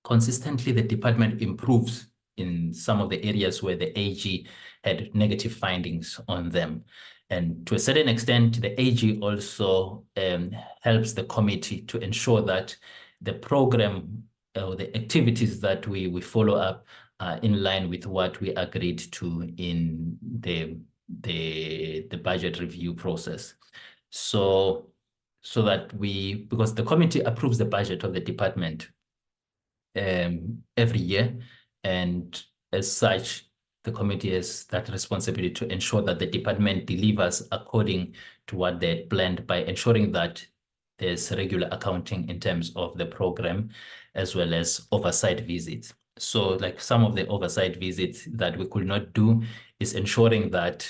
consistently the department improves in some of the areas where the AG had negative findings on them. And to a certain extent, the AG also helps the committee to ensure that the program or the activities that we follow up are in line with what we agreed to in the budget review process. So that because the committee approves the budget of the department every year, and as such, the committee has that responsibility to ensure that the department delivers according to what they had planned, by ensuring that there's regular accounting in terms of the program, as well as oversight visits. So, like, some of the oversight visits that we could not do is ensuring that,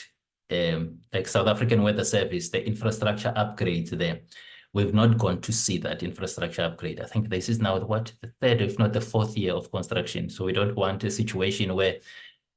like South African Weather Service, the infrastructure upgrades there, we've not gone to see that infrastructure upgrade. I think this is now the third, if not the fourth year of construction. So we don't want a situation where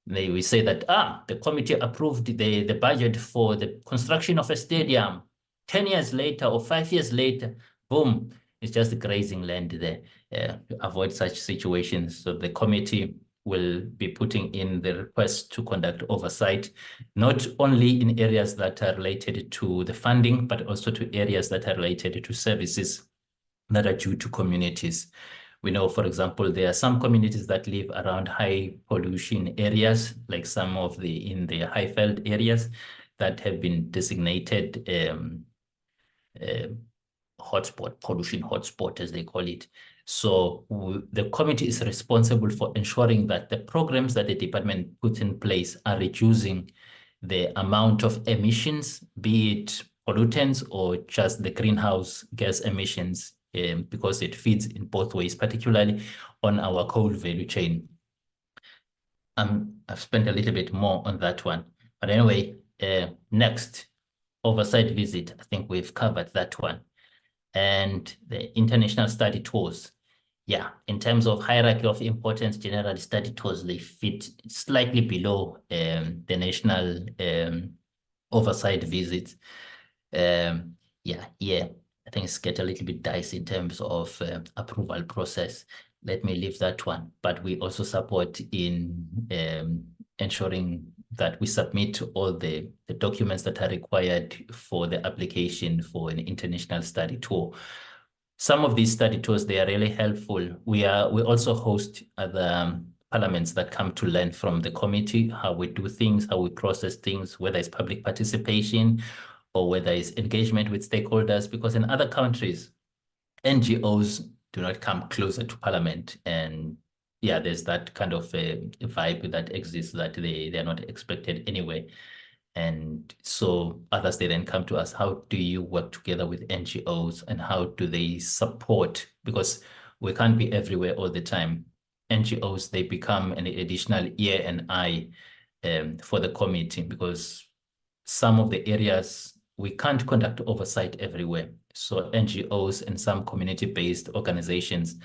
we say that, the committee approved the budget for the construction of a stadium. 10 years later or 5 years later, boom, it's just grazing land there. To avoid such situations. So the committee will be putting in the request to conduct oversight, not only in areas that are related to the funding, but also to areas that are related to services that are due to communities. We know, for example, there are some communities that live around high pollution areas, like some of in the Highveld areas that have been designated hotspot, pollution hotspot, as they call it. So the committee is responsible for ensuring that the programs that the department puts in place are reducing the amount of emissions, be it pollutants or just the greenhouse gas emissions, because it feeds in both ways, particularly on our coal value chain. I've spent a little bit more on that one. But anyway, next, oversight visit. I think we've covered that one. And the international study tours. Yeah, in terms of hierarchy of importance, general study tours, they fit slightly below the national oversight visits. Yeah, I think it's get a little bit dicey in terms of approval process. Let me leave that one. But we also support in ensuring that we submit all the documents that are required for the application for an international study tour. Some of these study tours, they are really helpful. We also host other parliaments that come to learn from the committee, how we do things, how we process things, whether it's public participation or whether it's engagement with stakeholders, because in other countries, NGOs do not come closer to parliament. And yeah, there's that kind of a vibe that exists that they're not expected anyway. And so others, they then come to us, how do you work together with NGOs and how do they support? Because we can't be everywhere all the time. NGOs, they become an additional ear and eye for the committee, because some of the areas we can't conduct oversight everywhere. So NGOs and some community-based organizations,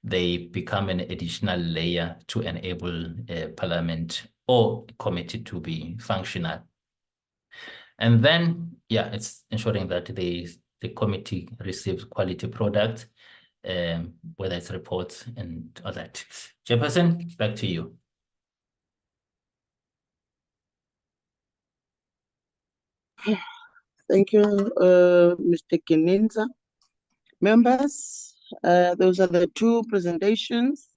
they become an additional layer to enable parliament or committee to be functional. And then, yeah, it's ensuring that the committee receives quality products, whether it's reports and all that. Chairperson, back to you. Thank you, Mr. Kininza. Members, those are the two presentations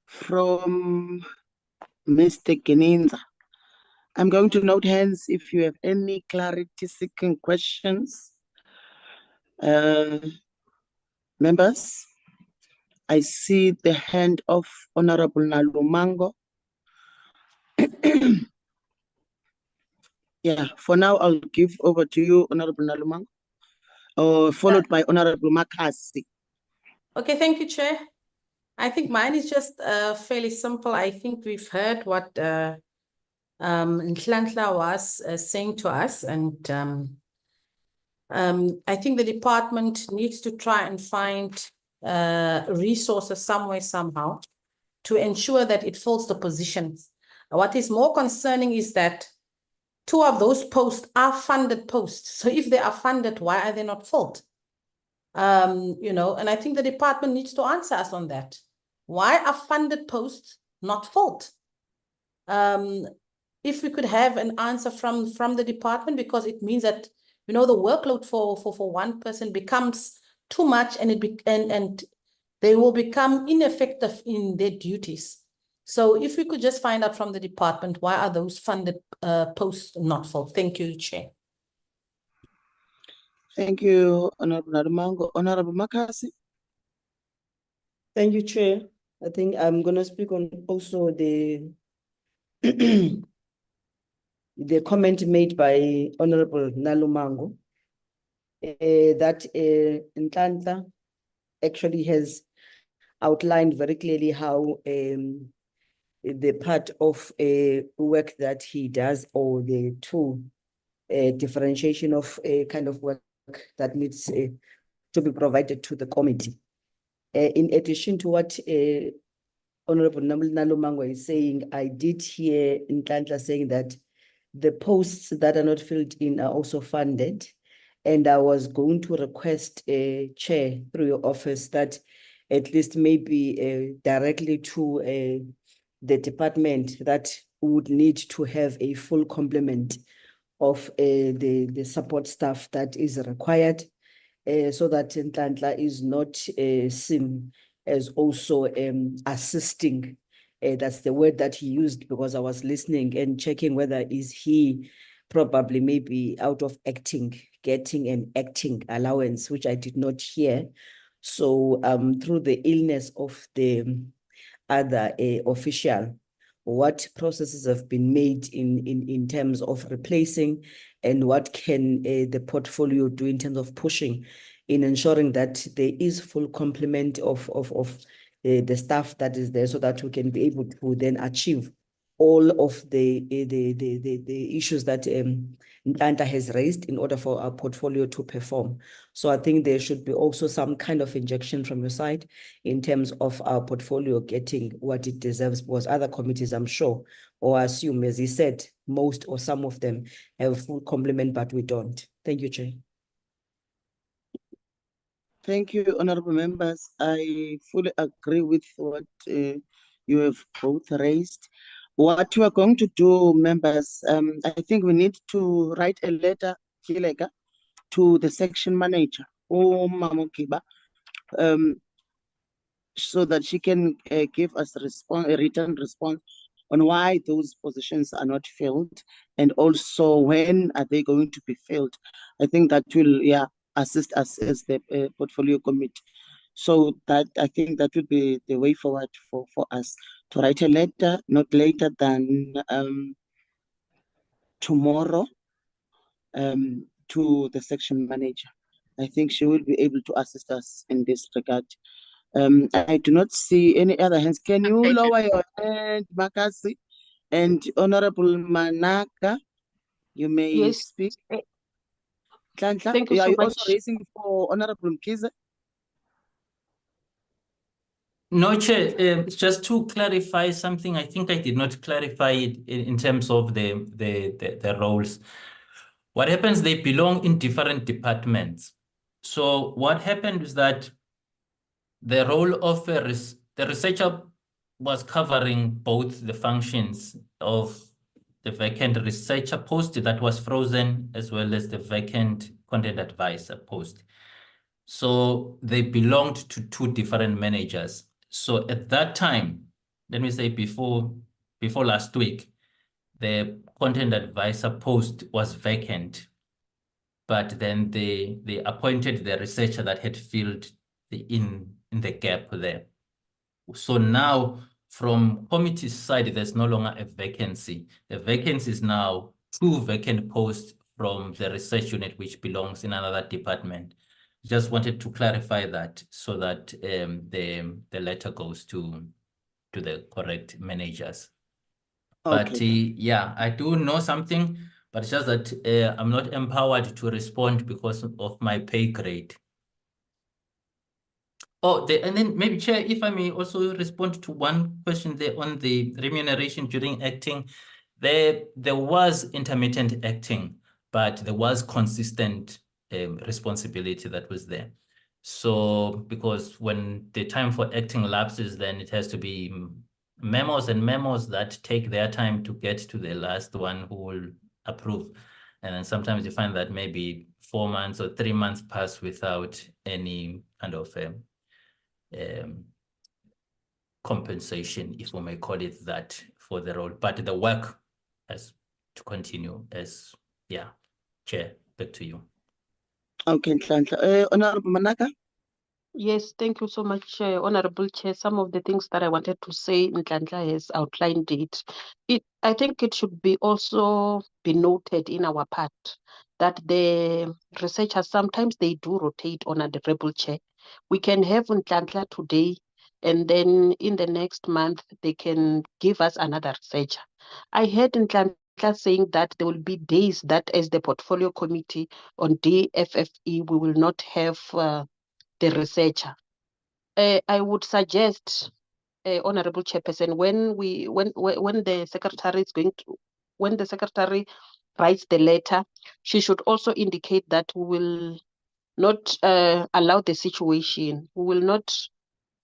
from Mr. Kininza. I'm going to note hands if you have any clarity-seeking questions. Members, I see the hand of Honorable Nalumango. Yeah, for now, I'll give over to you, Honorable Nalumango, followed by Honorable Makasi. Okay, thank you, Chair. I think mine is just fairly simple. I think we've heard what Nhlanhla was saying to us, and I think the department needs to try and find resources somewhere, somehow, to ensure that it fills the positions. What is more concerning is that 2 of those posts are funded posts. So if they are funded, why are they not filled? You know, and I think the department needs to answer us on that. Why are funded posts not filled? If we could have an answer from the department, because it means that, you know, the workload for one person becomes too much, and and they will become ineffective in their duties. So if we could just find out from the department, why are those funded posts not filled? Thank you, Chair. Thank you, Honorable Nalumango. Honorable Makasi. Thank you, Chair. I think I'm going to speak on also the the comment made by Honorable Nalumango, that Nhlanhla actually has outlined very clearly how the part of work that he does, or the two differentiation of kind of work that needs to be provided to the committee. In addition to what Honorable Nalumango is saying, I did hear Nhlanhla saying that the posts that are not filled in are also funded. And I was going to request a chair through your office that at least maybe directly to the department that would need to have a full complement of the support staff that is required, so that Nhlanhla is not seen as also assisting. That's the word that he used, because I was listening and checking whether is he probably maybe out of acting, getting an acting allowance, which I did not hear. So through the illness of the other official, what processes have been made in terms of replacing, and what can the portfolio do in terms of pushing in ensuring that there is full complement of the staff that is there, so that we can be able to then achieve all of the issues that Ntlantla has raised in order for our portfolio to perform. So I think there should be also some kind of injection from your side in terms of our portfolio getting what it deserves, because other committees, I'm sure, or I assume, as he said, most or some of them have full complement, but we don't. Thank you, Chair. Thank you, honorable members. I fully agree with what you have both raised. What we are going to do, members, I think we need to write a letter, Kilega, to the section manager, Mamokiba, so that she can give us a written response on why those positions are not filled, and also when are they going to be filled. I think that will, assist us as the portfolio committee. So that, I think that would be the way forward for us to write a letter, not later than tomorrow, to the section manager. I think she will be able to assist us in this regard. I do not see any other hands. Can you lower your hand, Makasi? And Honorable Manaka, you may Yes. speak. Thank you are so you much. also raising for Honorable Mkiza? No, Chair, just to clarify something, I think I did not clarify it in terms of the roles. What happens, they belong in different departments. So what happened is that the role of the researcher was covering both the functions of the vacant researcher post that was frozen, as well as the vacant content advisor post. So they belonged to two different managers. So at that time, let me say before last week, the content advisor post was vacant, but then they appointed the researcher that had filled in the gap there. So now from committee side, there's no longer a vacancy. The vacancy is now two vacant posts from the research unit, which belongs in another department. Just wanted to clarify that so that the letter goes to the correct managers. But yeah, I do know something, but it's just that I'm not empowered to respond because of my pay grade. Oh, and then maybe, Chair, if I may also respond to one question there on the remuneration during acting. There was intermittent acting, but there was consistent responsibility that was there. So because when the time for acting lapses, then it has to be memos and memos that take their time to get to the last one who will approve. And then sometimes you find that maybe 4 months or 3 months pass without any kind of compensation, if we may call it that, for the role. But the work has to continue as, Chair, back to you. Okay, Ntlantla. Honorable Manaka? Yes, thank you so much, Honorable Chair. Some of the things that I wanted to say, Ntlantla has outlined it. I think it should be also be noted in our part that the researchers, sometimes they do rotate on a Honorable Chair. We can have Ntlantla today, and then in the next month, they can give us another researcher. I heard Ntlantla saying that there will be days that as the portfolio committee on DFFE, we will not have the researcher. I would suggest, Honorable Chairperson, when the secretary is going to, when the secretary writes the letter, she should also indicate that we will not allow the situation. We will not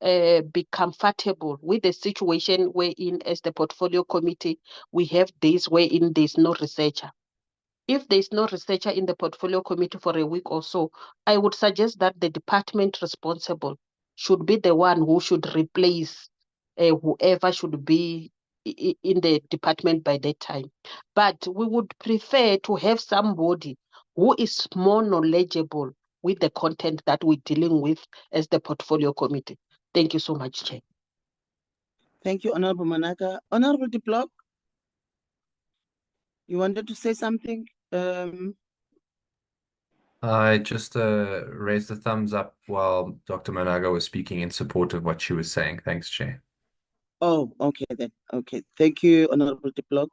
be comfortable with the situation wherein, as the portfolio committee, we have days wherein there's no researcher. If there's no researcher in the portfolio committee for a week or so, I would suggest that the department responsible should be the one who should replace whoever should be in the department by that time. But we would prefer to have somebody who is more knowledgeable with the content that we're dealing with as the portfolio committee. Thank you so much, Chair. Thank you, Honorable Managa. Honorable De Block, you wanted to say something? I just raised the thumbs up while Dr. Managa was speaking in support of what she was saying. Thanks, Chair. Oh, okay then. Okay. Thank you, Honorable De Block.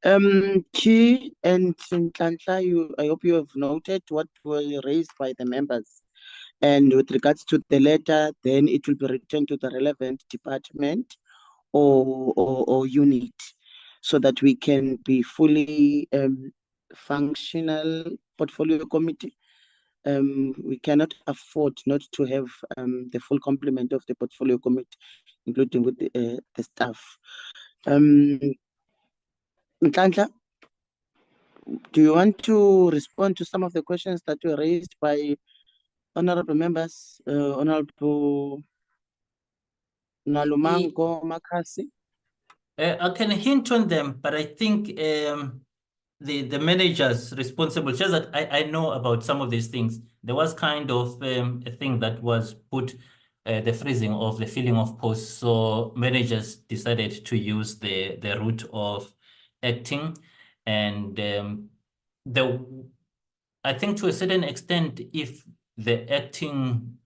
Chi and Nhlanhla, I hope you have noted what were raised by the members. And with regards to the letter, then it will be returned to the relevant department or unit so that we can be fully functional portfolio committee. We cannot afford not to have the full complement of the portfolio committee, including with the staff. Nhlanhla, do you want to respond to some of the questions that were raised by honorable members, Honorable Nalumango Makasi? I can hint on them, but I think the managers responsible, just that I know about some of these things. There was kind of a thing that was put, the freezing of the filling of posts. So managers decided to use the route of acting, and I think to a certain extent, if the acting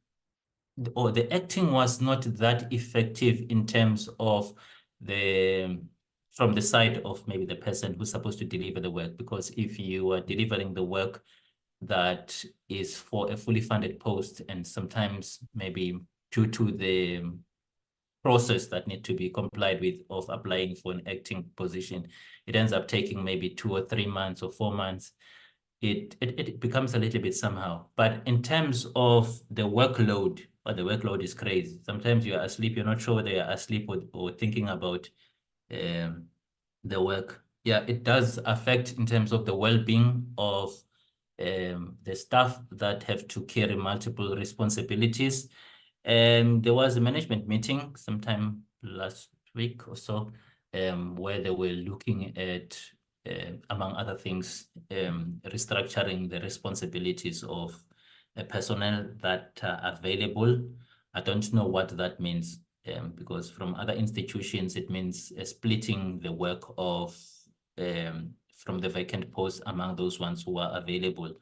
was not that effective in terms of from the side of maybe the person who's supposed to deliver the work, because if you are delivering the work that is for a fully funded post, and sometimes maybe due to the process that need to be complied with of applying for an acting position, it ends up taking maybe 2 or 3 months or 4 months. It becomes a little bit somehow. But in terms of the workload, the workload is crazy. Sometimes you're asleep, you're not sure whether you're asleep or thinking about the work. Yeah, it does affect in terms of the well-being of the staff that have to carry multiple responsibilities. There was a management meeting sometime last week or so, where they were looking at, among other things, restructuring the responsibilities of personnel that are available. I don't know what that means, because from other institutions, it means splitting the work of from the vacant posts among those ones who are available.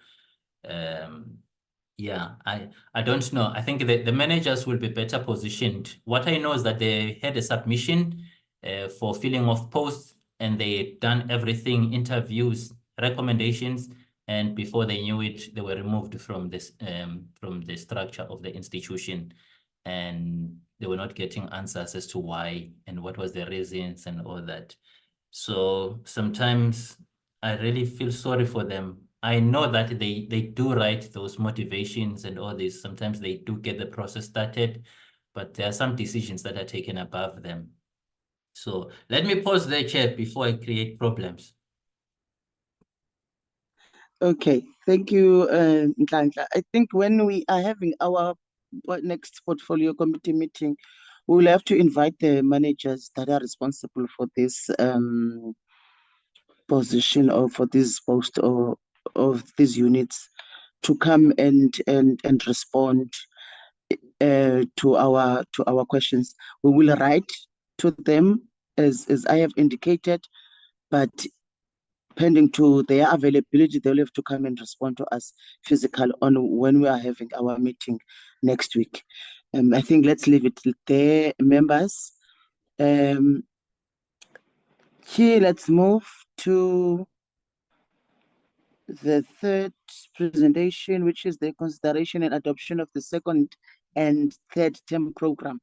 Yeah, I don't know. I think the managers will be better positioned. What I know is that they had a submission for filling of posts, and they done everything, interviews, recommendations, and before they knew it, they were removed from this from the structure of the institution, and they were not getting answers as to why and what was the reasons and all that. So sometimes I really feel sorry for them. I know that they do write those motivations and all this. Sometimes they do get the process started, but there are some decisions that are taken above them. So let me pause there, Chair, before I create problems. Okay, thank you, Nhlanhla. I think when we are having our next portfolio committee meeting, we will have to invite the managers that are responsible for this position or for this post or of these units to come and respond to our questions. We will write to them as I have indicated, but pending to their availability, they'll have to come and respond to us physical on when we are having our meeting next week. I think let's leave it there, members. Here, let's move to the third presentation, which is the consideration and adoption of the second and third term program.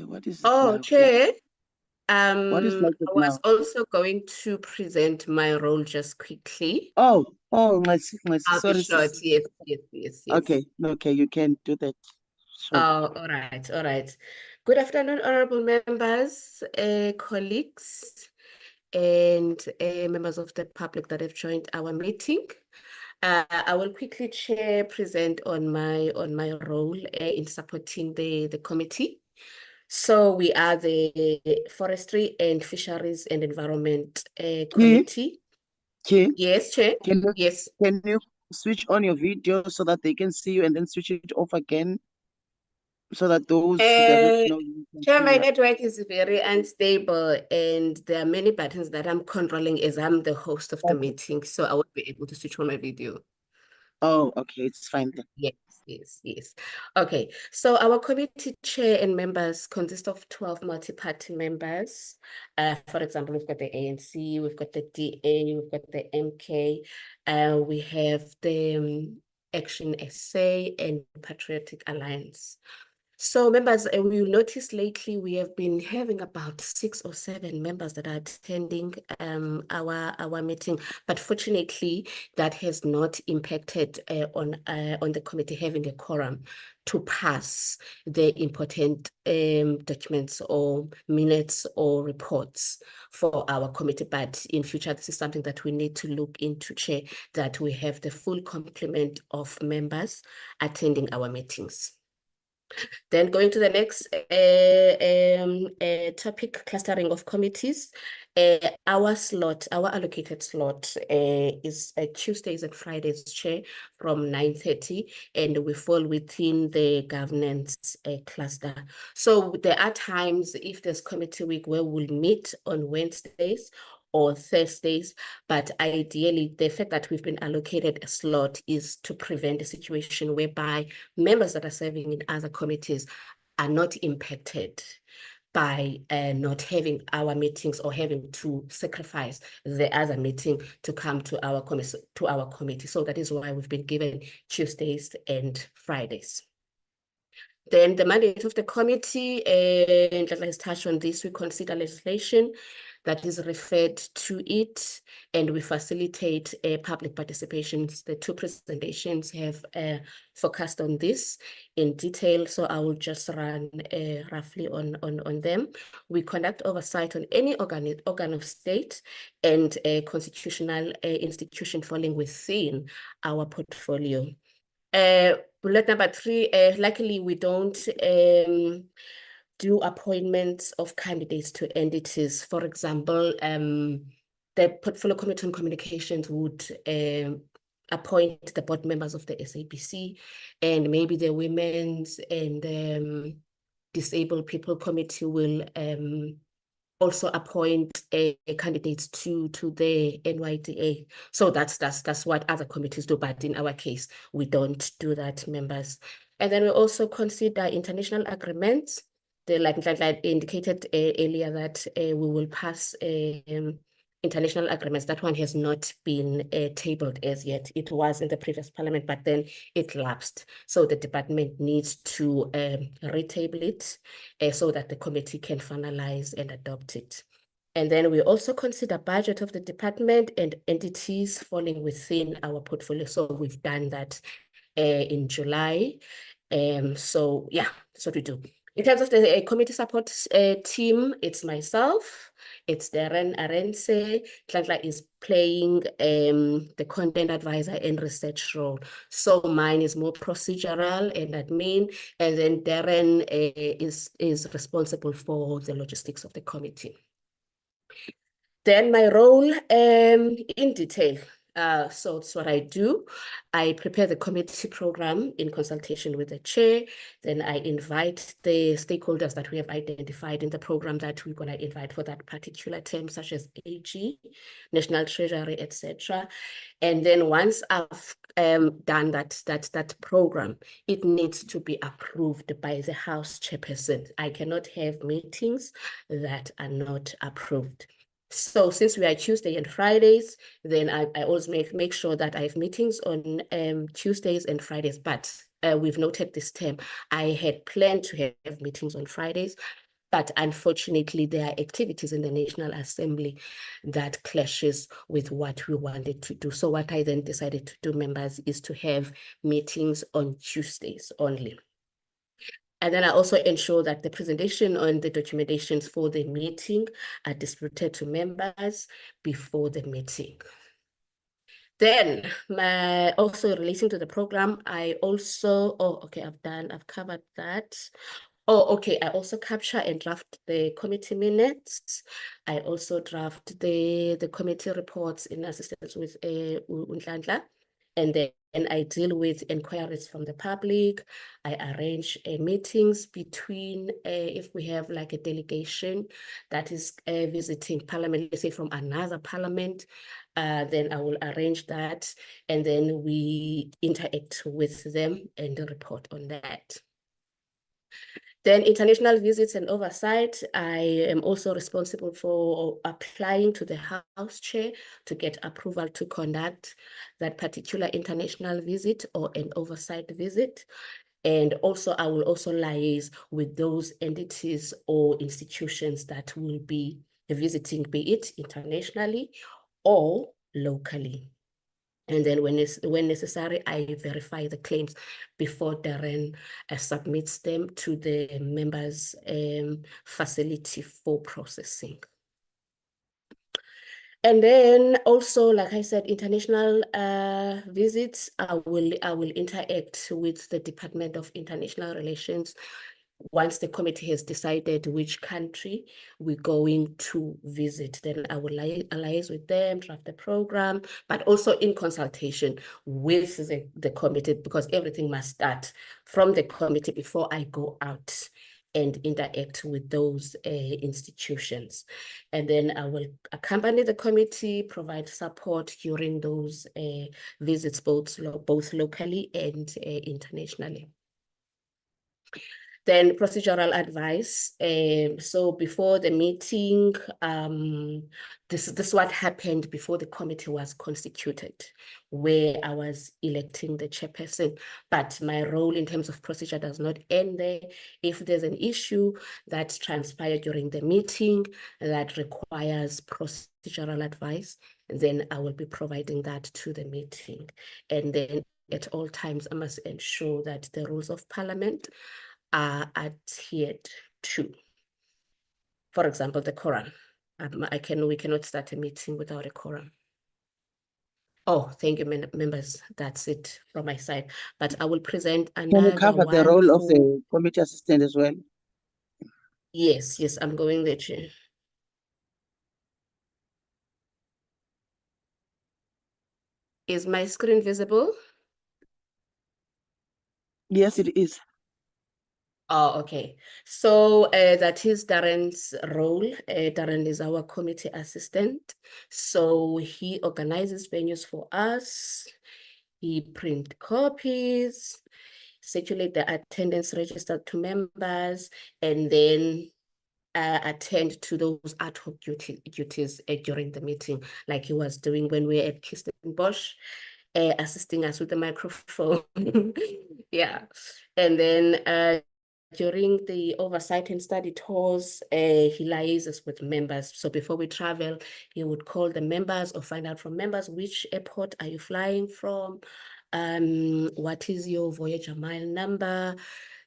What is it now? Chair. What is like it I was now? also going to present my role just quickly. Oh, sorry. Short. Yes. Okay, you can do that. Sure. All right. Good afternoon, honorable members, colleagues, and members of the public that have joined our meeting. I will quickly present on my role in supporting the committee. So we are the Forestry and Fisheries and Environment Committee. Chair, Yes, Chair. can Yes. you switch on your video so that they can see you and then switch it off again so that those who do not know you can Chair, see my you? network is very unstable and there are many buttons that I'm controlling as I'm the host of the Okay. meeting, so I won't be able to switch on my video. Oh, okay, it's fine then. Yes. Okay, so our committee chair and members consist of 12 multi-party members. For example, we've got the ANC, we've got the DA, we've got the MK, we have the Action SA and Patriotic Alliance. So members, we will notice lately we have been having about 6 or 7 members that are attending our meeting, but fortunately that has not impacted on the committee having a quorum to pass the important documents or minutes or reports for our committee. But in future, this is something that we need to look into, Chair, that we have the full complement of members attending our meetings. Then going to the next topic, clustering of committees. Our allocated slot is Tuesdays and Fridays, Chair, from 9:30, and we fall within the governance cluster. So there are times, if there's committee week, where we'll meet on Wednesdays or Thursdays, but ideally the fact that we've been allocated a slot is to prevent a situation whereby members that are serving in other committees are not impacted by not having our meetings or having to sacrifice the other meeting to come to our committee. So that is why we've been given Tuesdays and Fridays. Then the mandate of the committee, and let's touch on this, we consider legislation that is referred to it, and we facilitate public participations. The 2 presentations have focused on this in detail, so I will just run roughly on them. We conduct oversight on any organ of state and a constitutional institution falling within our portfolio. Bullet number 3, luckily we don't do appointments of candidates to entities. For example, the Portfolio Committee on Communications would appoint the board members of the SABC, and maybe the Women's and Disabled People Committee will also appoint candidates to the NYDA. So that's what other committees do, but in our case, we don't do that, members. And then we also consider international agreements. Like I indicated earlier that we will pass international agreements. That one has not been tabled as yet. It was in the previous parliament, but then it lapsed. So the department needs to retable it so that the committee can finalize and adopt it. And then we also consider budget of the department and entities falling within our portfolio. So we've done that in July. So yeah, that's what we do. In terms of the committee support team, it's myself, it's Darren Arense. Tlantla is playing the content advisor and research role. So mine is more procedural and admin, and then Darren is responsible for the logistics of the committee. Then my role in detail. So it's what I do. I prepare the committee program in consultation with the chair. Then I invite the stakeholders that we have identified in the program that we're going to invite for that particular term, such as AG, National Treasury, etc. And then once I've done that program, it needs to be approved by the House chairperson. I cannot have meetings that are not approved. So since we are Tuesday and Fridays, then I always make sure that I have meetings on Tuesdays and Fridays. But we've noted this term, I had planned to have meetings on Fridays, but unfortunately there are activities in the National Assembly that clashes with what we wanted to do. So what I then decided to do, members, is to have meetings on Tuesdays only. And then I also ensure that the presentation on the documentations for the meeting are distributed to members before the meeting. Then also relating to the program, I also, I've covered that. I also capture and draft the committee minutes. I also draft the committee reports in assistance with Unhlanhla. And then I deal with inquiries from the public. I arrange meetings between, if we have like a delegation that is visiting parliament, let's say from another parliament, then I will arrange that. And then we interact with them and report on that. Then international visits and oversight, I am also responsible for applying to the House Chair to get approval to conduct that particular international visit or an oversight visit. And also, I will also liaise with those entities or institutions that will be visiting, be it internationally or locally. And then when necessary, I verify the claims before Darren submits them to the members' facility for processing. And then also, like I said, international visits, I will interact with the Department of International Relations once the committee has decided which country we're going to visit. Then I will liaise with them, draft the program, but also in consultation with the committee, because everything must start from the committee before I go out and interact with those institutions. And then I will accompany the committee, provide support during those visits, both locally and internationally. Then procedural advice. So before the meeting, this is what happened before the committee was constituted, where I was electing the chairperson. But my role in terms of procedure does not end there. If there's an issue that transpired during the meeting that requires procedural advice, then I will be providing that to the meeting. And then at all times, I must ensure that the rules of parliament are adhered to. For example, the quorum. We cannot start a meeting without a quorum. Oh, thank you, members. That's it from my side. But I will present Can you another cover the one role of for... the committee assistant as well? Yes, I'm going there, Chair. Is my screen visible? Yes, it is. Oh, okay. So that is Darren's role. Darren is our committee assistant. So he organizes venues for us. He print copies, circulate the attendance register to members, and then attend to those ad hoc duties during the meeting, like he was doing when we were at Kirstenbosch, assisting us with the microphone. Yeah. And then during the oversight and study tours, he liaises with members. So before we travel, he would call the members or find out from members, which airport are you flying from? What is your Voyager mile number?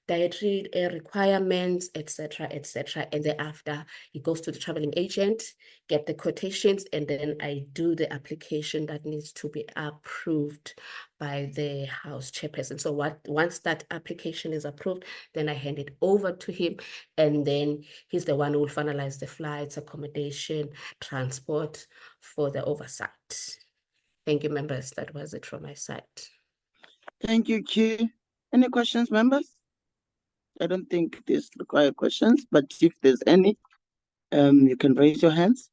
Dietary requirements, etc., etc. And thereafter, he goes to the traveling agent, get the quotations, and then I do the application that needs to be approved by the House chairperson. So once that application is approved, then I hand it over to him, and then he's the one who will finalize the flights, accommodation, transport for the oversight. Thank you, members. That was it from my side. Thank you, Chair. Any questions, members? I don't think this require questions, but if there's any, you can raise your hands.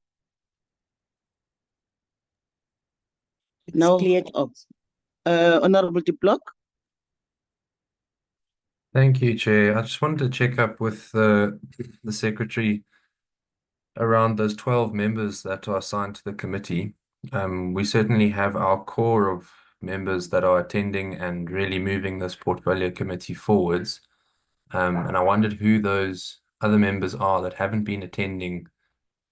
It's clear. Honorable de Block. Thank you, Chair. I just wanted to check up with the Secretary around those 12 members that are assigned to the committee. We certainly have our core of members that are attending and really moving this portfolio committee forwards. And I wondered who those other members are that haven't been attending,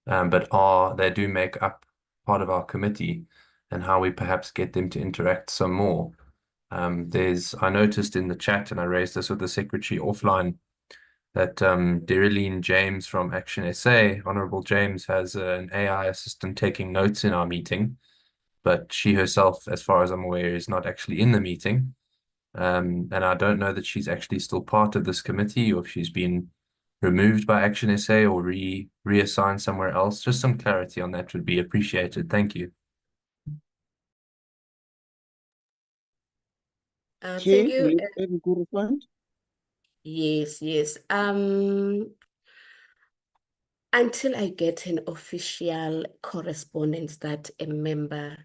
but they do make up part of our committee, and how we perhaps get them to interact some more. I noticed in the chat, and I raised this with the Secretary offline, that Deriline James from Action SA, Honorable James, has an AI assistant taking notes in our meeting, but she herself, as far as I'm aware, is not actually in the meeting. And I don't know that she's actually still part of this committee, or if she's been removed by Action SA or reassigned somewhere else. Just some clarity on that would be appreciated. Thank you. Chair, Thank you. will you be able to respond? Yes, yes. Until I get an official correspondence that a member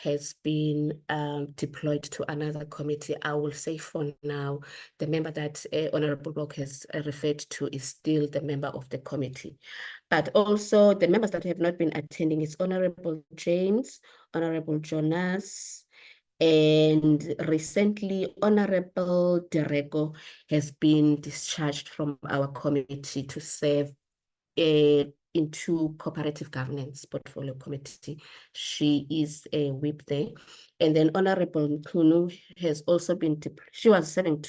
has been deployed to another committee, I will say for now, the member that Honorable Block has referred to is still the member of the committee. But also the members that have not been attending is Honorable James, Honorable Jonas, and recently Honorable Derego has been discharged from our committee to serve into cooperative governance portfolio committee. She is a whip there. And then Honorable Nkunu has also been, she was serving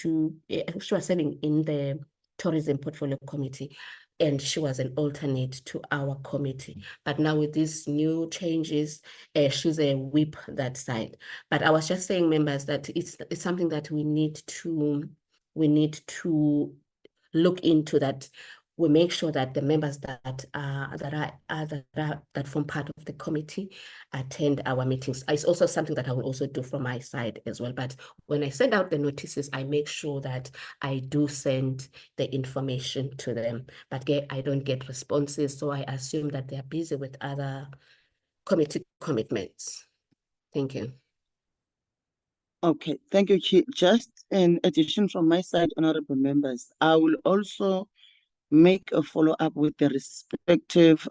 in the tourism portfolio committee, and she was an alternate to our committee. But now with these new changes, she's a whip that side. But I was just saying, members, that it's something that we need to look into, that we make sure that the members that form part of the committee attend our meetings. It's also something that I will also do from my side as well. But when I send out the notices, I make sure that I do send the information to them. But I don't get responses, so I assume that they are busy with other committee commitments. Thank you. Okay, thank you, Chair. Just in addition from my side, honorable members, I will also make a follow-up with the respective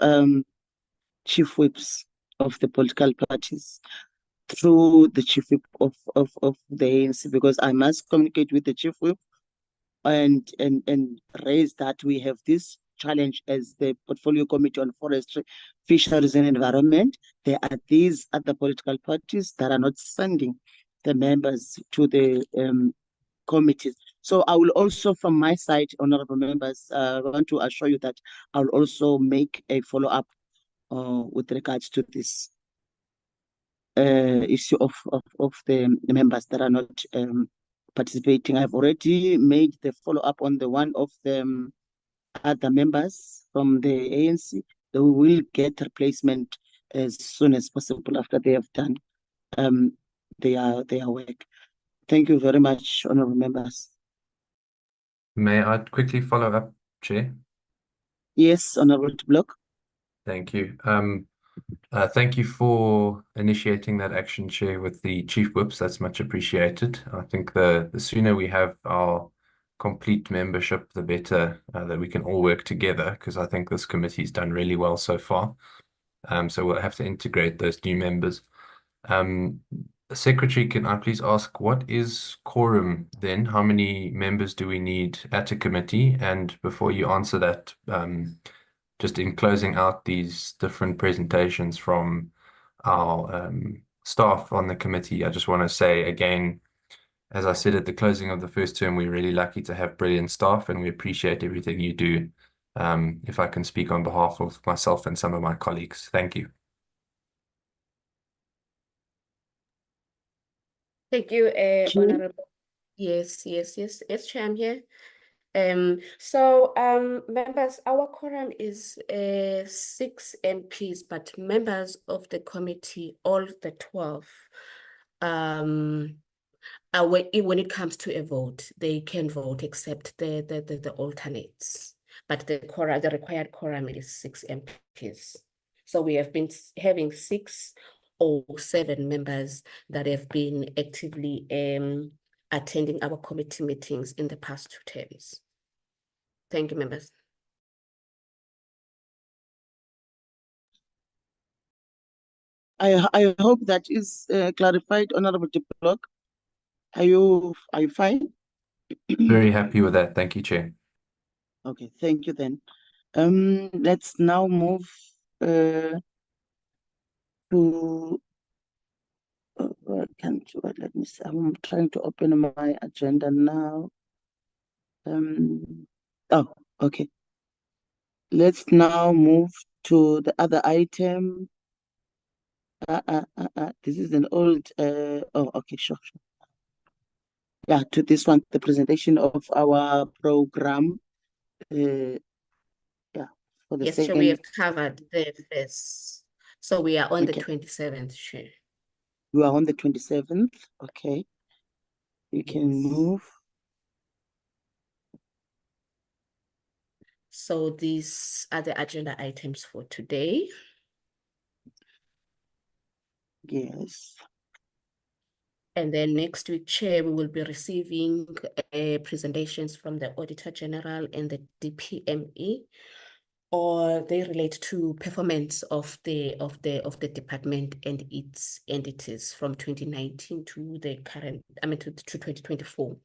chief whips of the political parties through the chief whip of the ANC, because I must communicate with the chief whip and raise that we have this challenge as the portfolio committee on forestry, fisheries and environment. There are these other political parties that are not sending the members to the committees. So I will also, from my side, honorable members, want to assure you that I will also make a follow-up with regards to this issue of the members that are not participating. I've already made the follow-up on the one of the other members from the ANC. They will get replacement as soon as possible after they have done their work. Thank you very much, honorable members. May I quickly follow up, Chair? Yes, honorable Block. Thank you. Thank you for initiating that action, Chair, with the chief whips. That's much appreciated. I think the sooner we have our complete membership, the better that we can all work together, because I think this committee's done really well so far. So we'll have to integrate those new members. Secretary, can I please ask, what is quorum then? How many members do we need at a committee? And before you answer that, just in closing out these different presentations from our staff on the committee, I just want to say again, as I said at the closing of the first term, we're really lucky to have brilliant staff and we appreciate everything you do. If I can speak on behalf of myself and some of my colleagues, thank you. Thank you, Chair. Honorable. Yes, Chair, I'm here. Members, our quorum is 6 MPs, but members of the committee, all the 12, when it comes to a vote, they can vote except the alternates. But the required quorum is 6 MPs. So we have been having 6 or 7 members that have been actively attending our committee meetings in the past 2 terms. Thank you, members. I hope that is clarified, honorable Block. Are you fine? Very happy with that. Thank you, Chair. Okay, thank you then. Let's now move to let me see. I'm trying to open my agenda now. Oh, okay. Let's now move to the other item. This is an old. Oh, okay, sure. Yeah, to this one, the presentation of our program. Yeah, for the Yes, second. Chair, we have covered the first. So we are on the Okay. 27th, Chair. You are on the 27th. Okay. You can move. So these are the agenda items for today. Yes. And then next week, Chair, we will be receiving presentations from the Auditor General and the DPME, or they relate to performance of the department and its entities from 2019 to the current, to 2024.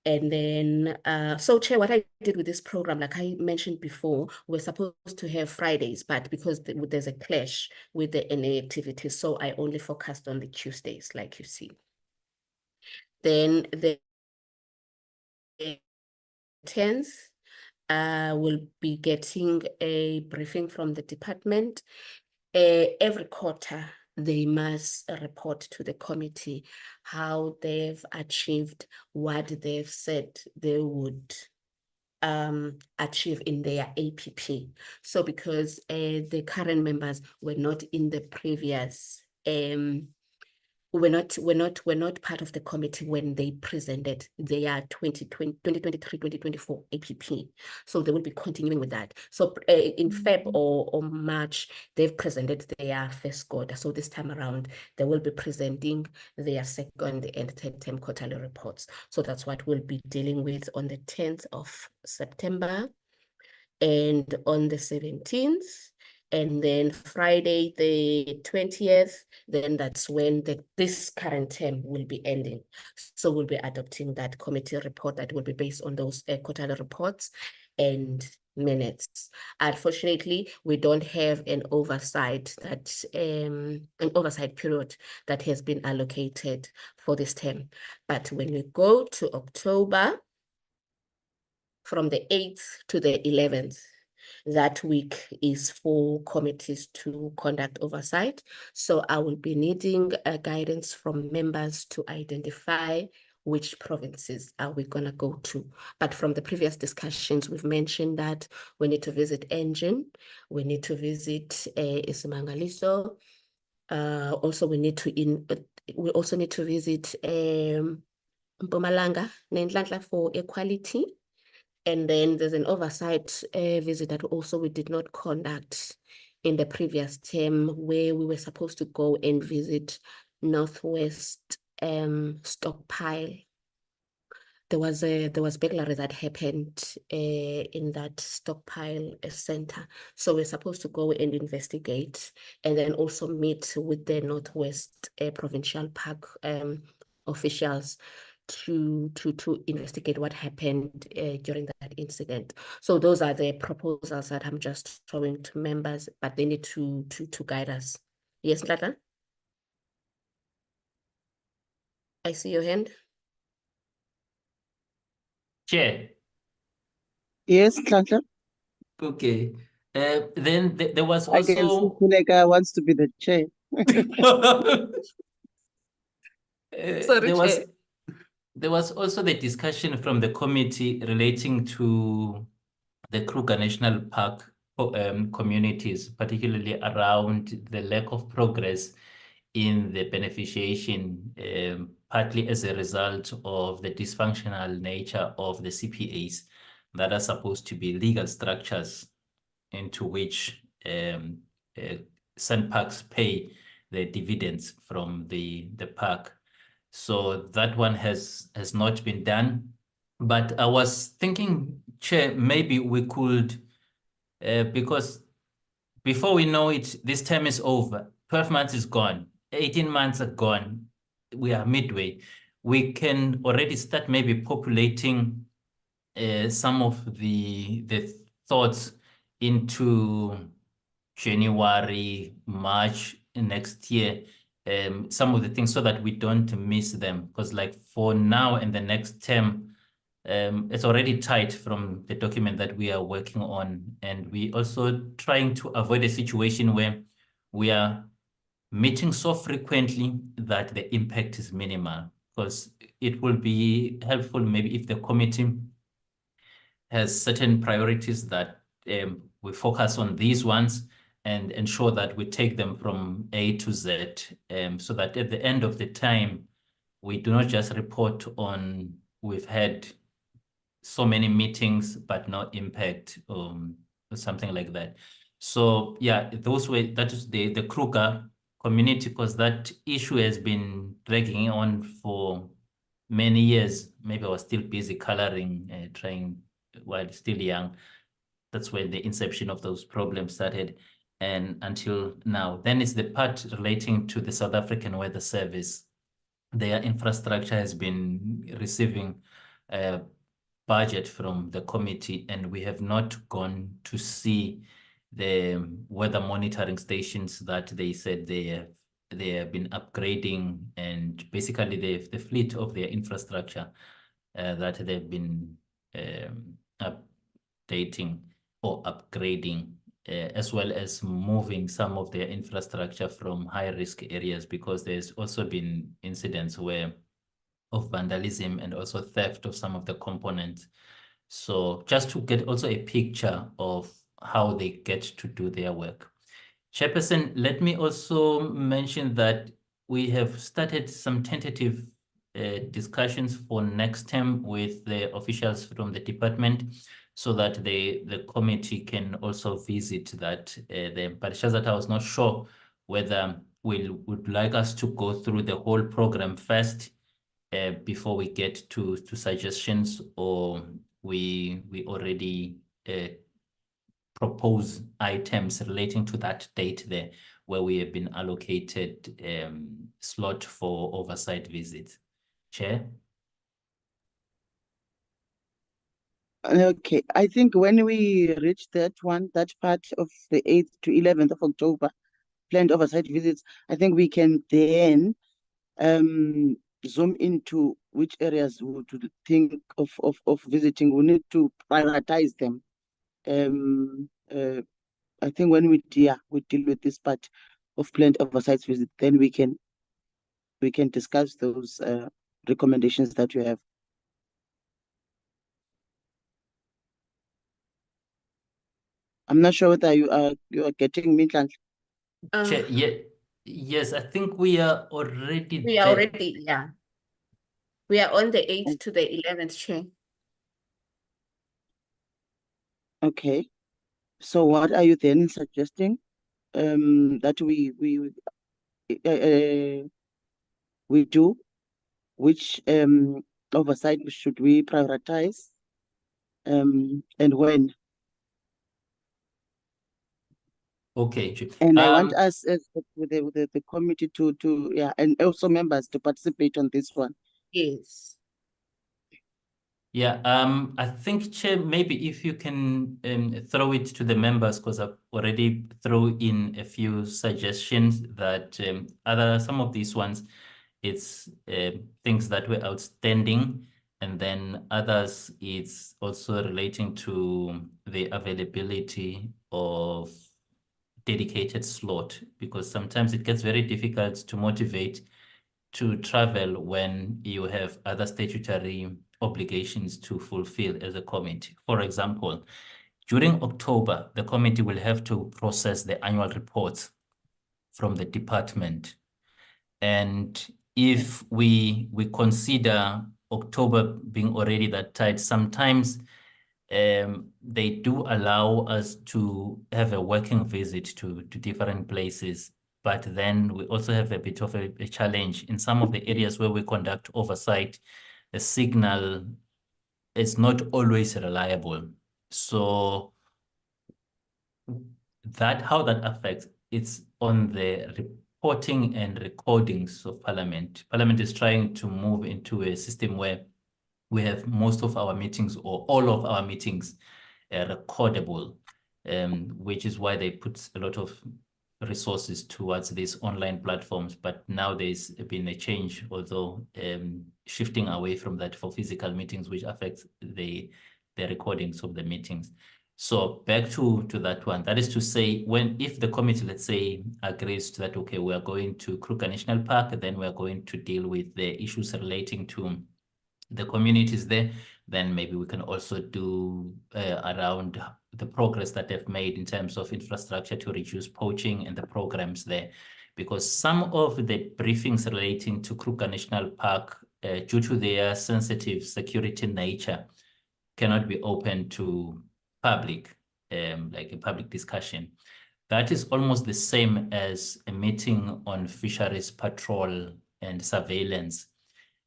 And then, so Chair, what I did with this program, like I mentioned before, we're supposed to have Fridays, but because there's a clash with the NA activities, so I only focused on the Tuesdays, like you see. Then the 10th, will be getting a briefing from the department. Every quarter, they must report to the committee how they've achieved what they've said they would achieve in their APP. So because the current members were not in the previous we're not part of the committee when they presented their 2023-2024 APP. So they will be continuing with that. So in Feb or March, they've presented their first quarter. So this time around, they will be presenting their second and third term quarterly reports. So that's what we'll be dealing with on the 10th of September and on the 17th. And then Friday, the 20th, then that's when this current term will be ending. So we'll be adopting that committee report that will be based on those quarterly reports and minutes. Unfortunately, we don't have an oversight period that has been allocated for this term. But when we go to October, from the 8th to the 11th, that week is for committees to conduct oversight. So I will be needing guidance from members to identify which provinces are we gonna go to. But from the previous discussions, we've mentioned that we need to visit Engine, we need to visit Isimangaliso. Also, we also need to visit Mpumalanga, Nendlantla for equality. And then there's an oversight visit that also we did not conduct in the previous term, where we were supposed to go and visit Northwest Stockpile. There was burglary that happened in that stockpile center. So we're supposed to go and investigate, and then also meet with the Northwest Provincial Park officials to investigate what happened during that incident. So those are the proposals that I'm just throwing to members, but they need to guide us. Yes, Lata? I see your hand. Chair. Yes, Nhlanhla. Okay. Then there was I can see also Funeka wants to be the chair. Sorry, Chair. There was also the discussion from the committee relating to the Kruger National Park communities, particularly around the lack of progress in the beneficiation, partly as a result of the dysfunctional nature of the CPAs that are supposed to be legal structures into which SANParks pay the dividends from the park. So that one has not been done. But I was thinking, Chair, maybe we could, because before we know it, this term is over. 12 months is gone. 18 months are gone. We are midway. We can already start maybe populating some of the thoughts into January, March next year, some of the things so that we don't miss them. Because like for now and the next term, it's already tight from the document that we are working on. And we also trying to avoid a situation where we are meeting so frequently that the impact is minimal. Because it will be helpful maybe if the committee has certain priorities that we focus on these ones and ensure that we take them from A to Z, so that at the end of the time, we do not just report on we've had so many meetings but no impact, or something like that. So yeah, that is the Kruger community, because that issue has been dragging on for many years. Maybe I was still busy coloring, trying while still young. That's when the inception of those problems started, and until now. Then it's the part relating to the South African Weather Service. Their infrastructure has been receiving a budget from the committee, and we have not gone to see the weather monitoring stations that they said they have been upgrading, and basically the fleet of their infrastructure that they've been updating or upgrading, as well as moving some of their infrastructure from high-risk areas, because there's also been incidents of vandalism and also theft of some of the components. So just to get also a picture of how they get to do their work. Chairperson, let me also mention that we have started some tentative discussions for next term with the officials from the department, so that the committee can also visit that. But just that I was not sure whether would like us to go through the whole program first before we get to suggestions, or we already propose items relating to that date there, where we have been allocated slot for oversight visits. Chair? Okay, I think when we reach that part of the 8th to 11th of October, planned oversight visits, I think we can then zoom into which areas we would think of visiting. We need to prioritize them. I think when we deal with this part of planned oversight visit, then we can discuss those recommendations that you have. I'm not sure whether you are getting me, Chair. Yes, I think we are already We are already, yeah. We are on the 8th to the 11th, Chair. Okay. So what are you then suggesting that we do? Which oversight should we prioritize? And when? Okay. And I want us as the committee to and also members to participate on this one. Yes. Yeah, I think, Chair, maybe if you can throw it to the members, because I've already thrown in a few suggestions that some of these ones, it's things that were outstanding, and then others, it's also relating to the availability of dedicated slot, because sometimes it gets very difficult to motivate to travel when you have other statutory obligations to fulfill as a committee. For example, during October, the committee will have to process the annual reports from the department. And if we consider October being already that tight, sometimes they do allow us to have a working visit to different places. But then we also have a bit of a challenge in some of the areas where we conduct oversight. The signal is not always reliable. So how that affects, it's on the reporting and recordings of Parliament. Parliament is trying to move into a system where we have most of our meetings, or all of our meetings, recordable, which is why they put a lot of resources towards these online platforms. But now there's been a change, although shifting away from that for physical meetings, which affects the recordings of the meetings. So back to that one, that is to say, if the committee, let's say, agrees to that, okay, we are going to Kruger National Park, then we are going to deal with the issues relating to the communities there, then maybe we can also do around the progress that they've made in terms of infrastructure to reduce poaching and the programs there. because some of the briefings relating to Kruger National Park, due to their sensitive security nature, cannot be open to public, like a public discussion. That is almost the same as a meeting on fisheries patrol and surveillance.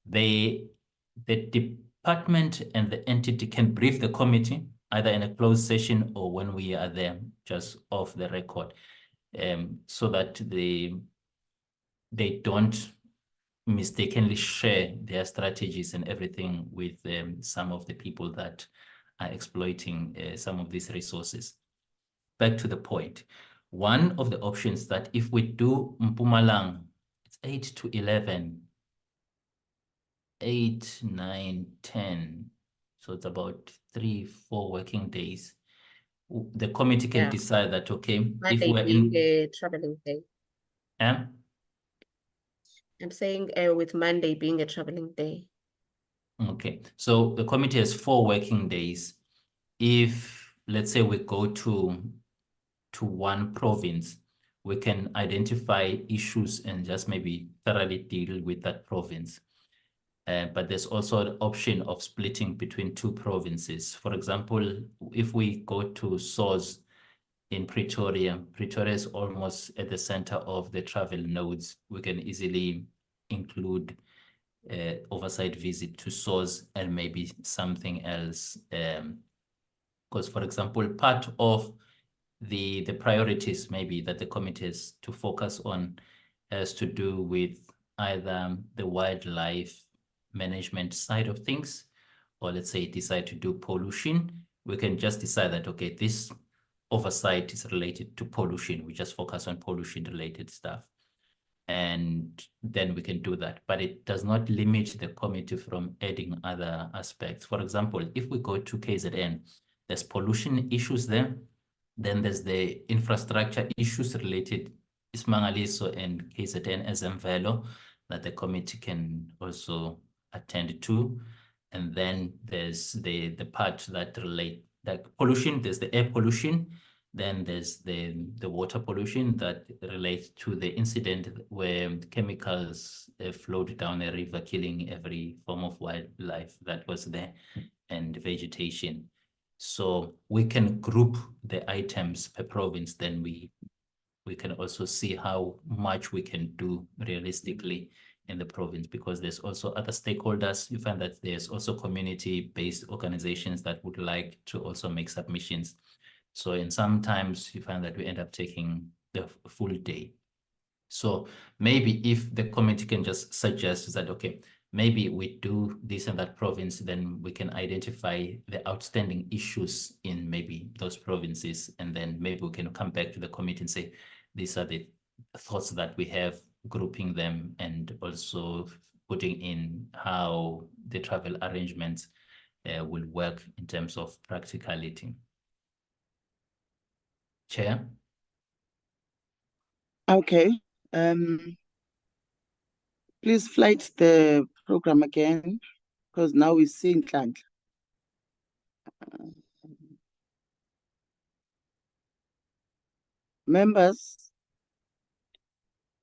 The department and the entity can brief the committee either in a closed session or when we are there, just off the record, so that they don't mistakenly share their strategies and everything with some of the people that are exploiting some of these resources. Back to the point. One of the options that if we do Mpumalang, it's 8 to 11, 8, 9, 10. So it's about 3-4 working days. The committee can decide that, okay, if Monday we're being in a traveling day. I'm saying with Monday being a traveling day. Okay, so the committee has 4 working days. If, let's say, we go to one province, we can identify issues and just maybe thoroughly deal with that province. But there's also the option of splitting between 2 provinces. For example, if we go to SOS in Pretoria, Pretoria is almost at the center of the travel nodes. We can easily include oversight visit to SOS and maybe something else. Because, for example, part of the priorities maybe that the committee has to focus on has to do with either the wildlife management side of things, or let's say decide to do pollution. We can just decide that, okay, this oversight is related to pollution. We just focus on pollution related stuff. And then we can do that, but it does not limit the committee from adding other aspects. For example, if we go to KZN, there's pollution issues there. Then there's the infrastructure issues related Ismangaliso and KZN Ezemvelo that the committee can also attend to. And then there's the part that relate like pollution, there's the air pollution, then there's the water pollution that relates to the incident where chemicals flowed down a river, killing every form of wildlife that was there and vegetation. So we can group the items per province, then we can also see how much we can do realistically in the province, because there's also other stakeholders. You find that there's also community-based organizations that would like to also make submissions. So in sometimes you find that we end up taking the full day. So maybe if the committee can just suggest that, okay, maybe we do this in that province, then we can identify the outstanding issues in maybe those provinces. And then maybe we can come back to the committee and say, these are the thoughts that we have, grouping them and also putting in how the travel arrangements will work in terms of practicality. Chair? Okay. Please flight the program again, because now we see Nhlanhla. Members,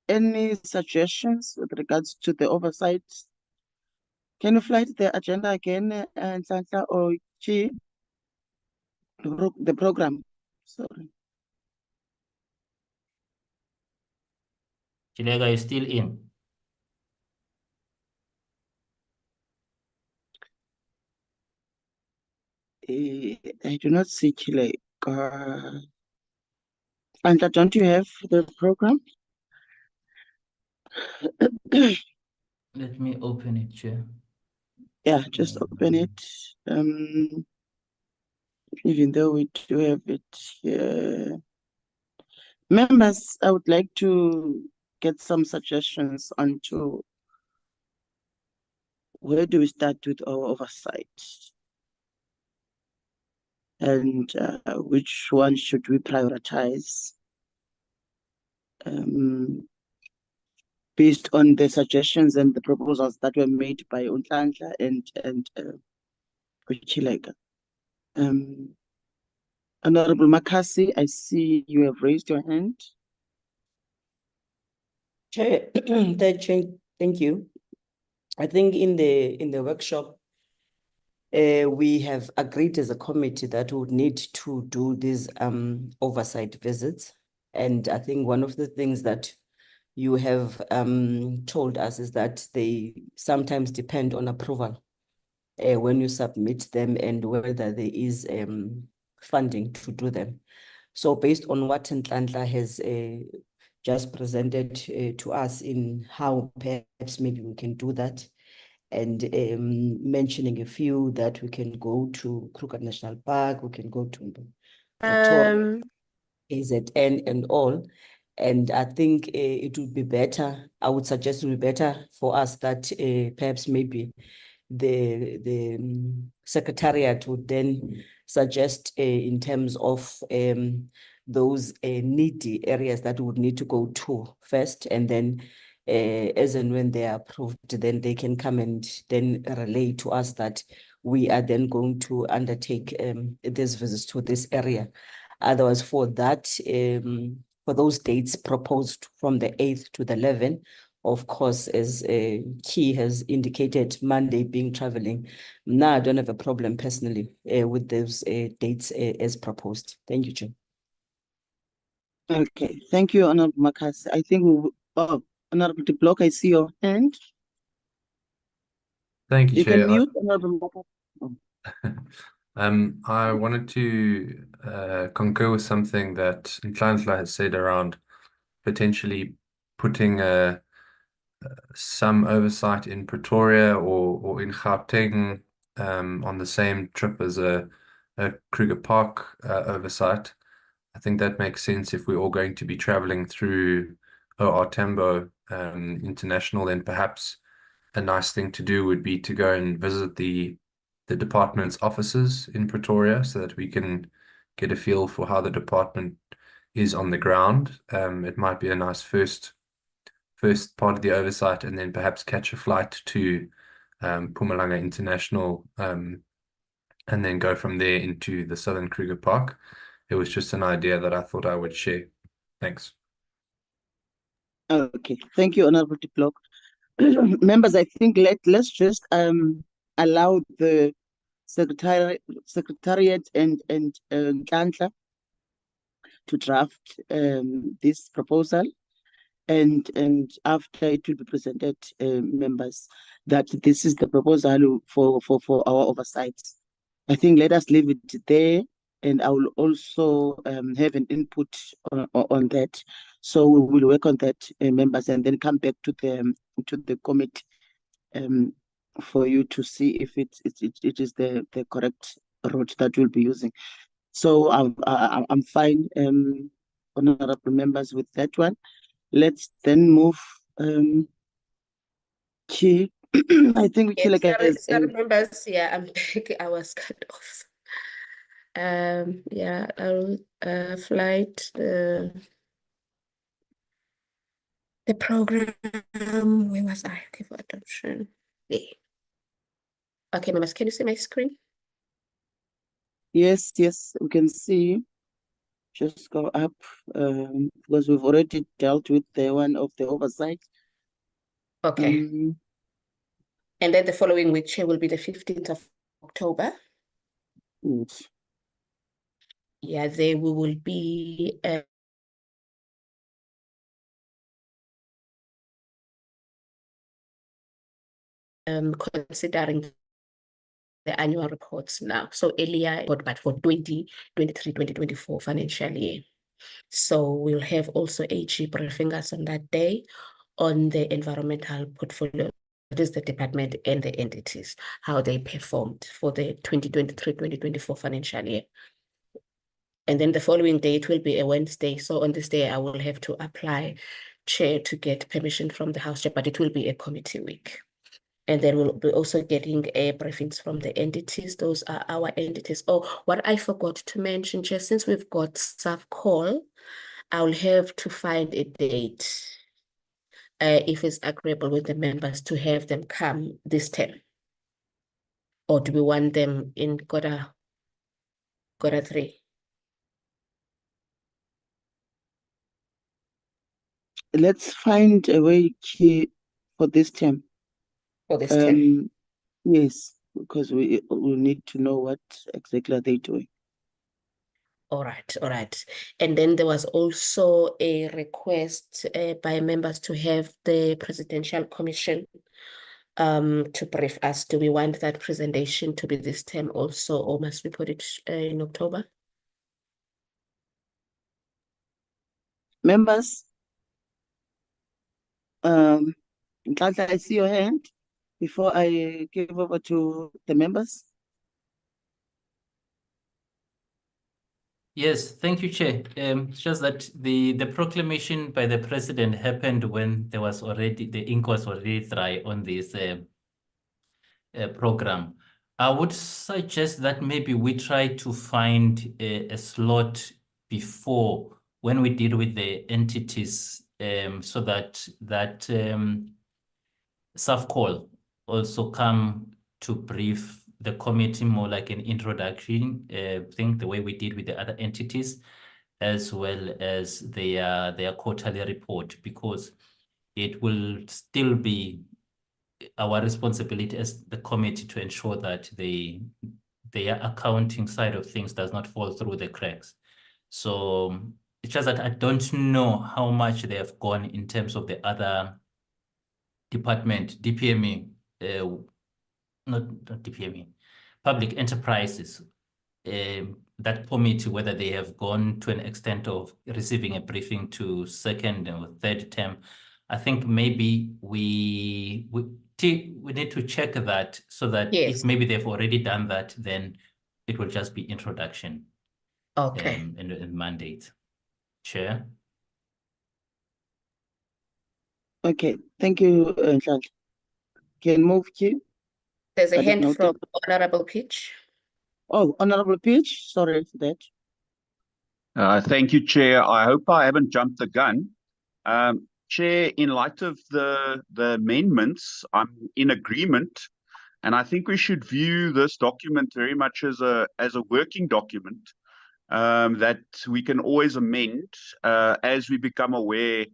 any suggestions with regards to the oversight? Can you flight the agenda again, Nhlanhla or Chi? The program, sorry. Chilega is still in. I do not see Chilega. Nhlanhla, don't you have the program? Let me open it, Chair. Yeah, just open it. Even though we do have it here. Members, I would like to get some suggestions onto where do we start with our oversight? And which one should we prioritize? Based on the suggestions and the proposals that were made by Nhlanhla and Chilega. Honorable Makasi, I see you have raised your hand. Chair, thank you. I think in the workshop, we have agreed as a committee that we would need to do these oversight visits. And I think one of the things that you have told us is that they sometimes depend on approval when you submit them and whether there is funding to do them. So based on what Nhlanhla has just presented to us in how perhaps maybe we can do that, and mentioning a few that we can go to Kruger National Park, we can go to Pretoria, KZN and all. And I think it would be better, I would suggest it would be better for us that perhaps maybe the secretariat would then suggest in terms of those needy areas that we would need to go to first, and then as and when they are approved, then they can come and then relay to us that we are then going to undertake these visits to this area. Otherwise, for that, for those dates proposed from the 8th to the 11th, of course, as Key has indicated, Monday being traveling. Now, I don't have a problem personally with those dates as proposed. Thank you, Chair. Okay, thank you, Honorable Makasi. I think Honorable De Block, I see your hand. Thank you, You Chair. can mute, Honorable Makasi. I wanted to concur with something that Nhlanhla has said around potentially putting some oversight in Pretoria or in Gauteng on the same trip as a Kruger Park oversight. I think that makes sense if we're all going to be traveling through OR Tambo International, then perhaps a nice thing to do would be to go and visit the department's offices in Pretoria so that we can get a feel for how the department is on the ground. It might be a nice first part of the oversight, and then perhaps catch a flight to Mpumalanga International, and then go from there into the Southern Kruger Park. It was just an idea that I thought I would share. Thanks. Okay, thank you, Honorable De Block. Members, I think let's just allow the secretariat and Nhlanhla to draft this proposal, and after it will be presented, members, that this is the proposal for our oversight. I think let us leave it there, and I will also have an input on that. So we will work on that, members, and then come back to the committee for you to see if it is the correct route that we'll be using. So I'm fine, honorable members, with that one. Let's then move to I think we kill again. Sorry, members. Yeah, I'm back. I was cut off. Yeah, I'll flight the program. Where was I? Okay, for adoption. Yeah. Okay, members, can you see my screen? Yes, we can see. Just go up because we've already dealt with the one of the oversight. Okay. And then the following week, Chair, will be the 15th of October. Yes. Yeah, there we will be considering the annual reports now. So earlier, but for 2023-2024 financial year. So we'll have also AG briefing us on that day on the environmental portfolio. That is the department and the entities, how they performed for the 2023-2024 financial year. And then the following day, it will be a Wednesday. So on this day, I will have to apply, Chair, to get permission from the House Chair, but it will be a committee week. And then we'll be also getting briefings from the entities. Those are our entities. Oh, what I forgot to mention, Chair, since we've got staff call, I'll have to find a date, if it's agreeable with the members, to have them come this term. Or do we want them in quarter 3? let's find a way for this term. For this term. Yes, because we need to know what exactly are they doing. All right, all right. And then there was also a request by members to have the Presidential Commission to brief us. Do we want that presentation to be this term also, or must we put it in October? Members, Nhlanhla, I see your hand before I give over to the members. Yes, thank you, Chair. It's just that the proclamation by the president happened when there was already, the ink was already dry on this program. I would suggest that maybe we try to find a slot before when we deal with the entities, so that SAFCOL also come to brief the committee more like an introduction thing, the way we did with the other entities, as well as their quarterly report, because it will still be our responsibility as the committee to ensure that their accounting side of things does not fall through the cracks. So it's just that I don't know how much they have gone in terms of the other department, DPME, not DPME, public enterprises, that committee, whether they have gone to an extent of receiving a briefing to second or third term. I think maybe we need to check that, so that if maybe they've already done that, then it will just be introduction. Okay. And mandate. Chair. Okay, thank you, Nhlanhla. Can move you. There's a hand from Honorable Peach. Oh, Honorable Peach, sorry for that. Thank you, Chair. I hope I haven't jumped the gun. Chair, in light of the amendments, I'm in agreement, and I think we should view this document very much as a working document that we can always amend as we become aware,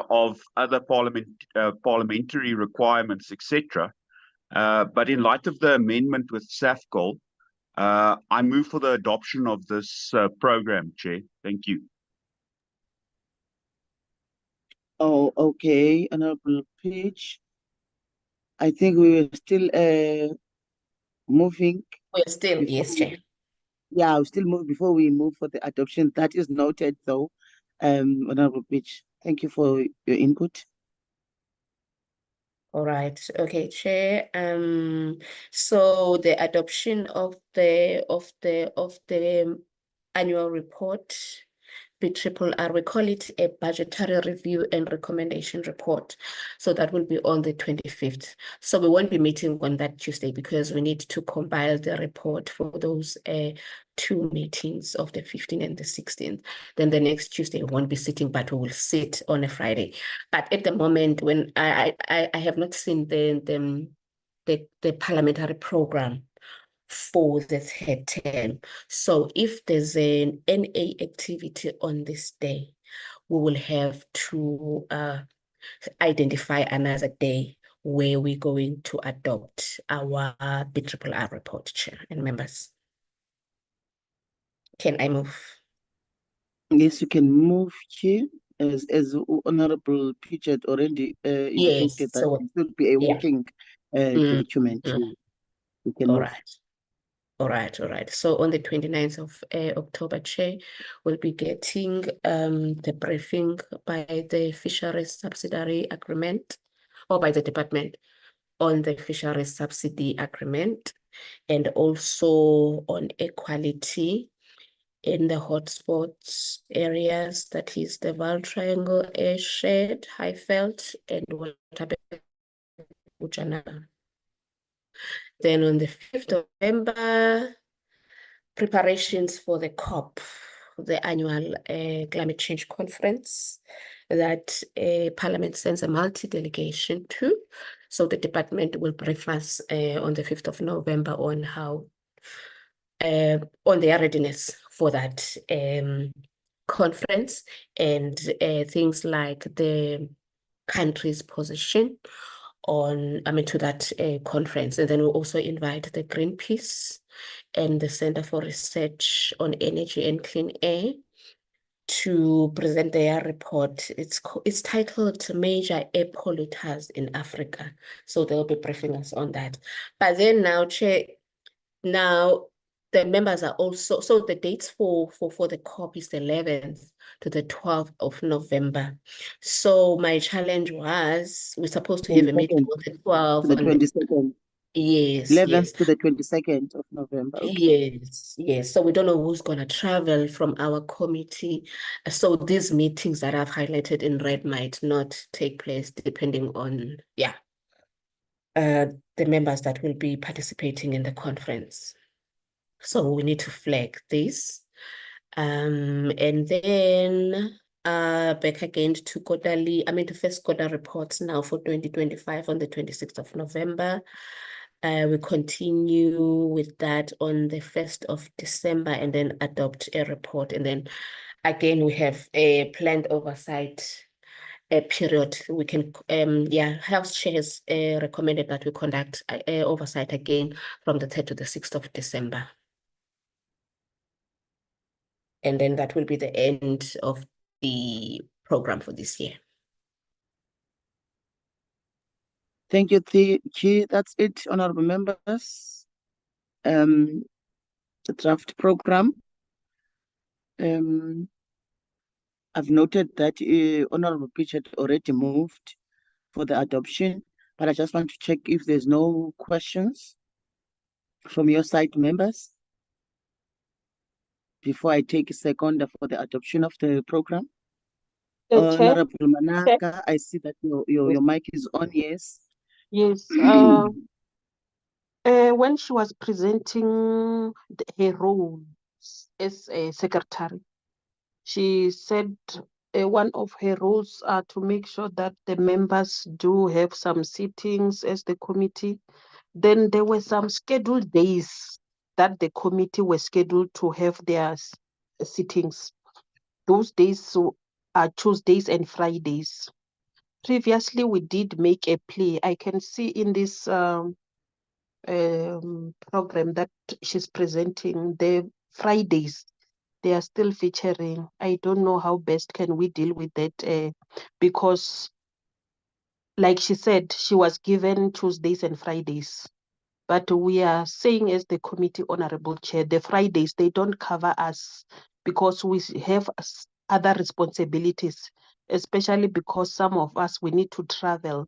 of other parliamentary requirements, etc. But in light of the amendment with SAFCOL, I move for the adoption of this program, Chair. Thank you. Oh, okay, Honorable Peach. I think we were still moving. We're still, yes, Chair. Yeah, we'll still move before we move for the adoption. That is noted, though, Honorable Peach. Thank you for your input. All right. Okay, Chair. So the adoption of the annual report, BRRR, we call it a budgetary review and recommendation report. So that will be on the 25th. So we won't be meeting on that Tuesday because we need to compile the report for those two meetings of the 15th and the 16th. Then the next Tuesday we won't be sitting, but we will sit on a Friday. But at the moment, when I have not seen the parliamentary program for the third term. So if there's an NA activity on this day, we will have to identify another day where we're going to adopt our BRRR report, Chair and members. Can I move? Yes, you can move here. As Honorable Peach had already indicated, that so it will be a working document. You can All move. right. All right. So on the 29th of October, Chair, we'll be getting the briefing by the Fisheries Subsidiary Agreement, or by the department, on the Fisheries Subsidy Agreement, and also on equality in the hotspots areas, that is the Val Triangle, Airshed, Highveld, and Waterberg, Buchanan. Then on the 5th of November, preparations for the COP, the annual climate change conference that Parliament sends a multi-delegation to. So the department will brief us on the 5th of November on how, on their readiness for that conference, and things like the country's position on, to that conference. And then we'll also invite the Greenpeace and the Center for Research on Energy and Clean Air to present their report. It's titled Major Air Polluters in Africa. So they'll be briefing us on that. But then now, Chair, now the members are also, so the dates for the COP is the 11th to the 12th of November. So my challenge was, we're supposed to have a meeting on the 12th. To the 22nd. Yes, 11th yes. to the 22nd of November. Okay. Yes, yes. So we don't know who's going to travel from our committee. So these meetings that I've highlighted in red might not take place depending on, the members that will be participating in the conference. So we need to flag this. And then back again to quarterly, the first quarter reports now for 2025 on the 26th of November. We continue with that on the 1st of December and then adopt a report. And then again, we have a planned oversight period. We can, health chairs recommended that we conduct oversight again from the 3rd to the 6th of December. And then that will be the end of the program for this year. Thank you, Chi. That's it, honorable members. The draft program. I've noted that Honorable Pitch had already moved for the adoption, but I just want to check if there's no questions from your side, members, before I take a second for the adoption of the program. Honorable Manaka, I see that your mic is on, yes. Yes. When she was presenting her role as a secretary, she said one of her roles are to make sure that the members do have some sittings as the committee. Then there were some scheduled days that the committee were scheduled to have their sittings. Those days are Tuesdays and Fridays. Previously, we did make a play. I can see in this program that she's presenting, the Fridays, they are still featuring. I don't know how best can we deal with that because, like she said, she was given Tuesdays and Fridays. But we are saying as the committee honorable chair, the Fridays, they don't cover us because we have other responsibilities, especially because some of us, we need to travel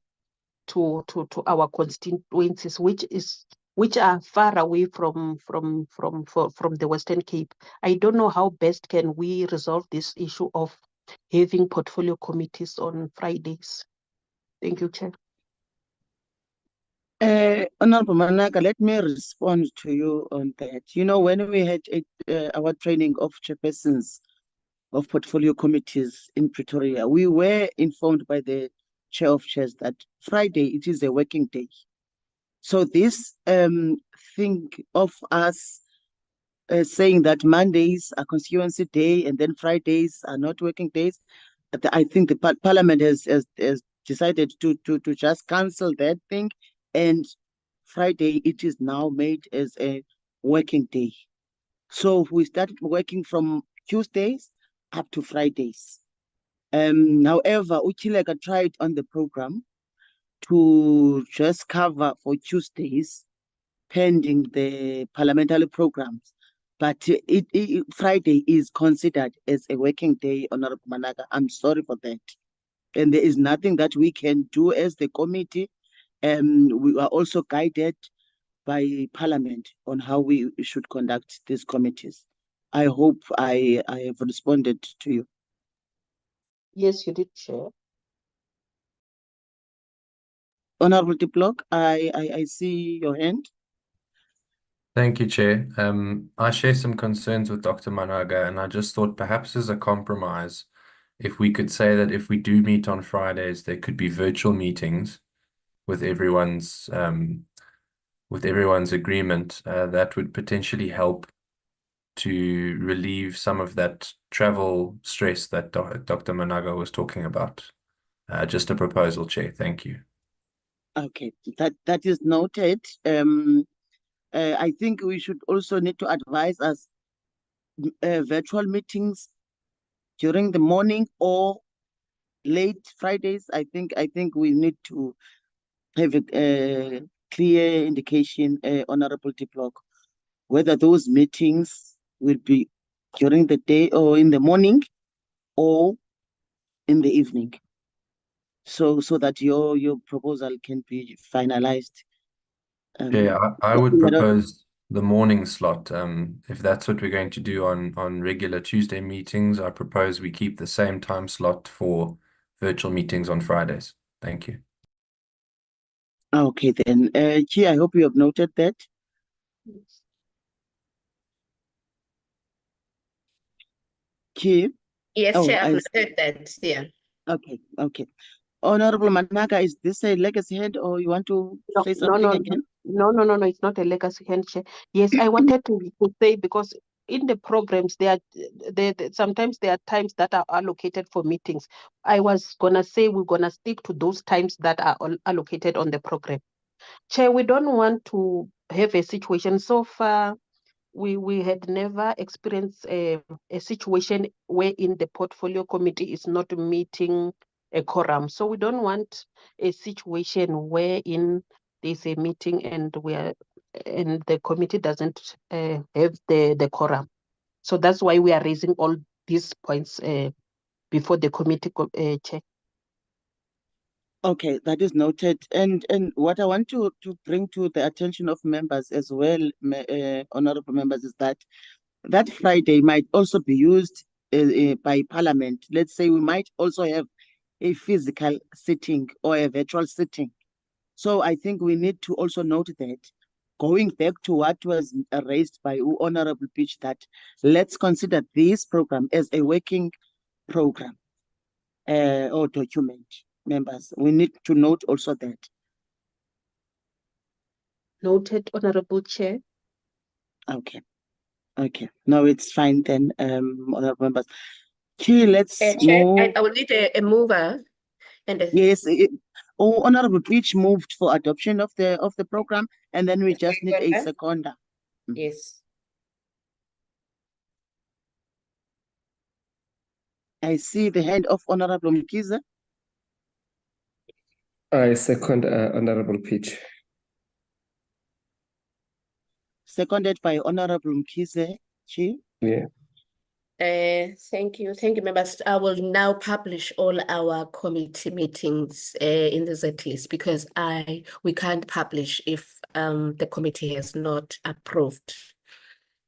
to our constituencies, which are far away from the Western Cape. I don't know how best can we resolve this issue of having portfolio committees on Fridays. Thank you, Chair. Honorable Manaka, let me respond to you on that. You know, when we had our training of chairpersons of portfolio committees in Pretoria, we were informed by the chair of chairs that Friday, it is a working day. So this thing of us saying that Mondays are constituency day and then Fridays are not working days, I think the parliament has decided to just cancel that thing, and Friday it is now made as a working day. So we started working from Tuesdays up to Fridays. However, Uchileka tried on the program to just cover for Tuesdays pending the parliamentary programs. But Friday is considered as a working day, Honorable Manaka. I'm sorry for that. And there is nothing that we can do as the committee. We are also guided by Parliament on how we should conduct these committees. I hope I have responded to you. Yes, you did, Chair. Honorable Diplock, I see your hand. Thank you, Chair. I share some concerns with Dr. Managa, and I just thought perhaps as a compromise, if we could say that if we do meet on Fridays, there could be virtual meetings with everyone's agreement, that would potentially help to relieve some of that travel stress that Dr. Managa was talking about. Just a proposal, Chair. Thank you. Okay, that is noted. I think we should also need to advise us virtual meetings during the morning or late Fridays. I think we need to have a clear indication, Honorable Diplock, whether those meetings will be during the day or in the morning or in the evening. So that your proposal can be finalized. Yeah, I would propose the morning slot. If that's what we're going to do on regular Tuesday meetings, I propose we keep the same time slot for virtual meetings on Fridays. Thank you. Okay, then, Chair, I hope you have noted that. Chair? Yes, Oh, Chair, I've noted that. Yeah. Okay. Honorable Manaka, is this a legacy hand or you want to say something again? No, it's not a legacy hand, Chair. Yes, I wanted to say, because in the programs, sometimes there are times that are allocated for meetings. I was gonna say we're gonna stick to those times that are allocated on the program. Chair, we don't want to have a situation so far. We had never experienced a situation wherein the portfolio committee is not meeting a quorum. So we don't want a situation wherein there's a meeting and the committee doesn't have the quorum. So that's why we are raising all these points before the committee chair. Okay, that is noted. And what I want to bring to the attention of members as well, honorable members, is that Friday might also be used by Parliament. Let's say we might also have a physical sitting or a virtual sitting. So I think we need to also note that, going back to what was raised by Honorable Pitch, that let's consider this program as a working program or document. Members, we need to note also that. Noted, Honorable Chair. Okay. No, it's fine then, honorable members. Okay, let's Chair, move. I will need a mover. Yes, Honorable Pitch moved for adoption of the program, and then we just need a seconder. Yes. I see the hand of Honorable Mkiza. I second Honorable Pitch. Seconded by Honorable Mkize. Yeah. Thank you, members. I will now publish all our committee meetings in the Z list, because we can't publish if the committee has not approved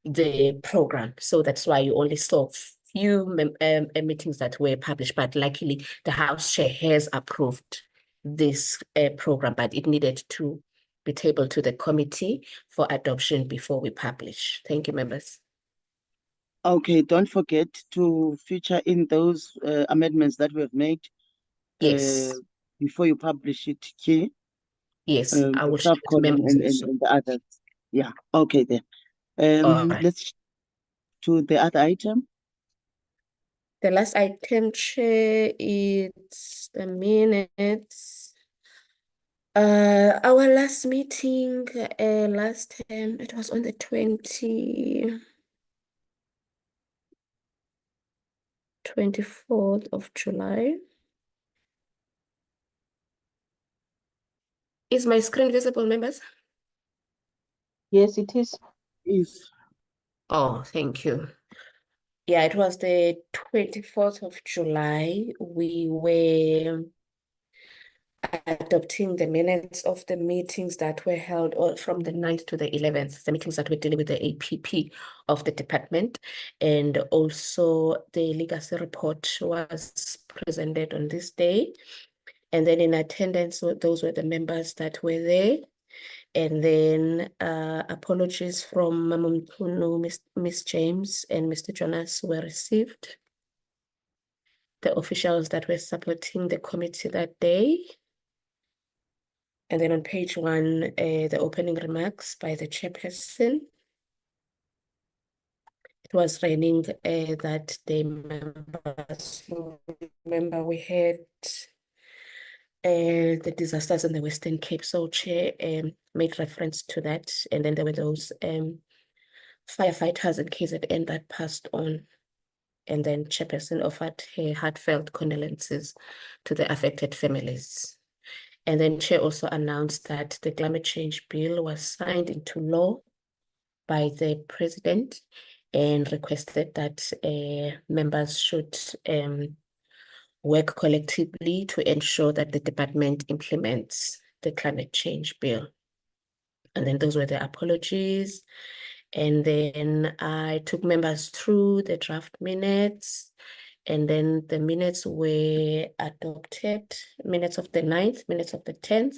the program. So that's why you only saw few meetings that were published, but luckily the House Chair has approved this program, but it needed to be tabled to the committee for adoption before we publish. Thank you, members. Okay, don't forget to feature in those amendments that we have made. Yes. Before you publish it, okay? Yes, I will share with and members. the others. Yeah, okay then. Right. Let's to the other item. The last item, Chair, it's the minutes. Our last meeting, last time, it was on the 24th of July. Is my screen visible, members? Yes, it is. Yes. Oh, thank you. Yeah, it was the 24th of July. We were adopting the minutes of the meetings that were held from the 9th to the 11th, the meetings that were dealing with the APP of the department. And also the legacy report was presented on this day. And then in attendance, those were the members that were there. And then apologies from Mamumtunu, Miss James and Mr. Jonas were received. The officials that were supporting the committee that day. And then on page 1, the opening remarks by the chairperson. it was raining that day, members. Remember, we had the disasters in the Western Cape. So Chair made reference to that. And then there were those firefighters in KZN that passed on. And then Chairperson offered her heartfelt condolences to the affected families. And then Chair also announced that the climate change bill was signed into law by the President and requested that members should work collectively to ensure that the department implements the climate change bill. And then those were the apologies. And then I took members through the draft minutes. And then the minutes were adopted, minutes of the 9th, minutes of the 10th,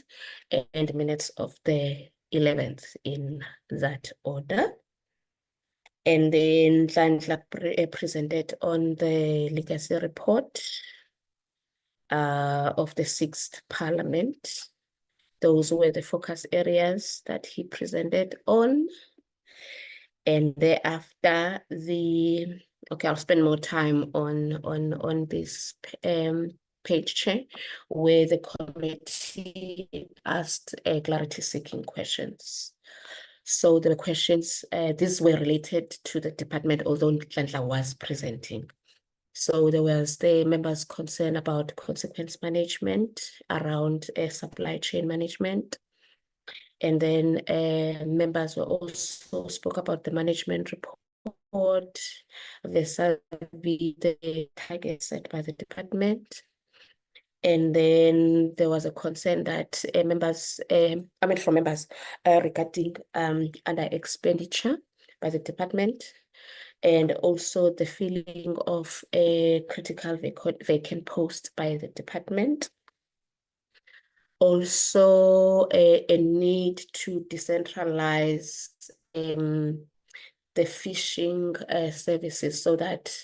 and minutes of the 11th in that order. And then Nhlanhla presented on the legacy report of the 6th Parliament. Those were the focus areas that he presented on. And thereafter, I'll spend more time on this page, Chair, where the committee asked clarity-seeking questions. So the questions, these were related to the department, although Nhlanhla was presenting. So there was the members' concern about consequence management around supply chain management. And then members were also spoke about the management report, the survey, the targets set by the department. And then there was a concern that from members regarding under expenditure by the department, and also the filling of a critical vacant post by the department. Also, a need to decentralize the fishing services so that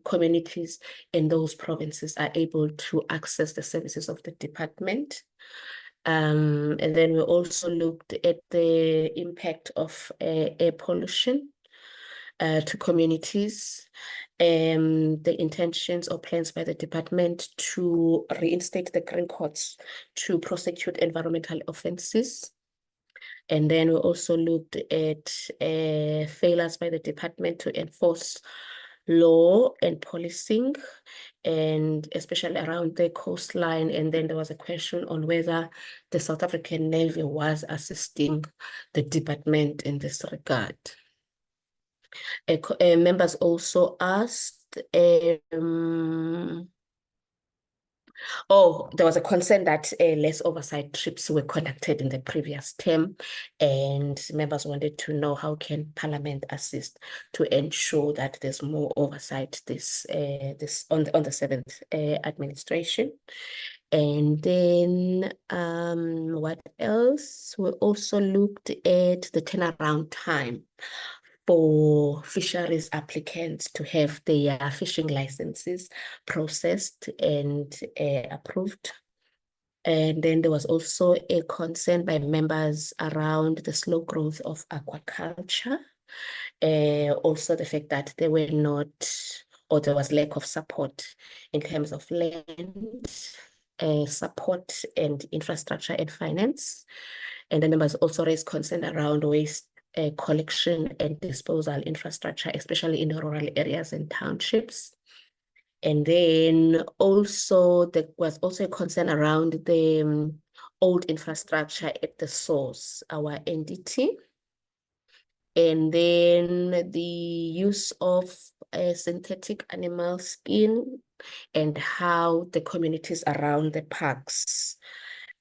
communities in those provinces are able to access the services of the department. And then we also looked at the impact of air pollution to communities, the intentions or plans by the department to reinstate the green courts to prosecute environmental offenses. And then we also looked at failures by the department to enforce law and policing, and especially around the coastline. And then there was a question on whether the South African Navy was assisting the department in this regard. Members also asked, there was a concern that less oversight trips were conducted in the previous term, and members wanted to know how can Parliament assist to ensure that there's more oversight this on the 7th administration. And then what else? We also looked at the turnaround time for fisheries applicants to have their fishing licenses processed and approved. And then there was also a concern by members around the slow growth of aquaculture. Also the fact that there were not, or there was lack of support in terms of land, support and infrastructure and finance. And the members also raised concern around waste collection and disposal infrastructure, especially in rural areas and townships. And then also there was also a concern around the old infrastructure at the source, our NDT. And then the use of synthetic animal skin and how the communities around the parks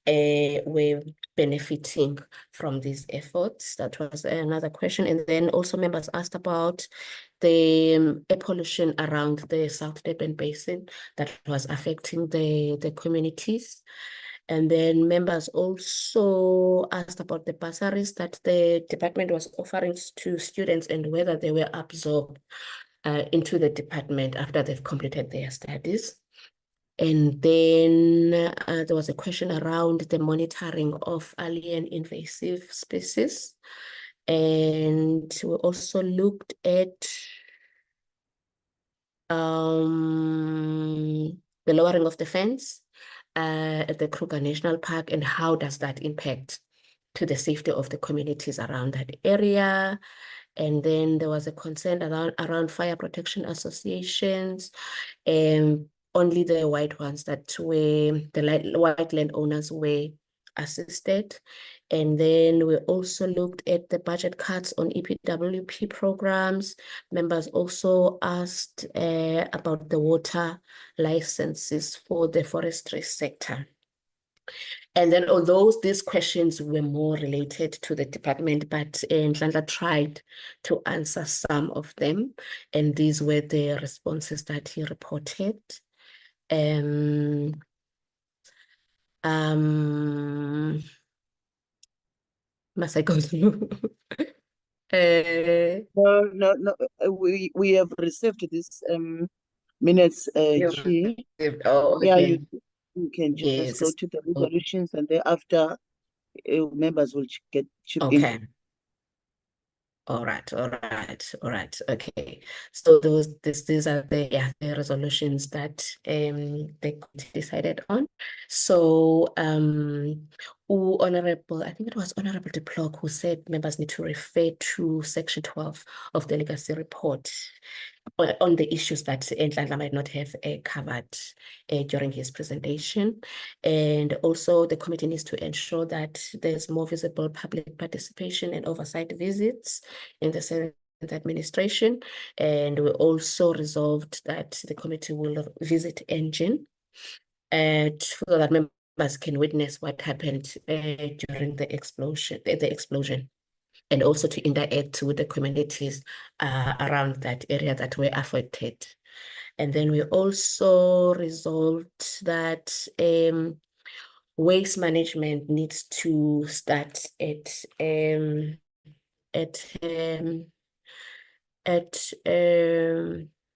were benefiting from these efforts. That was another question. And then also members asked about the air pollution around the South Durban Basin that was affecting the communities. And then members also asked about the bursaries that the department was offering to students and whether they were absorbed into the department after they've completed their studies. And then there was a question around the monitoring of alien invasive species. And we also looked at the lowering of the fence at the Kruger National Park, and how does that impact to the safety of the communities around that area. And then there was a concern around fire protection associations, only the white ones that were, the white landowners were assisted. And then we also looked at the budget cuts on EPWP programs. Members also asked about the water licenses for the forestry sector. And then although these questions were more related to the department, but Nhlanhla tried to answer some of them, and these were the responses that he reported. Must I go through? No. We have received this minutes here. Oh, Yeah, okay. you can just Yes. go to the resolutions, and thereafter members will chip in. Okay. All right. Okay. So these are the resolutions that they decided on. So Honorable, I think it was Honorable de Plok who said members need to refer to section 12 of the legacy report on the issues that Nhlanhla might not have covered during his presentation. And also the committee needs to ensure that there's more visible public participation and oversight visits in the seventh administration. And we also resolved that the committee will visit Engine so that members can witness what happened during the explosion. And also to interact with the communities around that area that were affected. And then we also resolved that waste management needs to start at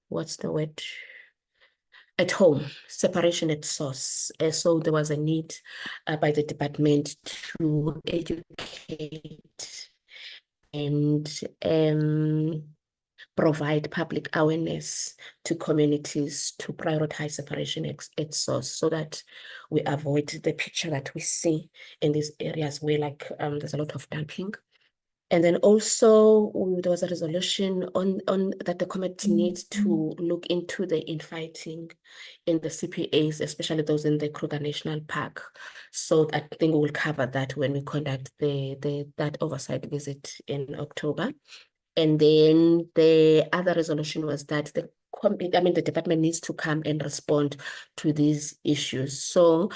what's the word? At home, separation at source. So there was a need by the department to educate and provide public awareness to communities to prioritize separation at source, so that we avoid the picture that we see in these areas where there's a lot of dumping. And then also there was a resolution on that the committee needs to look into the infighting in the CPAs, especially those in the Kruger National Park. So I think we'll cover that when we conduct that oversight visit in October. And then the other resolution was that the department needs to come and respond to these issues. So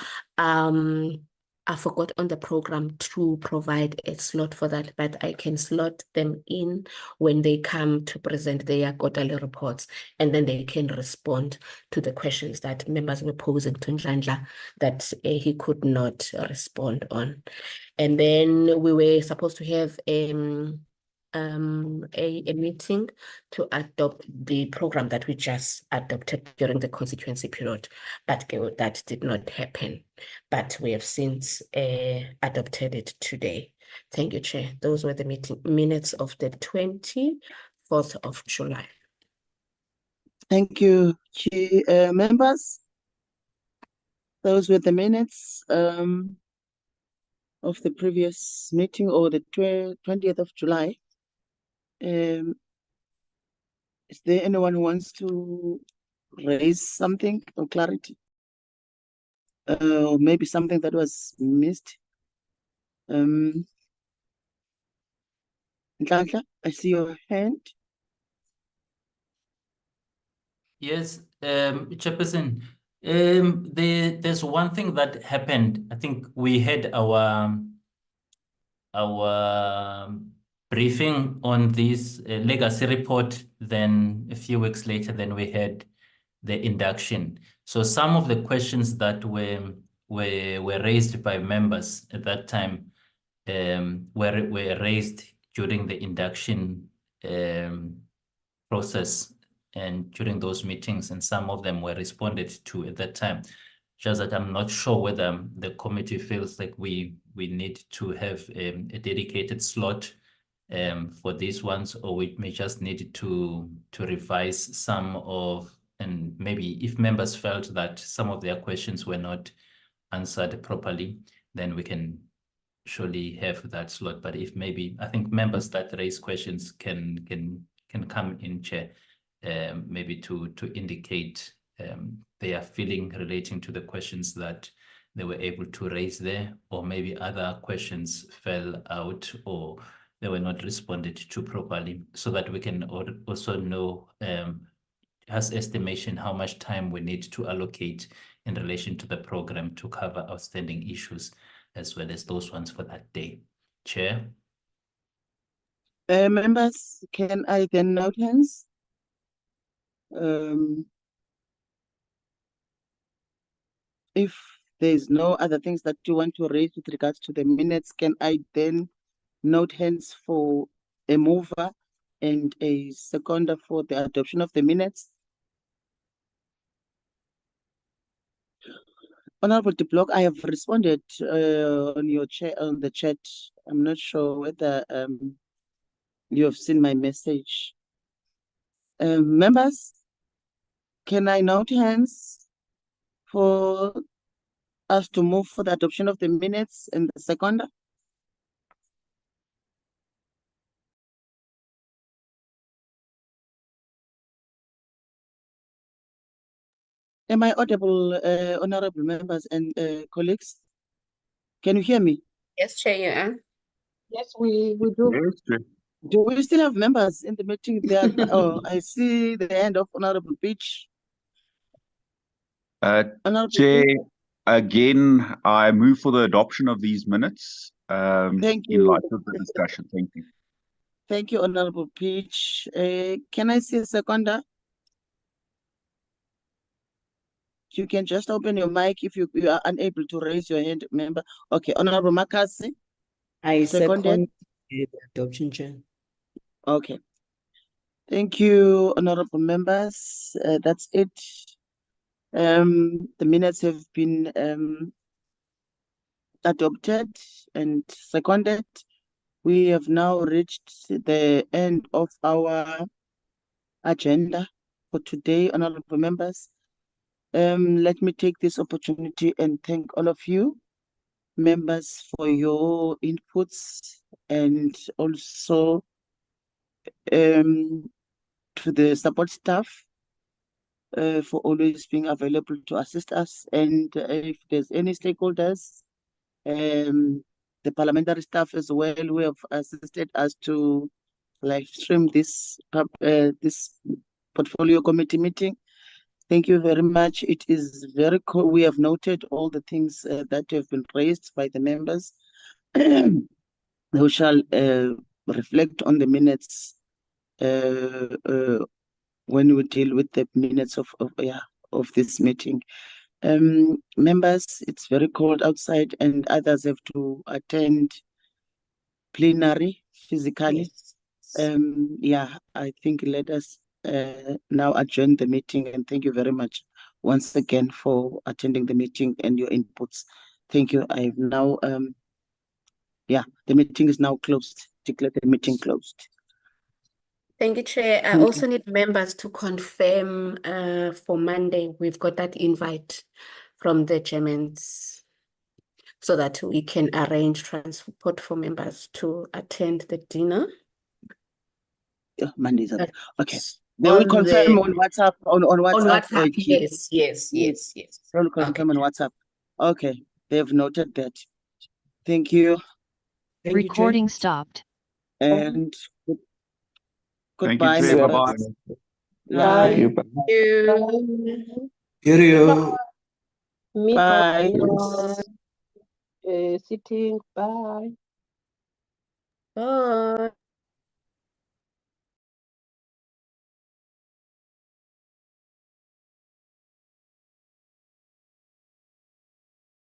I forgot on the program to provide a slot for that, but I can slot them in when they come to present their quarterly reports, and then they can respond to the questions that members were posing to Nhlanhla that he could not respond on. And then we were supposed to have a meeting to adopt the program that we just adopted during the constituency period, but that did not happen. But we have since adopted it today. Thank you, Chair. Those were the minutes of the 24th of July. Thank you, Chair. Members, those were the minutes of the previous meeting, or the 20th of July. Is there anyone who wants to raise something or clarity? Or maybe something that was missed? Nhlanhla, I see your hand. Yes, Chairperson. There's one thing that happened. I think we had our briefing on this legacy report. Then a few weeks later, then we had the induction. So some of the questions that were raised by members at that time were raised during the induction process and during those meetings, and some of them were responded to at that time. Just that I'm not sure whether the committee feels like we need to have a dedicated slot for these ones, or we may just need to revise some of and maybe if members felt that some of their questions were not answered properly, then we can surely have that slot. But if maybe, I think members that raise questions can come in, Chair, maybe to indicate their feeling relating to the questions that they were able to raise there, or maybe other questions fell out or they were not responded to properly, so that we can also know as estimation how much time we need to allocate in relation to the program to cover outstanding issues, as well as those ones for that day. Chair? Members, can I then note hands? If there's no other things that you want to raise with regards to the minutes, can I then note hands for a mover and a seconder for the adoption of the minutes? Honorable De Block, I have responded on the chat. I'm not sure whether you have seen my message. Members, can I note hands for us to move for the adoption of the minutes and the seconder? Am I audible, honorable members and colleagues? Can you hear me? Yes, Chair, you are. Yes, we do. Yes, Chair. Do we still have members in the meeting there? Oh, I see the hand of Honorable Peach. Honorable Chair, Peach, again, I move for the adoption of these minutes thank in you. light of the discussion. Thank you. Thank you, Honorable Peach. Can I see a seconder? You can just open your mic if you are unable to raise your hand, member. Okay, Honorable Makasi. I Seconded. second the adoption, Chair. Okay. Thank you, honorable members. That's it. The minutes have been adopted and seconded. We have now reached the end of our agenda for today, honorable members. Let me take this opportunity and thank all of you, members, for your inputs, and also to the support staff for always being available to assist us. And if there's any stakeholders, the parliamentary staff as well, who have assisted us to live stream this portfolio committee meeting. Thank you very much. It is very cool. We have noted all the things that have been raised by the members. We shall reflect on the minutes when we deal with the minutes of this meeting. Members, it's very cold outside and others have to attend plenary physically. Yes. I think let us now adjourn the meeting, and thank you very much once again for attending the meeting and your inputs. Thank you. I have now the meeting is now closed. Declare the meeting closed. Thank you, Chair. I Thank also need members to confirm for Monday. We've got that invite from the chairmans so that we can arrange transport for members to attend the dinner. Yeah, Monday's up. But Okay. They will confirm on WhatsApp. On WhatsApp. on WhatsApp. Okay. Yes. They will confirm on WhatsApp. Okay. They've noted that. Thank you. Thank you, Chair. Recording stopped. And goodbye, Thank you, Chair. members. Bye-bye. Bye. Thank you. Cheerio. Bye. Sitting. Bye. Bye.